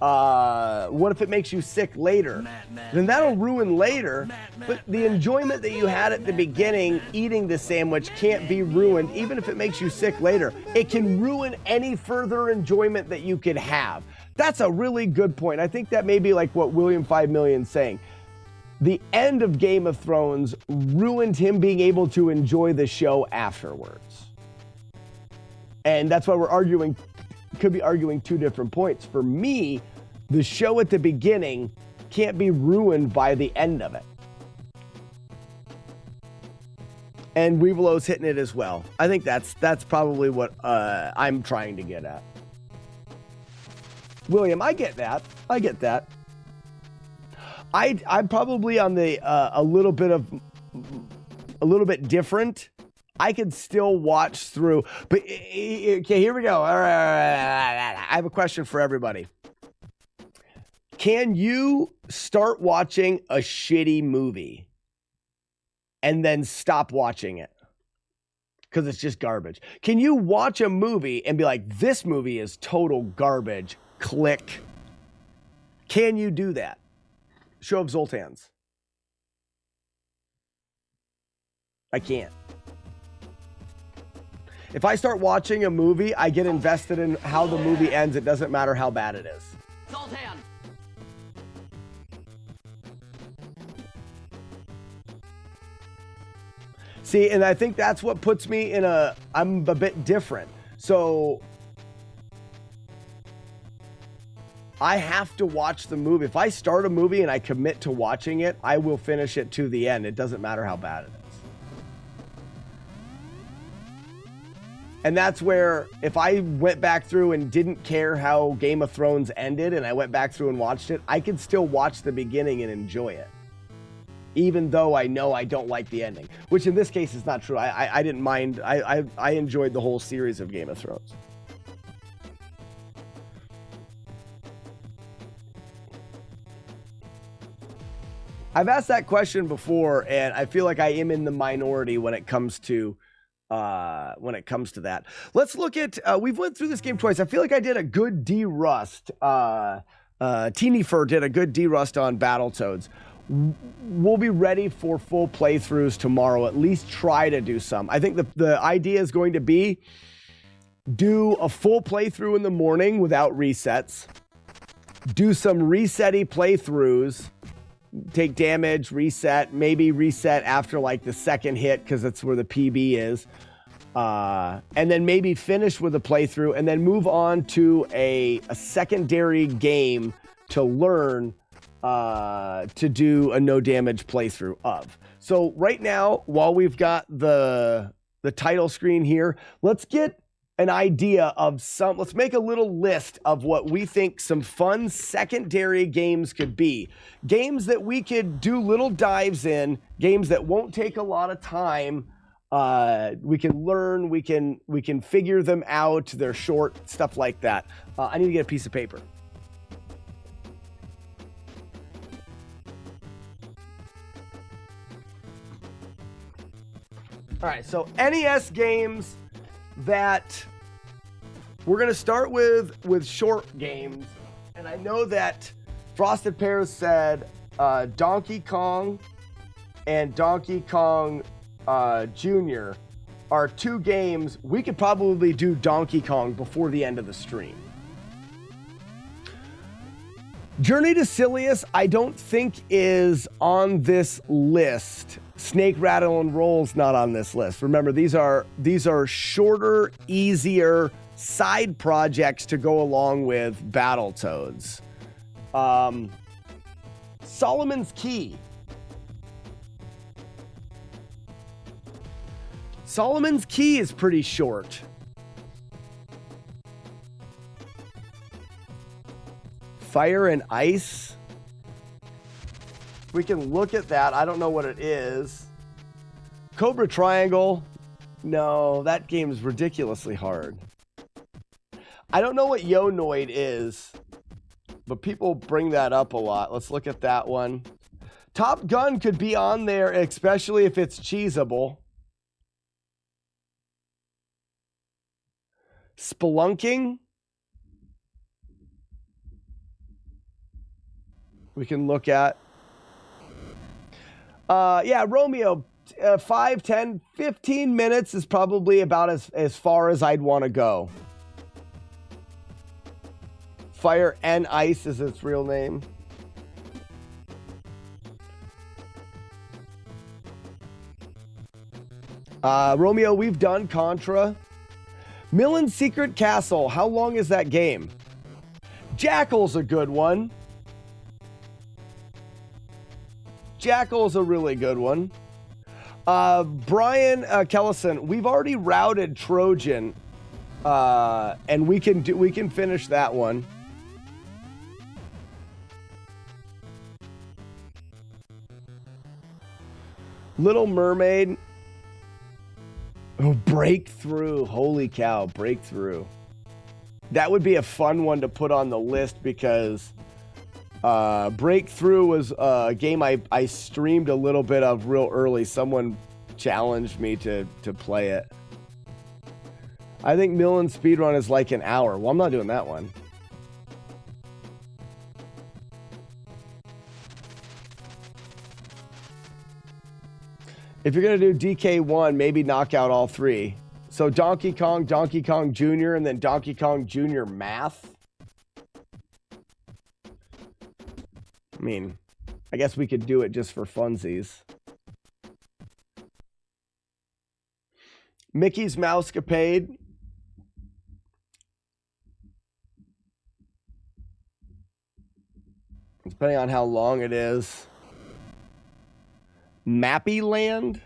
what if it makes you sick later? Then that'll ruin later, but the enjoyment that you had at the beginning eating the sandwich can't be ruined, even if it makes you sick later. It can ruin any further enjoyment that you could have. That's a really good point. I think that may be like what William 5 million is saying. The end of Game of Thrones ruined him being able to enjoy the show afterwards. And that's why we're arguing, could be arguing two different points. For me, the show at the beginning can't be ruined by the end of it. And Weevilow's hitting it as well. I think that's probably what I'm trying to get at. William, I get that. I'm probably on the a little bit different. I could still watch through, but okay, here we go. All right. I have a question for everybody. Can you start watching a shitty movie and then stop watching it because it's just garbage? Can you watch a movie and be like, this movie is total garbage? Click. Can you do that? Show of Zoltans. I can't. If I start watching a movie, I get invested in how the movie ends. It doesn't matter how bad it is. Zoltan! See, and I think that's what puts me in I'm a bit different. So I have to watch the movie. If I start a movie and I commit to watching it, I will finish it to the end. It doesn't matter how bad it is. And that's where if I went back through and didn't care how Game of Thrones ended and I went back through and watched it, I could still watch the beginning and enjoy it. Even though I know I don't like the ending, which in this case is not true. I didn't mind. I enjoyed the whole series of Game of Thrones. I've asked that question before, and I feel like I am in the minority when it comes to that. Let's look at. We've went through this game twice. I feel like I did a good D-Rust. Teeny Fur did a good D-Rust on Battletoads. We'll be ready for full playthroughs tomorrow. At least try to do some. I think the idea is going to be do a full playthrough in the morning without resets. Do some reset-y playthroughs. Take damage, reset, maybe reset after like the second hit because that's where the PB is. And then maybe finish with a playthrough and then move on to a secondary game to learn to do a no damage playthrough of. So right now, while we've got the title screen here, let's get an idea of let's make a little list of what we think some fun secondary games could be. Games that we could do little dives in, games that won't take a lot of time. We can learn, we can figure them out. They're short, stuff like that. I need to get a piece of paper. All right, so NES games that we're going to start with short games. And I know that Frosted Pears said Donkey Kong and Donkey Kong Jr. are two games. We could probably do Donkey Kong before the end of the stream. Journey to Silius, I don't think is on this list. Snake, Rattle, and Roll's not on this list. Remember, these are shorter, easier side projects to go along with Battletoads. Solomon's Key. Solomon's Key is pretty short. Fire and Ice. We can look at that. I don't know what it is. Cobra Triangle. No, that game is ridiculously hard. I don't know what Yonoid is, but people bring that up a lot. Let's look at that one. Top Gun could be on there, especially if it's cheesable. Spelunking. We can look at. Yeah, Romeo, 5, 10, 15 minutes is probably about as far as I'd want to go. Fire and Ice is its real name. Romeo, we've done Contra. Millen's Secret Castle, how long is that game? Jackal's a good one. Jackal's a really good one. Brian Kellison, we've already routed Trojan, and we can finish that one. Little Mermaid. Oh, Breakthrough. Holy cow, Breakthrough. That would be a fun one to put on the list because Breakthrough was a game I streamed a little bit of real early. Someone challenged me to play it. I think Millen speedrun is like an hour. Well, I'm not doing that one. If you're going to do DK1, maybe knock out all three. So Donkey Kong Jr., and then Donkey Kong Jr. Math. I mean, I guess we could do it just for funsies. Mickey's Mousecapade. Depending on how long it is. Mappy Land.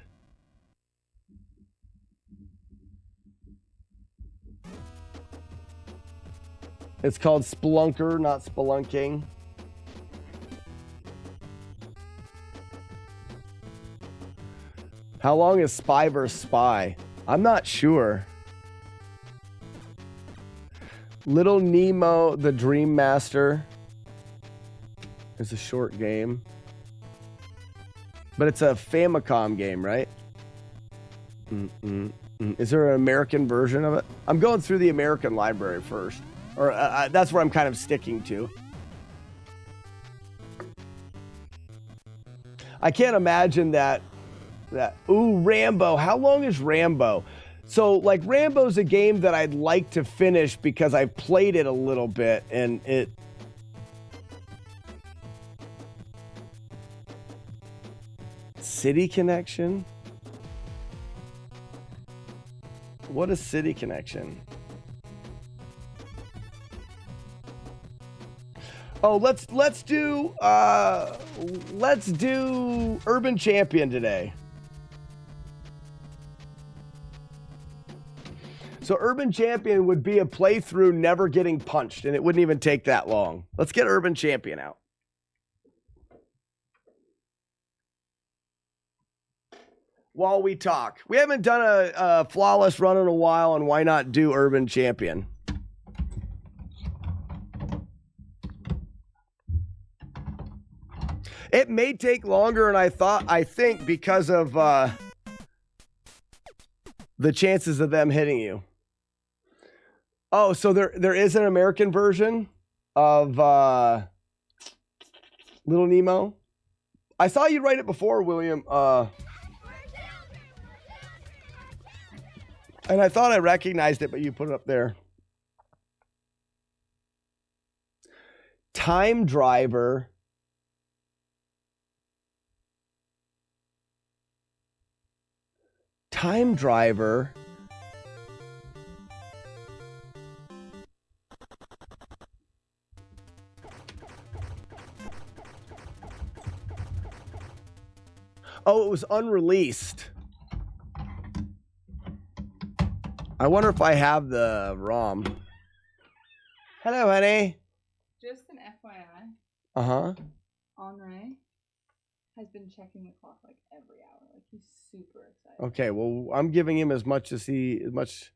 It's called Spelunker, not Spelunking. How long is Spy vs. Spy? I'm not sure. Little Nemo, the Dream Master. It's a short game. But it's a Famicom game, right? Is there an American version of it? I'm going through the American library first. Or that's where I'm kind of sticking to. I can't imagine that. Ooh, Rambo. How long is Rambo? So, like, Rambo's a game that I'd like to finish because I've played it a little bit, and it... City Connection? What is City Connection? Oh, let's do Urban Champion today. So Urban Champion would be a playthrough never getting punched, and it wouldn't even take that long. Let's get Urban Champion out. While we talk. We haven't done a flawless run in a while, and why not do Urban Champion? It may take longer than I think, because of the chances of them hitting you. Oh, so there is an American version of Little Nemo. I saw you write it before, William. And I thought I recognized it, but you put it up there. Time Driver. Time Driver. Oh, it was unreleased. I wonder if I have the ROM. Hello, honey. Just an FYI. Uh-huh. Henri has been checking the clock like every hour. Like, he's super excited. Okay, well, I'm giving him as much as he wants.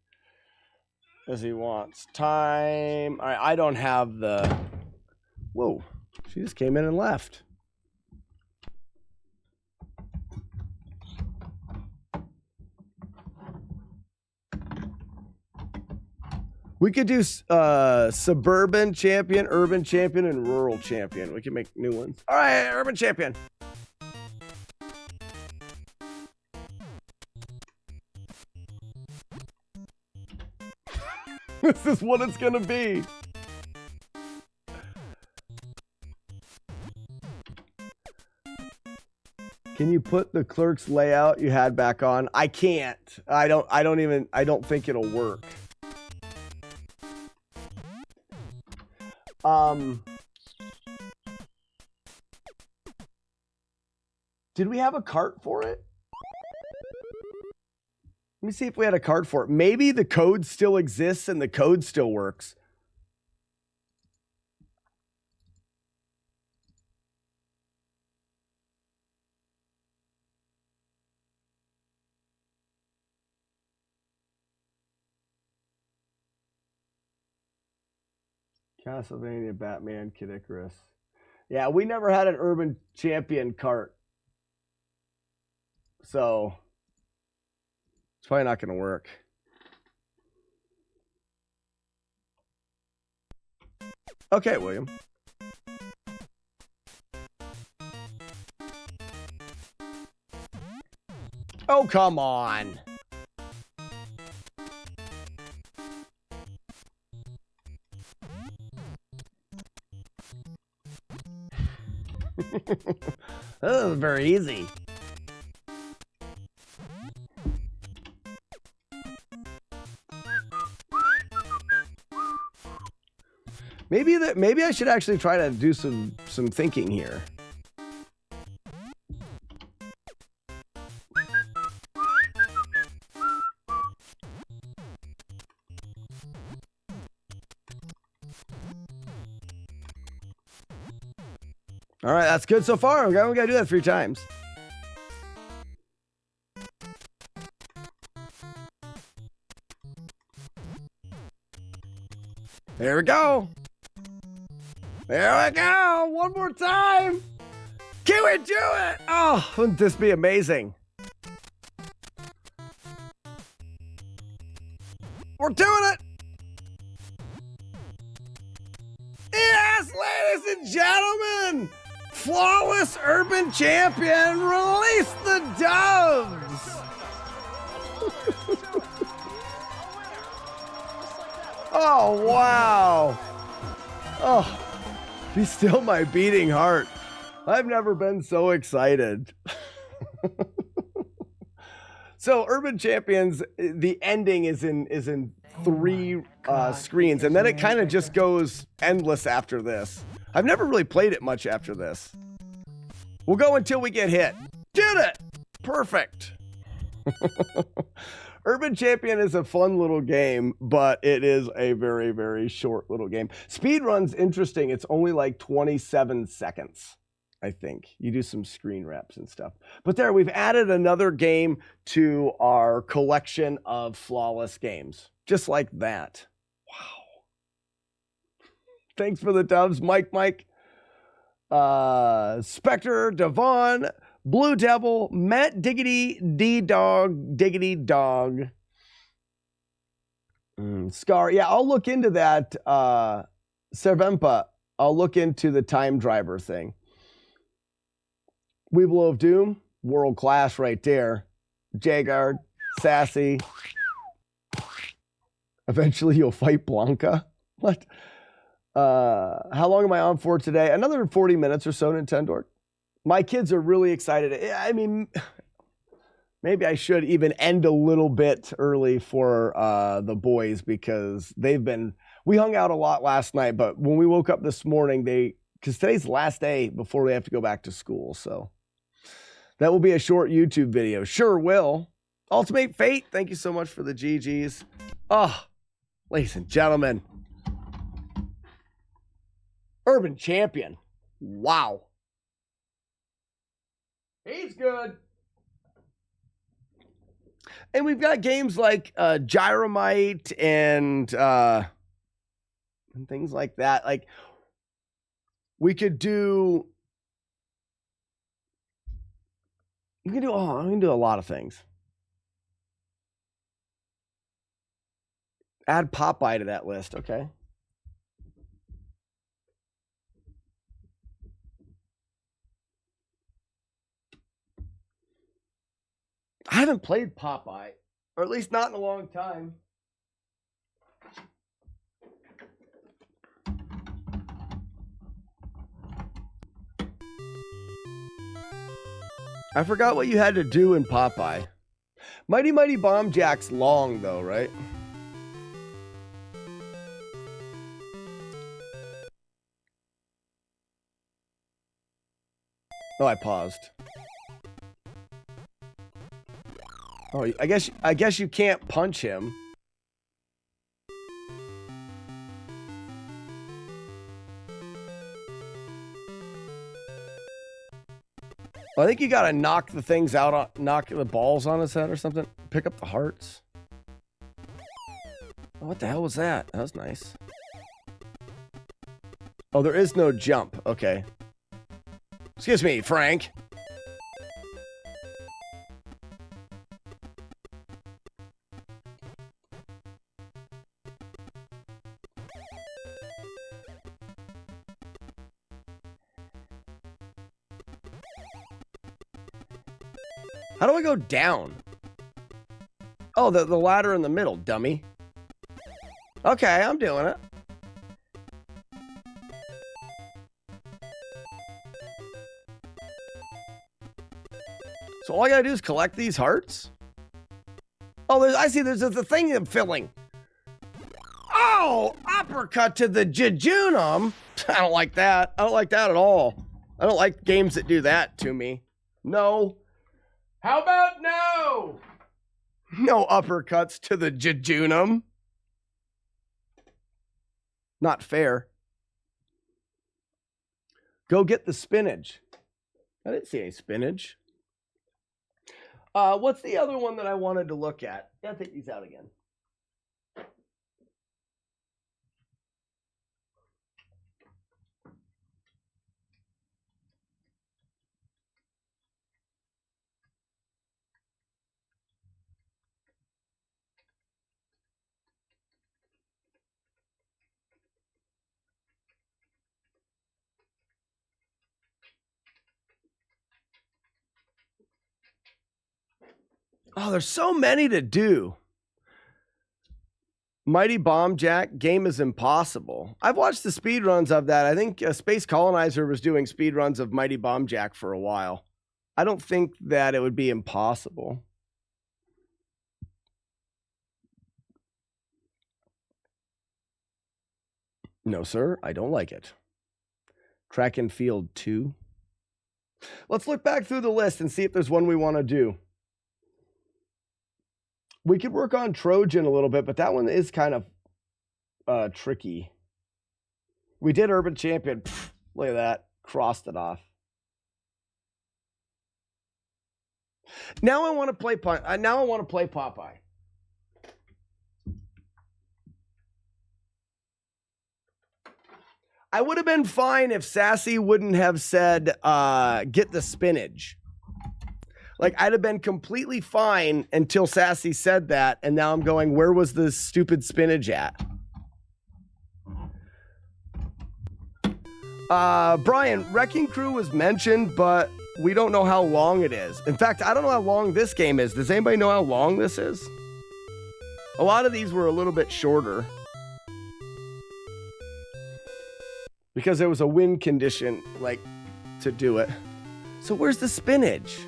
Time. All right, I don't have the... Whoa, she just came in and left. We could do Suburban Champion, Urban Champion, and Rural Champion. We can make new ones. All right, Urban Champion. This is what it's going to be. Can you put the Clerks layout you had back on? I can't. I don't think it'll work. Did we have a cart for it? Let me see if we had a cart for it. Maybe the code still exists and the code still works. Castlevania, Batman, Kid Icarus. Yeah, we never had an urban champion cart. So it's probably not going to work. Okay, William. Oh, come on. That was very easy. Maybe I should actually try to do some thinking here. All right, that's good so far. We gotta do that 3 times. There we go. There we go. One more time. Can we do it? Oh, wouldn't this be amazing? We're doing it. Yes, ladies and gentlemen. Flawless Urban Champion, release the doves! Oh, wow. Oh, be still my beating heart. I've never been so excited. So Urban Champions, the ending is in 3 screens, and then it kind of just goes endless after this. I've never really played it much after this. We'll go until we get hit. Did it! Perfect. Urban Champion is a fun little game, but it is a very, very short little game. Speedrun's interesting. It's only like 27 seconds, I think. You do some screen reps and stuff. But there, we've added another game to our collection of flawless games. Just like that. Wow. Thanks for the doves, Mike. Spectre, Devon, Blue Devil, Matt Diggity, Diggity Dog. Scar. Yeah, I'll look into that. Servempa. I'll look into the time driver thing. Weeble of Doom. World class right there. Jagard. Sassy. Eventually you'll fight Blanca. What? How long am I on for today? Another 40 minutes or so, Nintendo. My kids are really excited. I mean, maybe I should even end a little bit early for the boys, because we hung out a lot last night, but when we woke up this morning, because today's the last day before we have to go back to school, so that will be a short YouTube video. Sure will. Ultimate Fate, thank you so much for the GGs. Oh, ladies and gentlemen. Urban Champion. Wow. He's good. And we've got games like Gyromite and things like that. Like, we can do a lot of things. Add Popeye to that list, okay? I haven't played Popeye, or at least not in a long time. I forgot what you had to do in Popeye. Mighty Mighty Bomb Jack's long, though, right? Oh, I paused. Oh, I guess you can't punch him. I think you gotta knock the things out, knock the balls on his head or something. Pick up the hearts. Oh, what the hell was that? That was nice. Oh, there is no jump. Okay. Excuse me, Frank. How do I go down? Oh, the ladder in the middle, dummy. Okay, I'm doing it. So all I gotta do is collect these hearts? Oh, I see there's a thing I'm filling. Oh, uppercut to the jejunum. I don't like that. I don't like that at all. I don't like games that do that to me. No. How about no? No uppercuts to the jejunum. Not fair. Go get the spinach. I didn't see any spinach. What's the other one that I wanted to look at? I'll take these out again. Oh, there's so many to do. Mighty Bomb Jack, Game is Impossible. I've watched the speedruns of that. I think Space Colonizer was doing speedruns of Mighty Bomb Jack for a while. I don't think that it would be impossible. No, sir, I don't like it. Track and Field 2. Let's look back through the list and see if there's one we want to do. We could work on Trojan a little bit, but that one is kind of tricky. We did Urban Champion. Pfft, look at that. Crossed it off. Now I want to play Popeye. I would have been fine if Sassy wouldn't have said, get the spinach. Like, I'd have been completely fine until Sassy said that, and now I'm going, where was the stupid spinach at? Brian, Wrecking Crew was mentioned, but we don't know how long it is. In fact, I don't know how long this game is. Does anybody know how long this is? A lot of these were a little bit shorter. Because there was a win condition, like, to do it. So where's the spinach?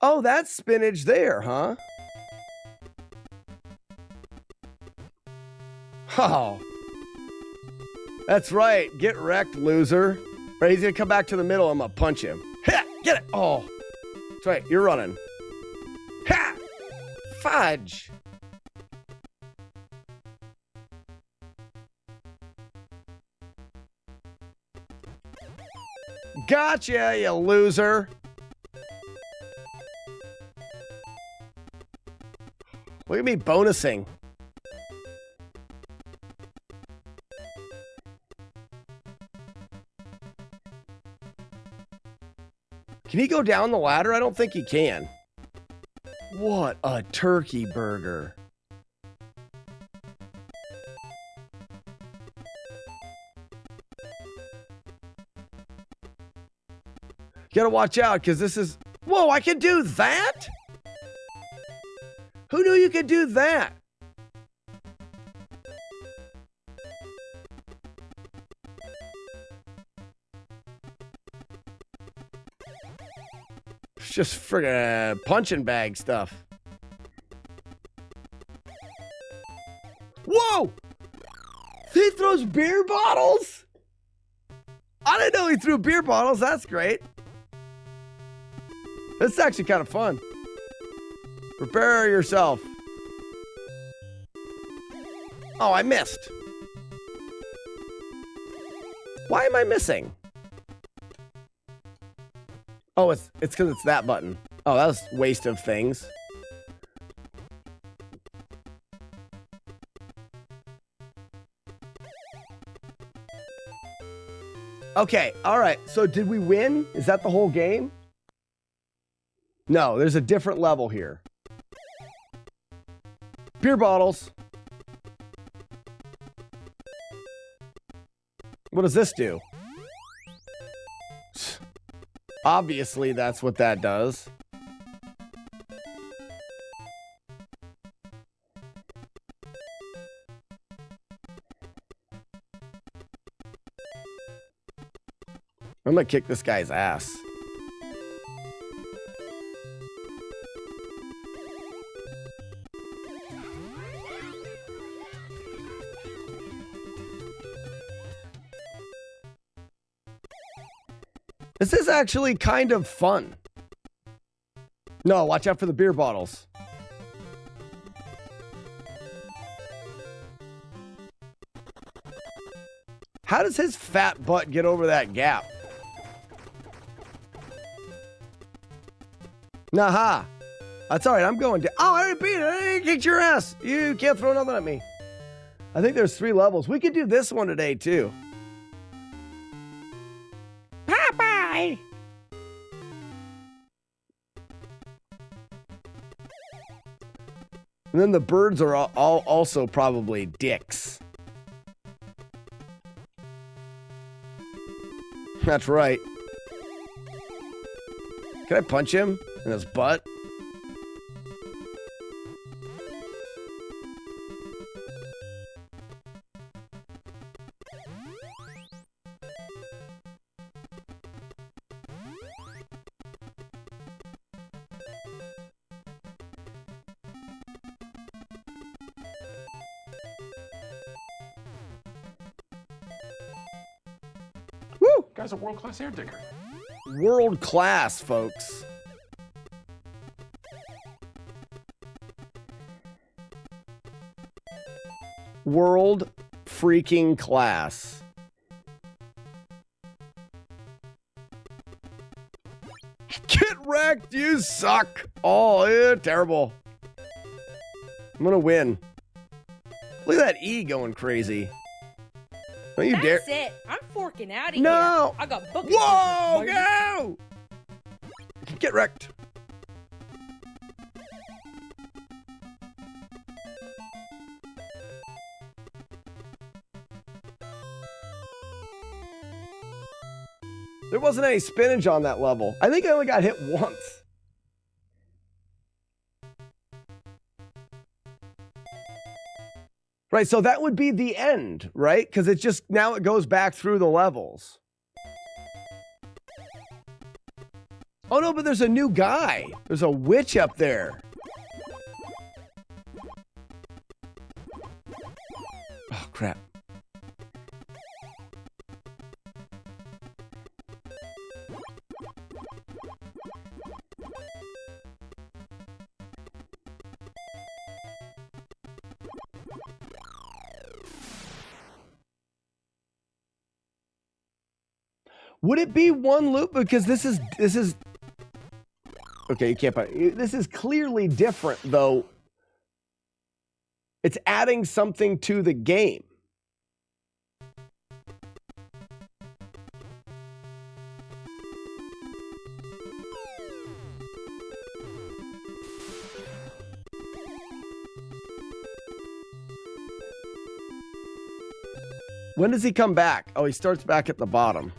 Oh, that's spinach there, huh? Oh. That's right. Get wrecked, loser. Right, he's going to come back to the middle. I'm going to punch him. Ha! Get it. Oh. That's right. You're running. Ha! Fudge. Gotcha, you loser. Look at me bonusing. Can he go down the ladder? I don't think he can. What a turkey burger. You gotta watch out, because this is... Whoa, I can do that? Who knew you could do that? It's just friggin' punching bag stuff. Whoa! He throws beer bottles? I didn't know he threw beer bottles. That's great. This is actually kind of fun. Prepare yourself. Oh, I missed. Why am I missing? Oh, it's because it's that button. Oh, that was a waste of things. Okay, all right. So did we win? Is that the whole game? No, there's a different level here. Beer bottles. What does this do? Obviously, that's what that does. I'm gonna kick this guy's ass. This is actually kind of fun. No, watch out for the beer bottles. How does his fat butt get over that gap? Naha. That's all right. I'm going to. Oh, I already beat it. I already kicked your ass. You can't throw nothing at me. I think there's 3 levels. We could do this one today, too. Popeye. And then the birds are all also probably dicks. That's right. Can I punch him in his butt? Woo! Guy's a world-class air digger. World class, folks. World freaking class. Get wrecked, you suck. Oh, yeah, terrible. I'm gonna win. Look at that E going crazy. Don't you dare. That's it. I'm forking out of No. here. I got bucket. Whoa, business, go! Get wrecked. There wasn't any spinach on that level. I think I only got hit once. Right, so that would be the end, right? Because it just, now it goes back through the levels. Oh no, but there's a new guy. There's a witch up there. Oh, crap. Would it be one loop? Because this is okay, you can't buy this is clearly different though. It's adding something to the game. When does he come back? Oh, he starts back at the bottom.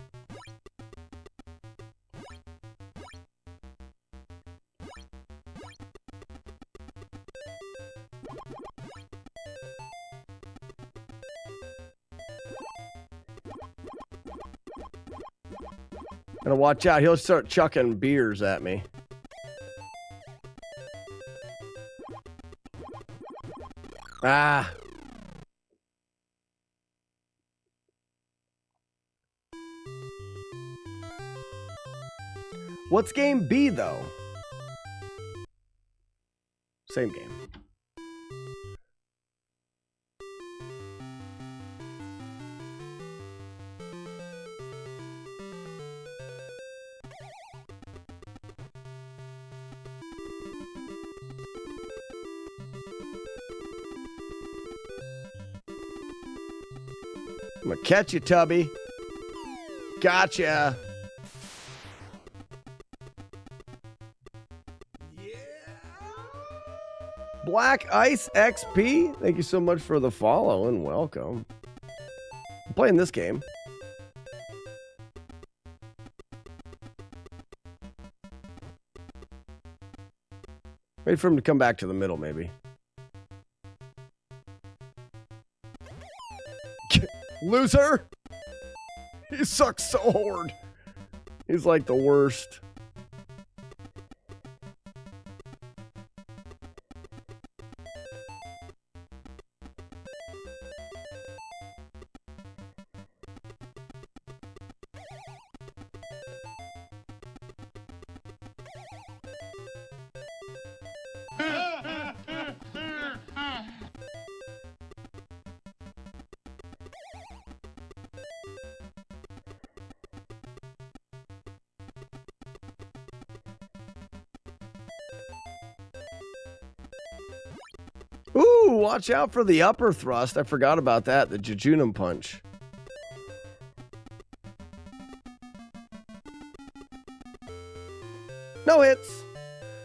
Gotta watch out. He'll start chucking beers at me. Ah. What's game B, though? Same game. I'm gonna catch you, Tubby. Gotcha. Black Ice XP, thank you so much for the follow and welcome. I'm playing this game. Wait for him to come back to the middle, maybe. Loser! He sucks so hard. He's like the worst. Ooh, watch out for the upper thrust. I forgot about that, the Jejunum punch. No hits.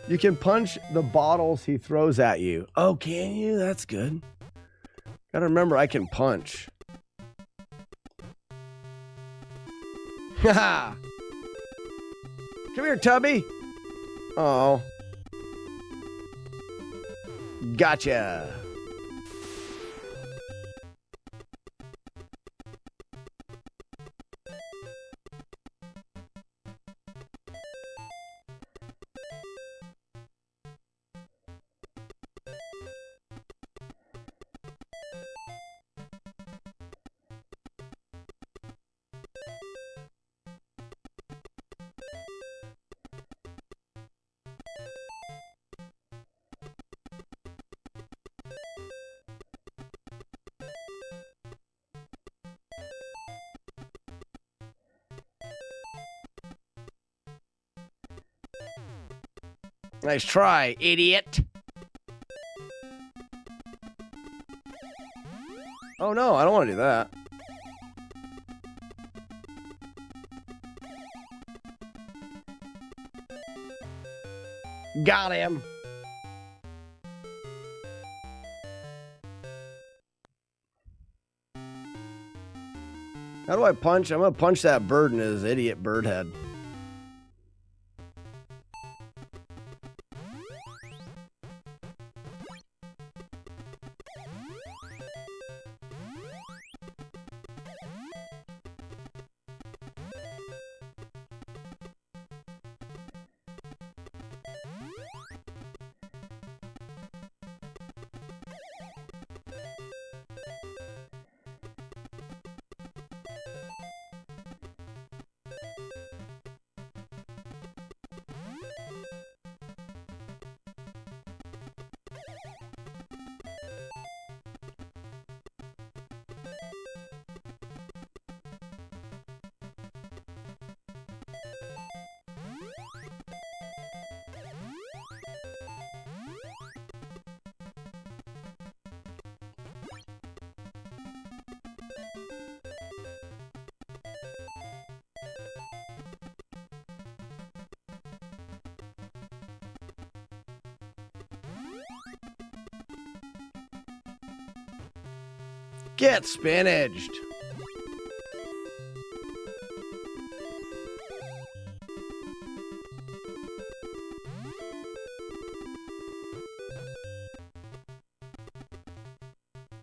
You can punch the bottles he throws at you. Oh, can you? That's good. Gotta remember, I can punch. Haha. Come here, Tubby. Oh. Gotcha. Nice try, idiot. Oh no, I don't want to do that. Got him. How do I punch? I'm gonna punch that bird in his idiot bird head. Get spinaged.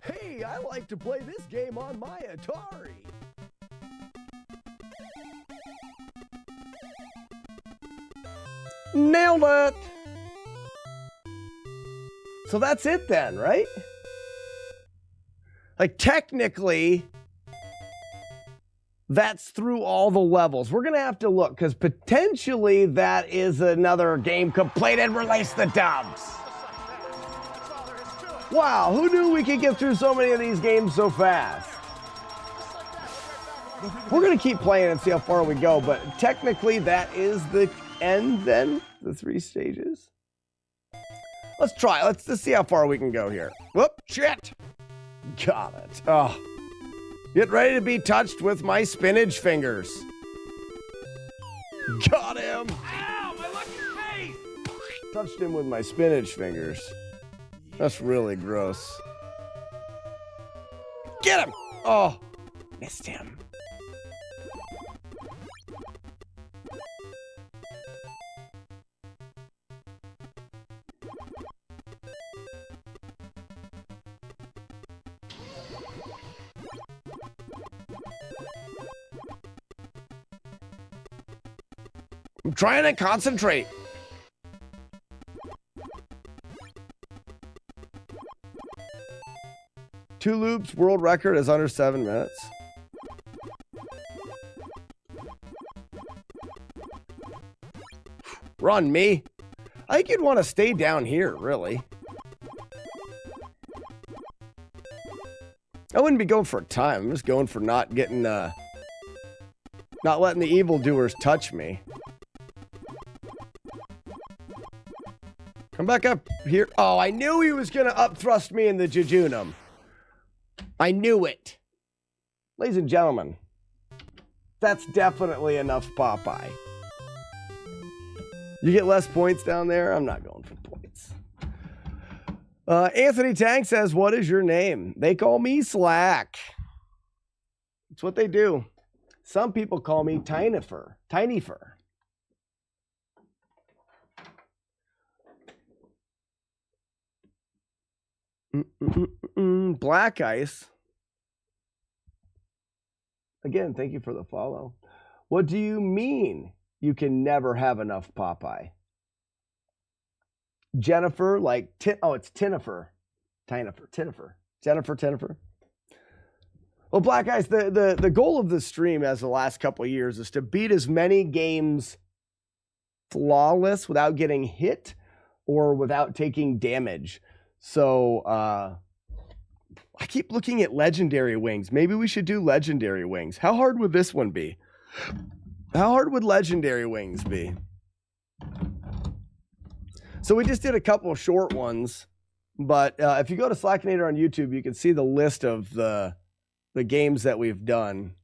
Hey, I like to play this game on my Atari. Nailed it. So that's it then, right? Like, technically, that's through all the levels. We're going to have to look, because potentially that is another game completed. Release the dubs. Wow, who knew we could get through so many of these games so fast? We're going to keep playing and see how far we go, but technically that is the end then, the 3 stages. Let's try. Let's see how far we can go here. Whoop, shit. Got it. Oh, get ready to be touched with my spinach fingers. Got him! Ow, my lucky face! Touched him with my spinach fingers. That's really gross. Get him! Oh, missed him. I'm trying to concentrate. Two loops, world record is under 7 minutes. Run, me. I think you'd want to stay down here, really. I wouldn't be going for a time. I'm just going for not getting, not letting the evildoers touch me. Come back up here. Oh, I knew he was going to up-thrust me in the jejunum. I knew it. Ladies and gentlemen, that's definitely enough Popeye. You get less points down there? I'm not going for points. Anthony Tank says, what is your name? They call me Slack. It's what they do. Some people call me Tinyfer. Tinyfer. Black Ice. Again, thank you for the follow. What do you mean you can never have enough Popeye? Jennifer, like, oh, it's Tinifer. Tinifer. Jennifer, Tinifer. Well, Black Ice, the goal of this stream as the last couple of years is to beat as many games flawless without getting hit or without taking damage. So, I keep looking at legendary wings. Maybe we should do legendary wings. How hard would this one be? How hard would legendary wings be? So we just did a couple of short ones, but if you go to Slackinator on YouTube, you can see the list of the games that we've done.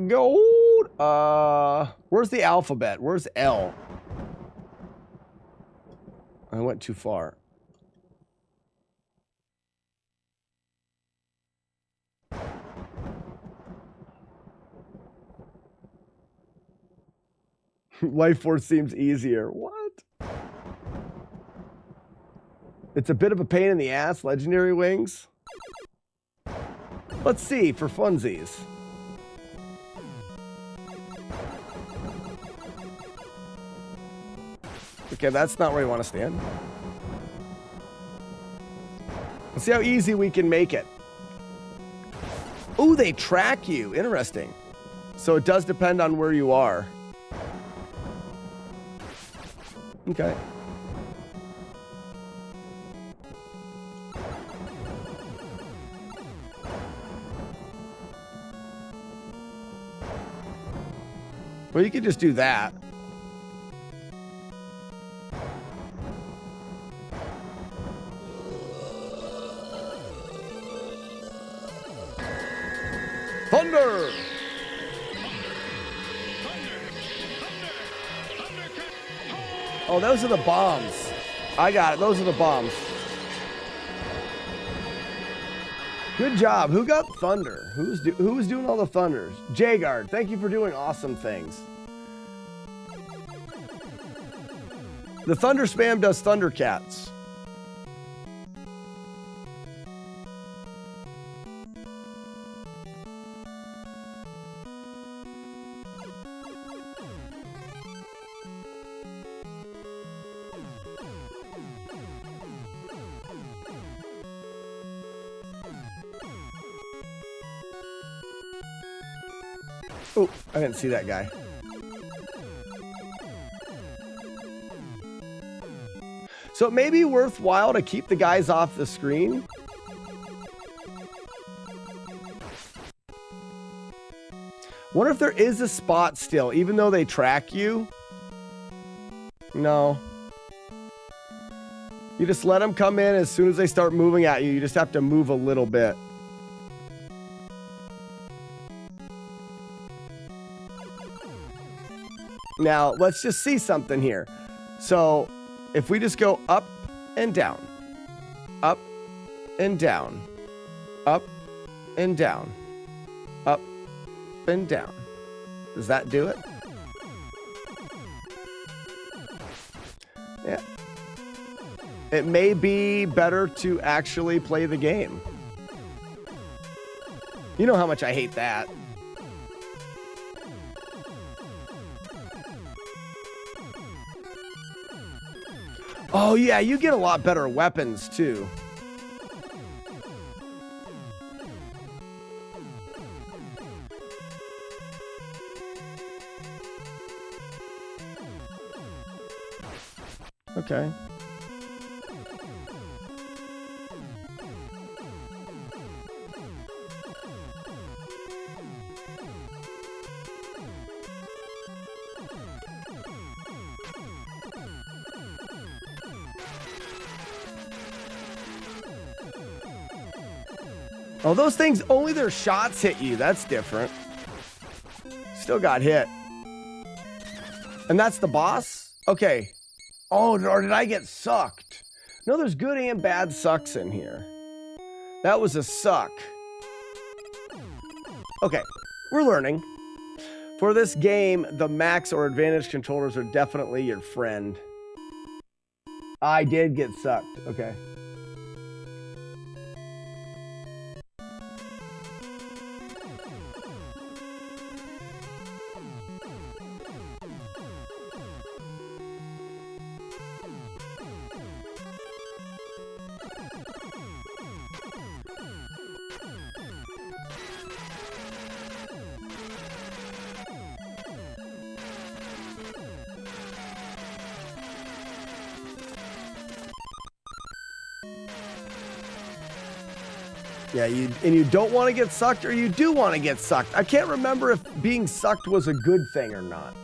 Gold. Where's the alphabet? Where's L? I went too far. Life Force seems easier. What? It's a bit of a pain in the ass, legendary wings. Let's see, for funsies. Okay, that's not where you want to stand. Let's see how easy we can make it. Ooh, they track you. Interesting. So it does depend on where you are. Okay. Well, you could just do that. Thunder! Oh, those are the bombs. I got it. Those are the bombs. Good job. Who got thunder? Who was doing all the thunders? Jagard, thank you for doing awesome things. The thunder spam does Thundercats. Oh, I didn't see that guy. So it may be worthwhile to keep the guys off the screen. Wonder if there is a spot still, even though they track you. No. You just let them come in as soon as they start moving at you. You just have to move a little bit. Now, let's just see something here. So, if we just go up and down, up and down, up and down, up and down. Does that do it? Yeah. It may be better to actually play the game. You know how much I hate that. Oh yeah, you get a lot better weapons too. Okay. Oh, those things, only their shots hit you. That's different. Still got hit. And that's the boss? Okay. Oh, or did I get sucked? No, there's good and bad sucks in here. That was a suck. Okay, we're learning. For this game, the max or advantage controllers are definitely your friend. I did get sucked. Okay. Yeah, you don't want to get sucked, or you do want to get sucked. I can't remember if being sucked was a good thing or not.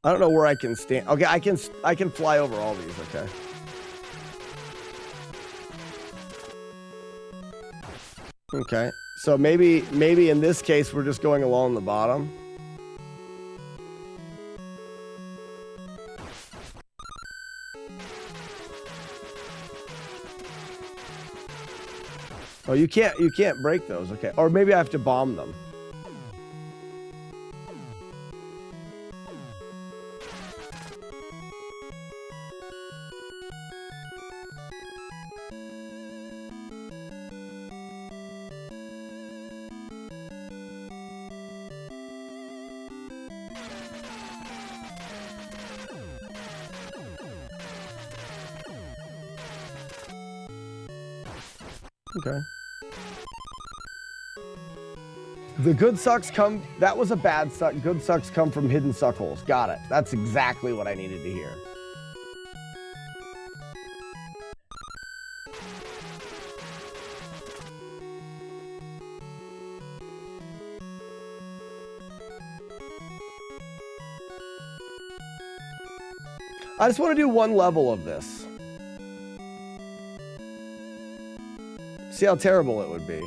I don't know where I can stand. Okay, I can fly over all these, okay. Okay. So maybe in this case we're just going along the bottom. Oh, you can't break those, okay. Or maybe I have to bomb them. Okay. The good sucks come... That was a bad suck. Good sucks come from hidden suck holes. Got it. That's exactly what I needed to hear. I just want to do one level of this. See how terrible it would be.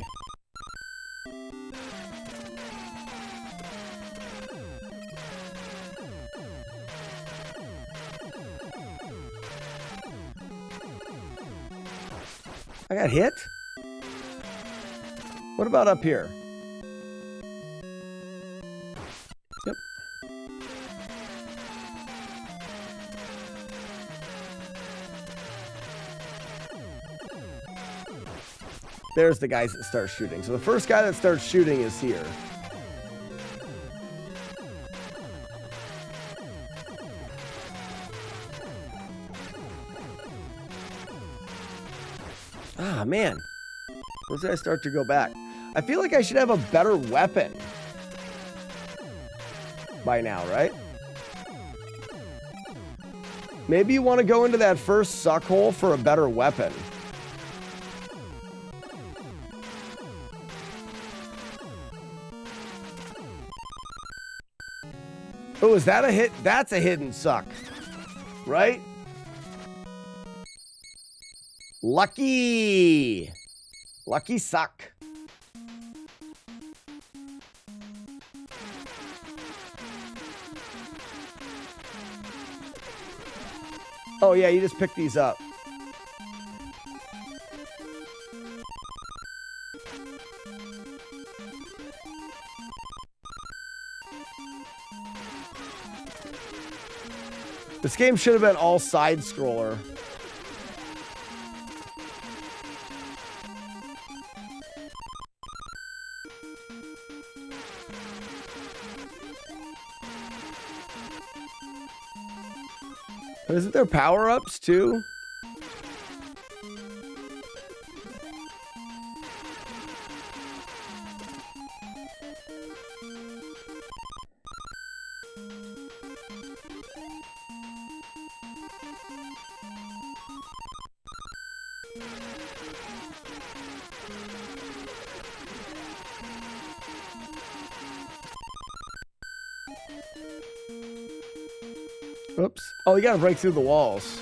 I got hit? What about up here? Yep. There's the guys that start shooting. So the first guy that starts shooting is here. Ah, man. Once I start to go back. I feel like I should have a better weapon by now, right? Maybe you want to go into that first suck hole for a better weapon. is that a hit? That's a hidden suck. Right? Lucky. Lucky suck. Oh yeah, you just pick these up. This game should have been all side scroller. Isn't there power-ups too? Oops. Oh, you gotta break through the walls.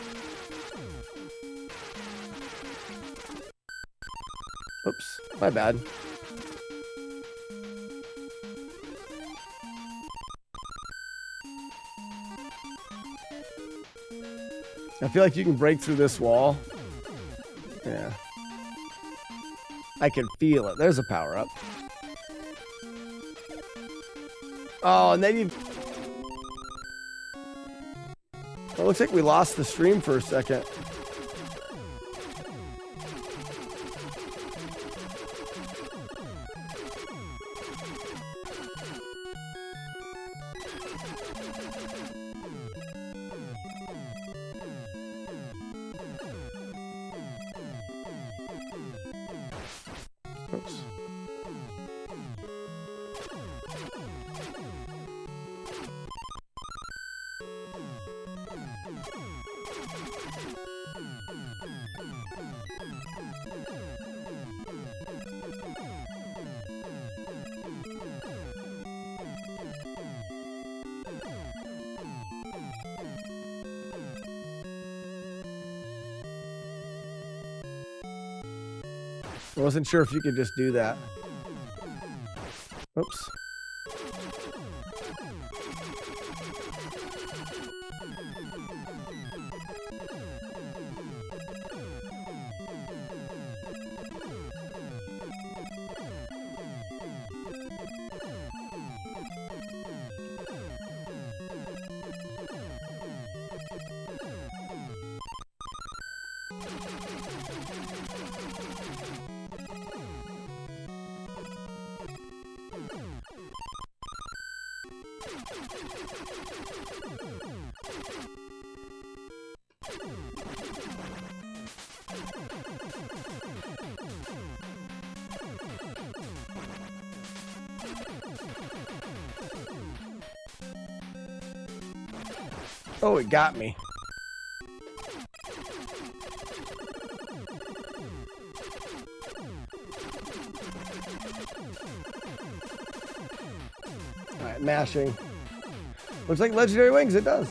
Oops. My bad. I feel like you can break through this wall. Yeah. I can feel it. There's a power up. Oh, and then you... Well, it looks like we lost the stream for a second. Oops. I wasn't sure if you could just do that. Oops. Oh, it got me. All right, mashing. Looks like Legendary Wings, it does.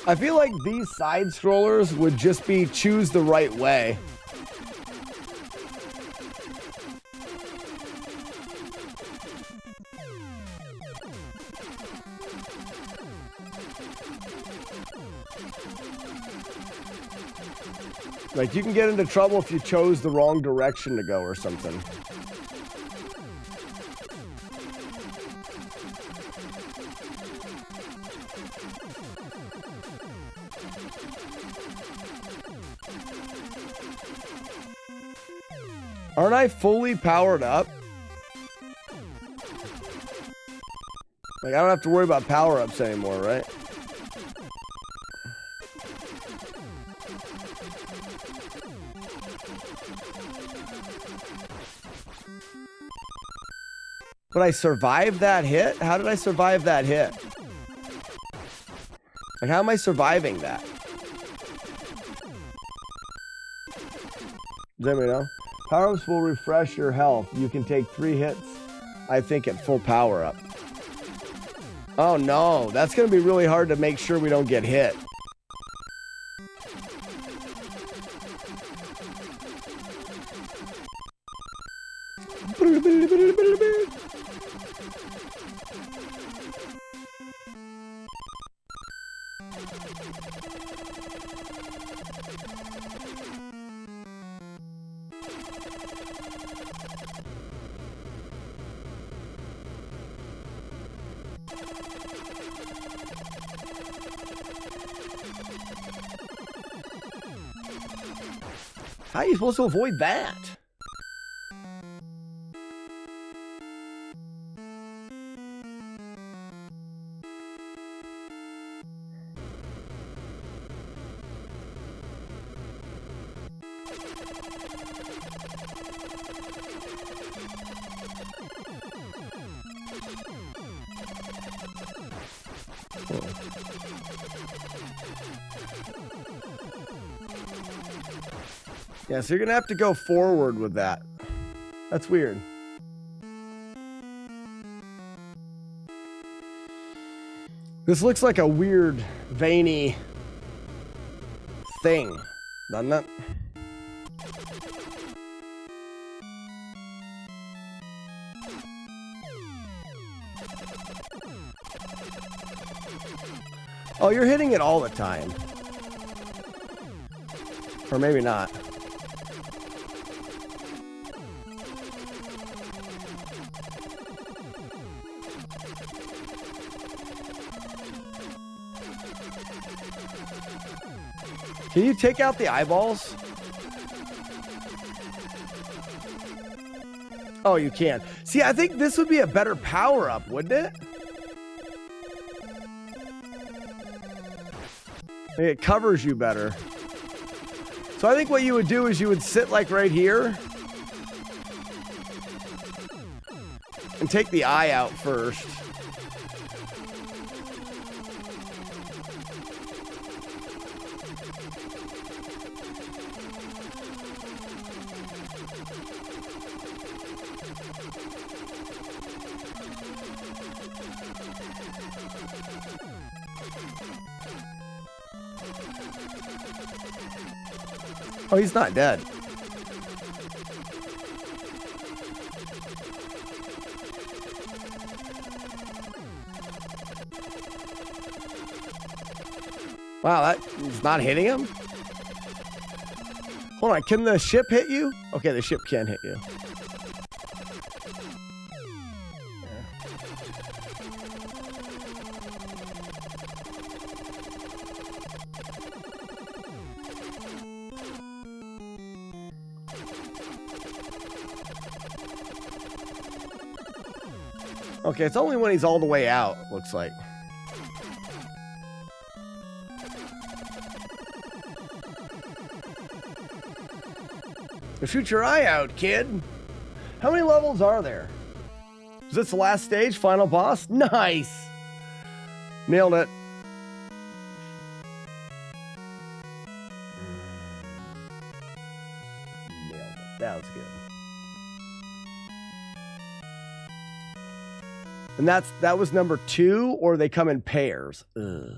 I feel like these side scrollers would just be choose the right way. Like, you can get into trouble if you chose the wrong direction to go or something. Aren't I fully powered up? Like, I don't have to worry about power-ups anymore, right? But I survived that hit? How did I survive that hit? Like, how am I surviving that? Does anybody know? Power-ups will refresh your health. You can take 3 hits, I think, at full power-up. Oh no, that's going to be really hard to make sure we don't get hit. How are you supposed to avoid that? Yeah, so you're going to have to go forward with that. That's weird. This looks like a weird, veiny thing, doesn't it? Oh, you're hitting it all the time. Or maybe not. Can you take out the eyeballs? Oh, you can. See, I think this would be a better power-up, wouldn't it? It covers you better. So I think what you would do is you would sit like right here and take the eye out first. Oh, he's not dead. Wow, that is not hitting him? Hold on, can the ship hit you? Okay, the ship can hit you. Okay, it's only when he's all the way out, looks like. Shoot your eye out, kid. How many levels are there? Is this the last stage? Final boss? Nice! Nailed it. Nailed it. That was good. And that was number 2, or they come in pairs? Ugh.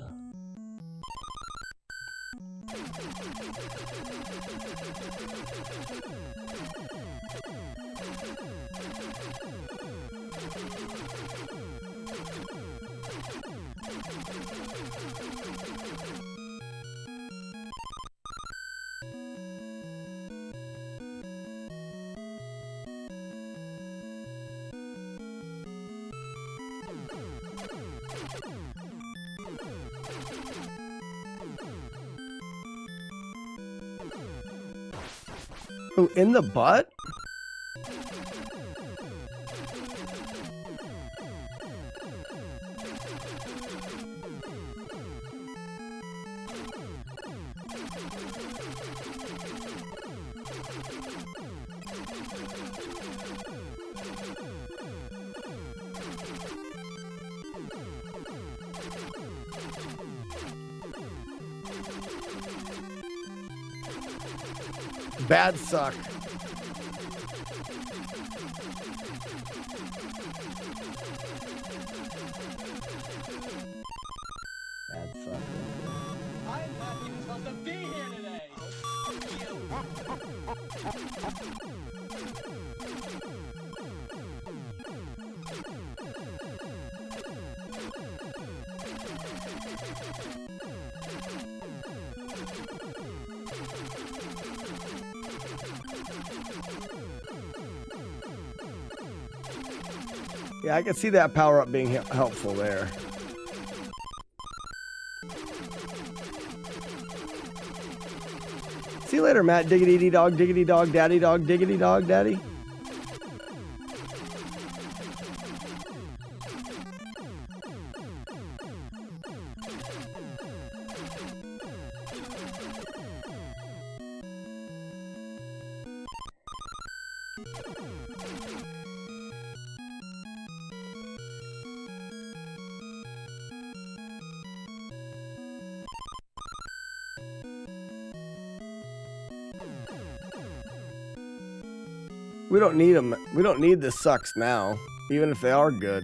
Oh, in the butt? Bad suck. Bad suck. I'm not even supposed to be here today. Yeah, I can see that power up being helpful there. See you later, Matt. Diggity dog, daddy dog, diggity dog, daddy. We don't need them. We don't need the sucks now, even if they are good.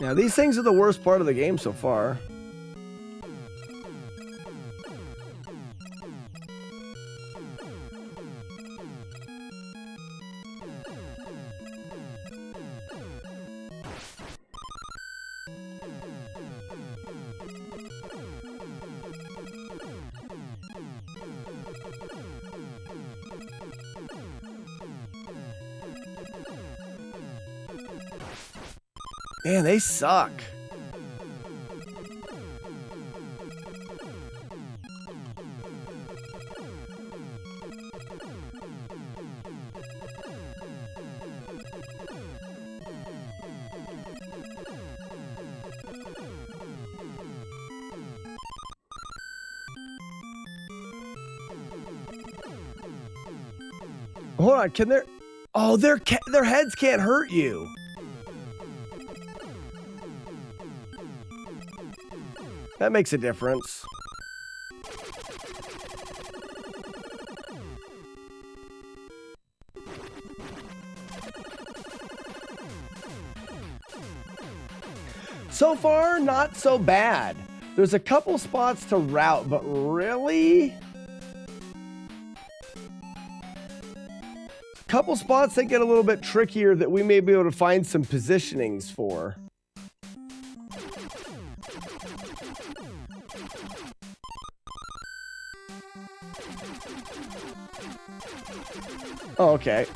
Yeah, these things are the worst part of the game so far. Man, they suck. Hold on, can there? Oh, their heads can't hurt you. That makes a difference. So far, not so bad. There's a couple spots to route, but really? A couple spots that get a little bit trickier that we may be able to find some positionings for. Oh, okay.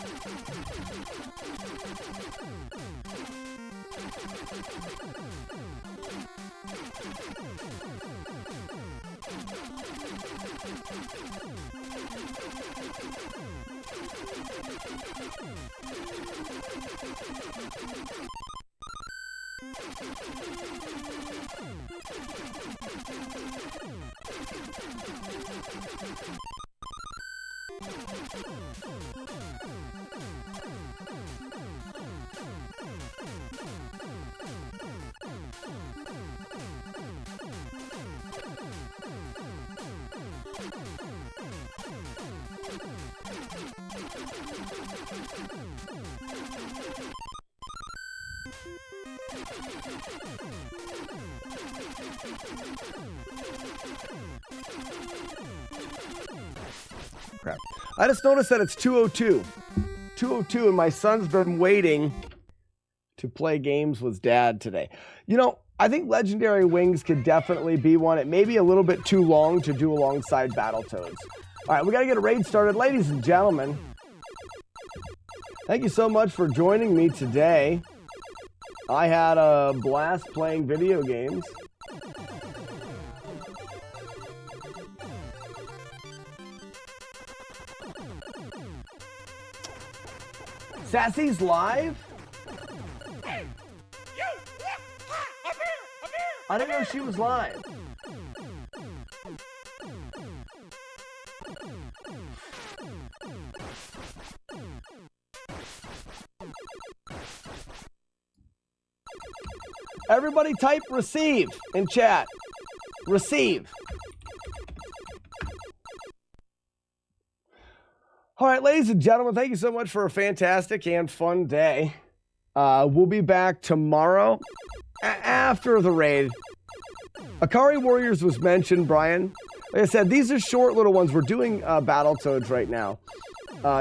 Crap. I just noticed that it's 2:02. 2:02, and my son's been waiting to play games with Dad today. You know, I think Legendary Wings could definitely be one. It may be a little bit too long to do alongside Battletoads. All right, we got to get a raid started. Ladies and gentlemen, thank you so much for joining me today. I had a blast playing video games. Sassy's live? I didn't know she was live. Everybody type receive in chat. Receive. All right, ladies and gentlemen, thank you so much for a fantastic and fun day. We'll be back tomorrow after the raid. Akari Warriors was mentioned, Brian. Like I said, these are short little ones. We're doing Battletoads right now.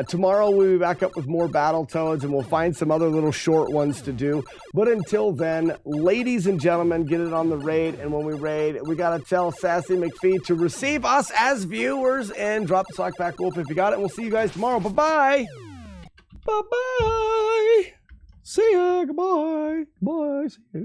Tomorrow we'll be back up with more Battletoads, and we'll find some other little short ones to do. But until then, ladies and gentlemen, get it on the raid. And when we raid, we got to tell Sassy McPhee to receive us as viewers and drop the sock pack wolf if you got it. We'll see you guys tomorrow. Bye-bye. Bye-bye. See ya. Goodbye. Bye. See ya.